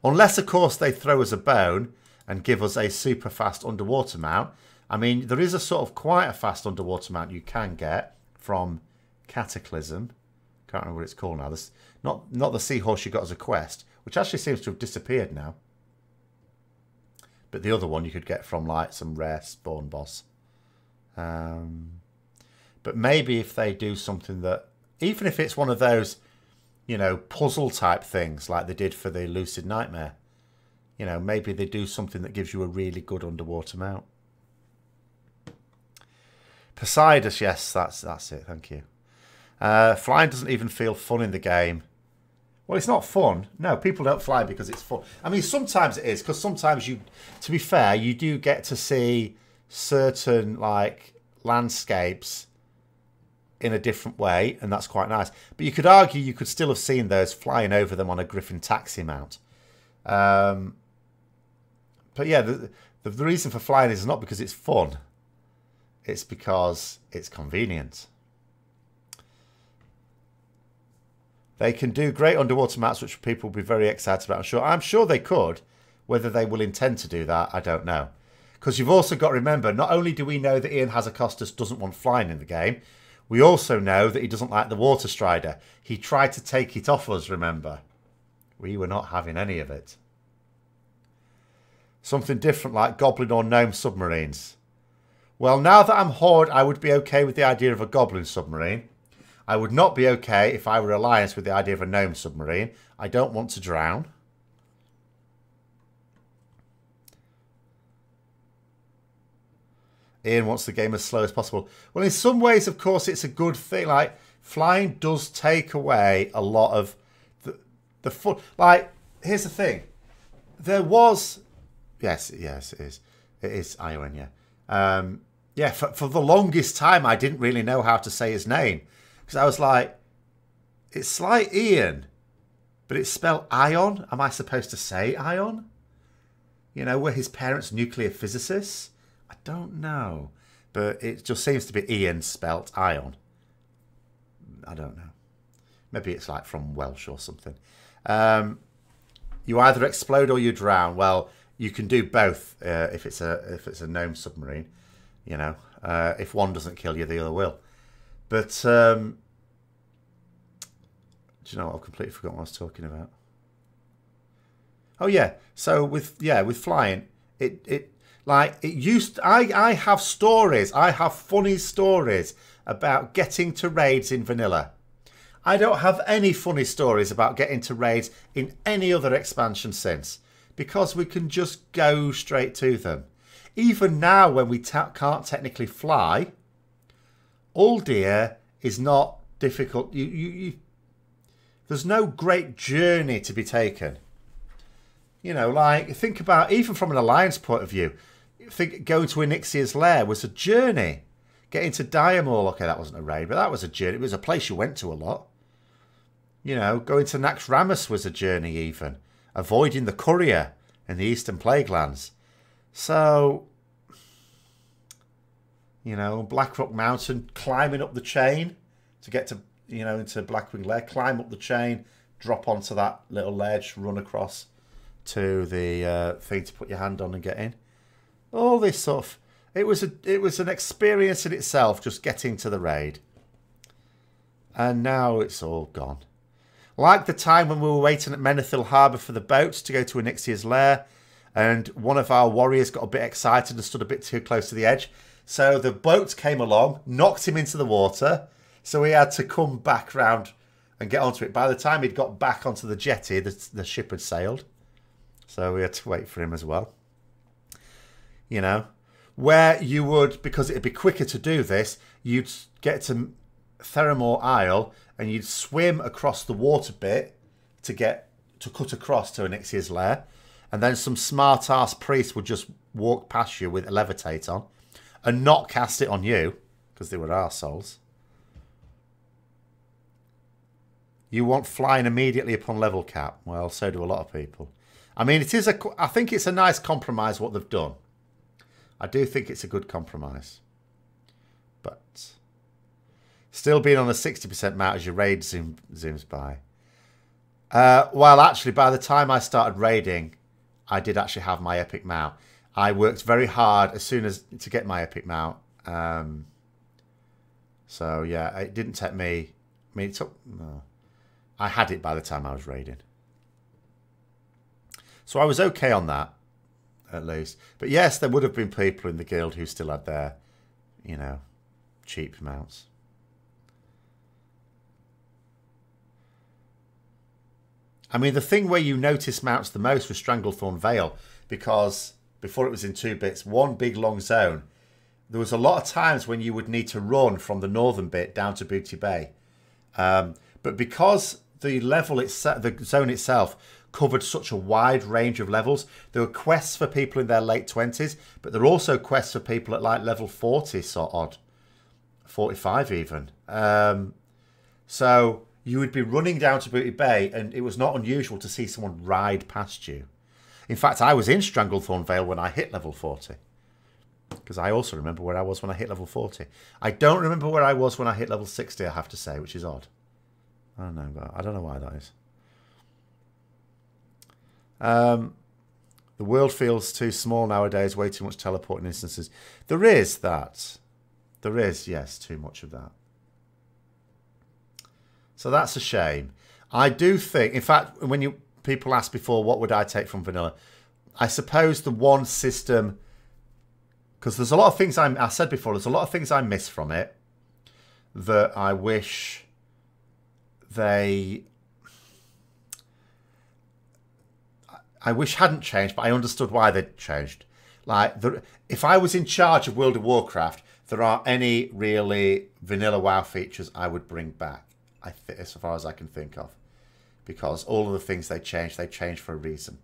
unless, of course, they throw us a bone and give us a super fast underwater mount. I mean, there is a sort of quite a fast underwater mount you can get from Cataclysm. Can't remember what it's called now. This not the seahorse you got as a quest, which actually seems to have disappeared now. But the other one you could get from like some rare spawn boss. But maybe if they do something that, even if it's one of those, you know, puzzle type things like they did for the Lucid Nightmare, you know, maybe they do something that gives you a really good underwater mount. Poseidus, yes, that's it. Thank you. Flying doesn't even feel fun in the game. Well, it's not fun. No, people don't fly because it's fun. I mean, sometimes it is, because sometimes you, to be fair, you do get to see certain, like, landscapes in a different way, and that's quite nice. But you could argue you could still have seen those flying over them on a Griffin taxi mount. But yeah, the reason for flying is not because it's fun. It's because it's convenient. They can do great underwater maps, which people will be very excited about. I'm sure they could. Whether they will intend to do that, I don't know. Because you've also got to remember, not only do we know that Ian Hazacostas doesn't want flying in the game, we also know that he doesn't like the Water Strider. He tried to take it off us, remember. We were not having any of it. Something different like Goblin or Gnome submarines. Well, now that I'm Horde, I would be okay with the idea of a Goblin submarine. I would not be okay if I were Alliance with the idea of a Gnome submarine. I don't want to drown. Ian wants the game as slow as possible. Well, in some ways, of course, it's a good thing. Like, flying does take away a lot of the fun. Like, here's the thing. There was... Yes, it is. It is Ion, yeah. Yeah, for the longest time, I didn't really know how to say his name. Because I was like, it's like Ian, but it's spelled Ion. Am I supposed to say Ion? You know, were his parents nuclear physicists? I don't know. But it just seems to be Ian spelt Ion. I don't know. Maybe it's like from Welsh or something. You either explode or you drown. Well, you can do both if it's a gnome submarine. You know, if one doesn't kill you, the other will. But do you know what? I've completely forgotten what I was talking about. Oh yeah. So with flying, I have stories. I have funny stories about getting to raids in Vanilla. I don't have any funny stories about getting to raids in any other expansion since, because we can just go straight to them. Even now, when we can't technically fly, Uldir is not difficult. There's no great journey to be taken. You know, like, think about, even from an Alliance point of view, think going to Onyxia's lair was a journey. Getting to Diamol, okay, that wasn't a raid, but that was a journey. It was a place you went to a lot. You know, going to Naxxramas was a journey even. Avoiding the courier in the Eastern Plaguelands. So, you know, Blackrock Mountain, climbing up the chain to get to, you know, into Blackwing Lair, climb up the chain, drop onto that little ledge, run across to the thing to put your hand on and get in. All this stuff. It was an experience in itself, just getting to the raid. And now it's all gone. Like the time when we were waiting at Menethil Harbour for the boats to go to Onyxia's lair, and one of our warriors got a bit excited and stood a bit too close to the edge. So the boats came along, knocked him into the water, so he had to come back round and get onto it. By the time he'd got back onto the jetty, the ship had sailed. So we had to wait for him as well. You know, where you would, because it'd be quicker to do this, you'd get to Theramore Isle, and you'd swim across the water bit to cut across to Onyxia's lair, and then some smart-ass priest would just walk past you with a levitate on and not cast it on you, because they were arseholes. You want flying immediately upon level cap. Well, so do a lot of people. I mean, I think it's a nice compromise what they've done. I do think it's a good compromise. But still being on a 60% mount as your raid zooms by. Well, actually, by the time I started raiding, I did actually have my epic mount. I worked very hard as soon as to get my epic mount. So, yeah, it didn't take me... I mean, it took... No. I had it by the time I was raiding. So I was okay on that, at least. But yes, there would have been people in the guild who still had their, you know, cheap mounts. I mean, the thing where you notice mounts the most was Stranglethorn Vale, because before it was in 2 bits, one big long zone, there was a lot of times when you would need to run from the northern bit down to Booty Bay. But because the level itself, the zone itself, covered such a wide range of levels, there were quests for people in their late 20s, but there are also quests for people at like level 40, sort odd, 45 even. So you would be running down to Booty Bay, and it was not unusual to see someone ride past you. In fact, I was in Stranglethorn Vale when I hit level 40. Because I also remember where I was when I hit level 40. I don't remember where I was when I hit level 60, I have to say, which is odd. I don't know, but I don't know why that is. The world feels too small nowadays, way too much teleporting instances. There is that. There is, yes, too much of that. So that's a shame. I do think, in fact, when people asked before, what would I take from Vanilla? I suppose the one system, because there's a lot of things I said before, there's a lot of things I miss from it that I wish I wish hadn't changed, but I understood why they'd changed. Like, if I was in charge of World of Warcraft, there aren't any really vanilla WoW features I would bring back, as far as I can think of. Because all of the things they changed for a reason.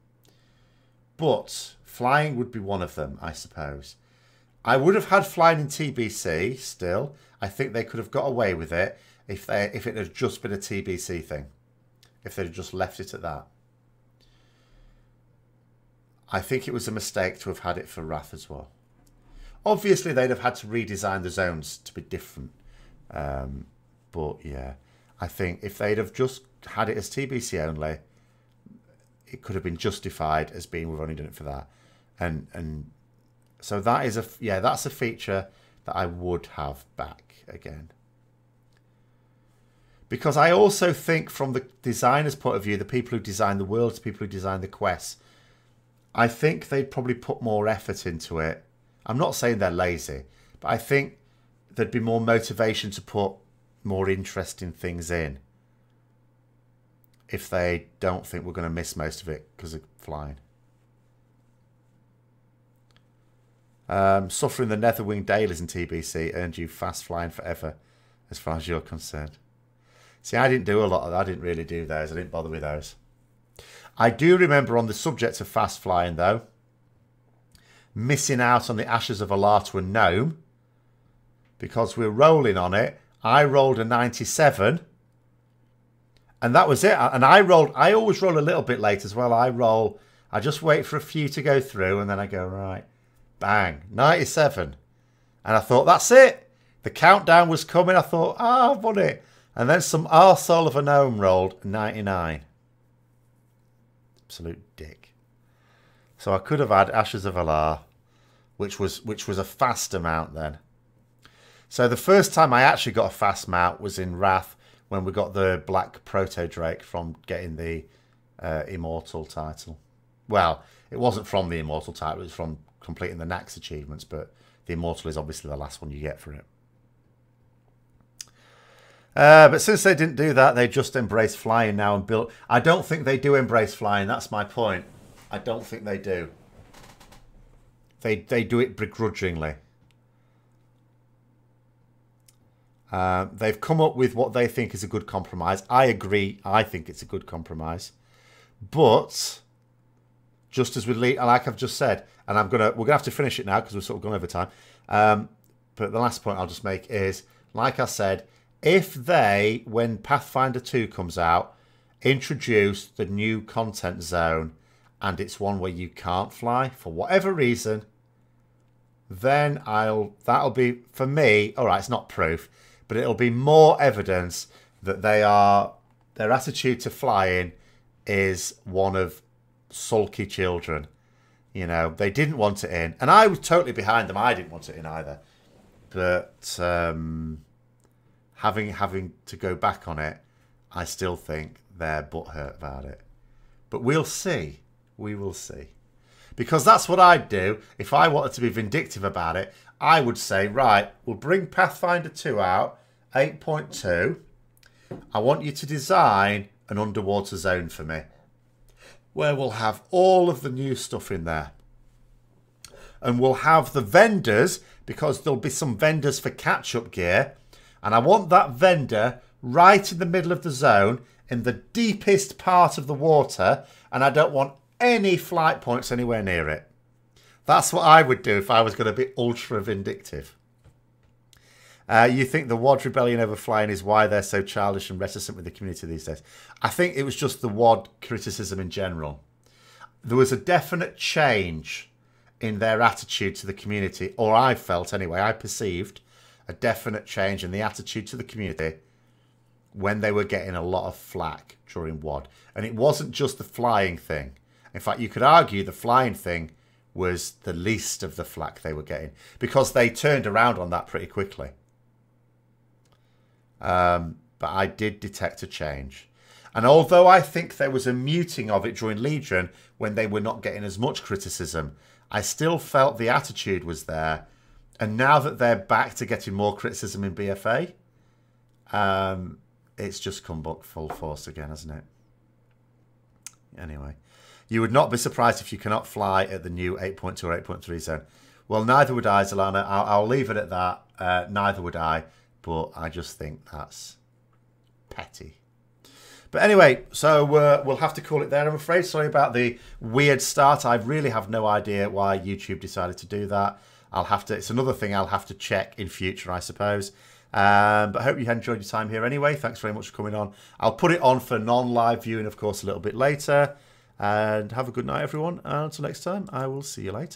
But flying would be one of them, I suppose. I would have had flying in TBC still. I think they could have got away with it if it had just been a TBC thing. If they'd just left it at that. I think it was a mistake to have had it for Wrath as well. Obviously, they'd have had to redesign the zones to be different. But yeah, I think if they'd have just had it as TBC only, it could have been justified as being, we've only done it for that. And so that is that's a feature that I would have back again. Because I also think from the designer's point of view, the people who design the worlds, the people who design the quests, I think they'd probably put more effort into it. I'm not saying they're lazy, but I think there'd be more motivation to put more interesting things in if they don't think we're going to miss most of it because of flying. Suffering the Netherwing Dailies in TBC earned you fast flying forever, as far as you're concerned. See, I didn't do a lot of that. I didn't really do those. I didn't bother with those. I do remember on the subject of fast flying, though, missing out on the Ashes of Alar to a gnome because we were rolling on it. I rolled a 97, and that was it. And I always roll a little bit late as well. I just wait for a few to go through, and then I go, right, bang, 97. And I thought, that's it. The countdown was coming. I thought, I've won it. And then some arsehole of a gnome rolled 99. Absolute dick. So I could have had Ashes of Alar, which was a fast amount then. So the first time I actually got a fast mount was in Wrath, when we got the Black Proto Drake from getting the Immortal title. Well, it wasn't from the Immortal title, it was from completing the Nax achievements, but the Immortal is obviously the last one you get for it. But since they didn't do that, they just embrace flying now and built. I don't think they do embrace flying. That's my point. I don't think they do. They do it begrudgingly. They've come up with what they think is a good compromise. I agree. I think it's a good compromise. But just as with like I've just said, and we're gonna have to finish it now because we've sort of gone over time. But the last point I'll just make is, like I said, if they, when Pathfinder 2 comes out, introduce the new content zone and it's one where you can't fly for whatever reason, then that'll be, for me, all right, it's not proof, but it'll be more evidence that their attitude to flying is one of sulky children. You know, they didn't want it in. And I was totally behind them. I didn't want it in either. But having to go back on it, I still think they're butthurt about it. But we'll see. We will see. Because that's what I'd do. If I wanted to be vindictive about it, I would say, right, we'll bring Pathfinder 2 out, 8.2. I want you to design an underwater zone for me, where we'll have all of the new stuff in there. And we'll have the vendors, because there'll be some vendors for catch-up gear. And I want that vendor right in the middle of the zone, in the deepest part of the water. And I don't want any flight points anywhere near it. That's what I would do if I was going to be ultra vindictive. You think the WoD rebellion over flying is why they're so childish and reticent with the community these days? I think it was just the WoD criticism in general. There was a definite change in their attitude to the community, or I felt anyway, I perceived a definite change in the attitude to the community when they were getting a lot of flack during WoD. And it wasn't just the flying thing. In fact, you could argue the flying thing was the least of the flack they were getting, because they turned around on that pretty quickly. But I did detect a change. And although I think there was a muting of it during Legion when they were not getting as much criticism, I still felt the attitude was there. And now that they're back to getting more criticism in BFA, it's just come back full force again, hasn't it? Anyway, you would not be surprised if you cannot fly at the new 8.2 or 8.3 zone. Well, neither would I, Zalana. I'll leave it at that. Neither would I. But I just think that's petty. But anyway, so we'll have to call it there, I'm afraid. Sorry about the weird start. I really have no idea why YouTube decided to do that. It's another thing I'll have to check in future, I suppose. But I hope you enjoyed your time here anyway. Thanks very much for coming on. I'll put it on for non-live viewing, of course, a little bit later. And have a good night, everyone. And until next time, I will see you later.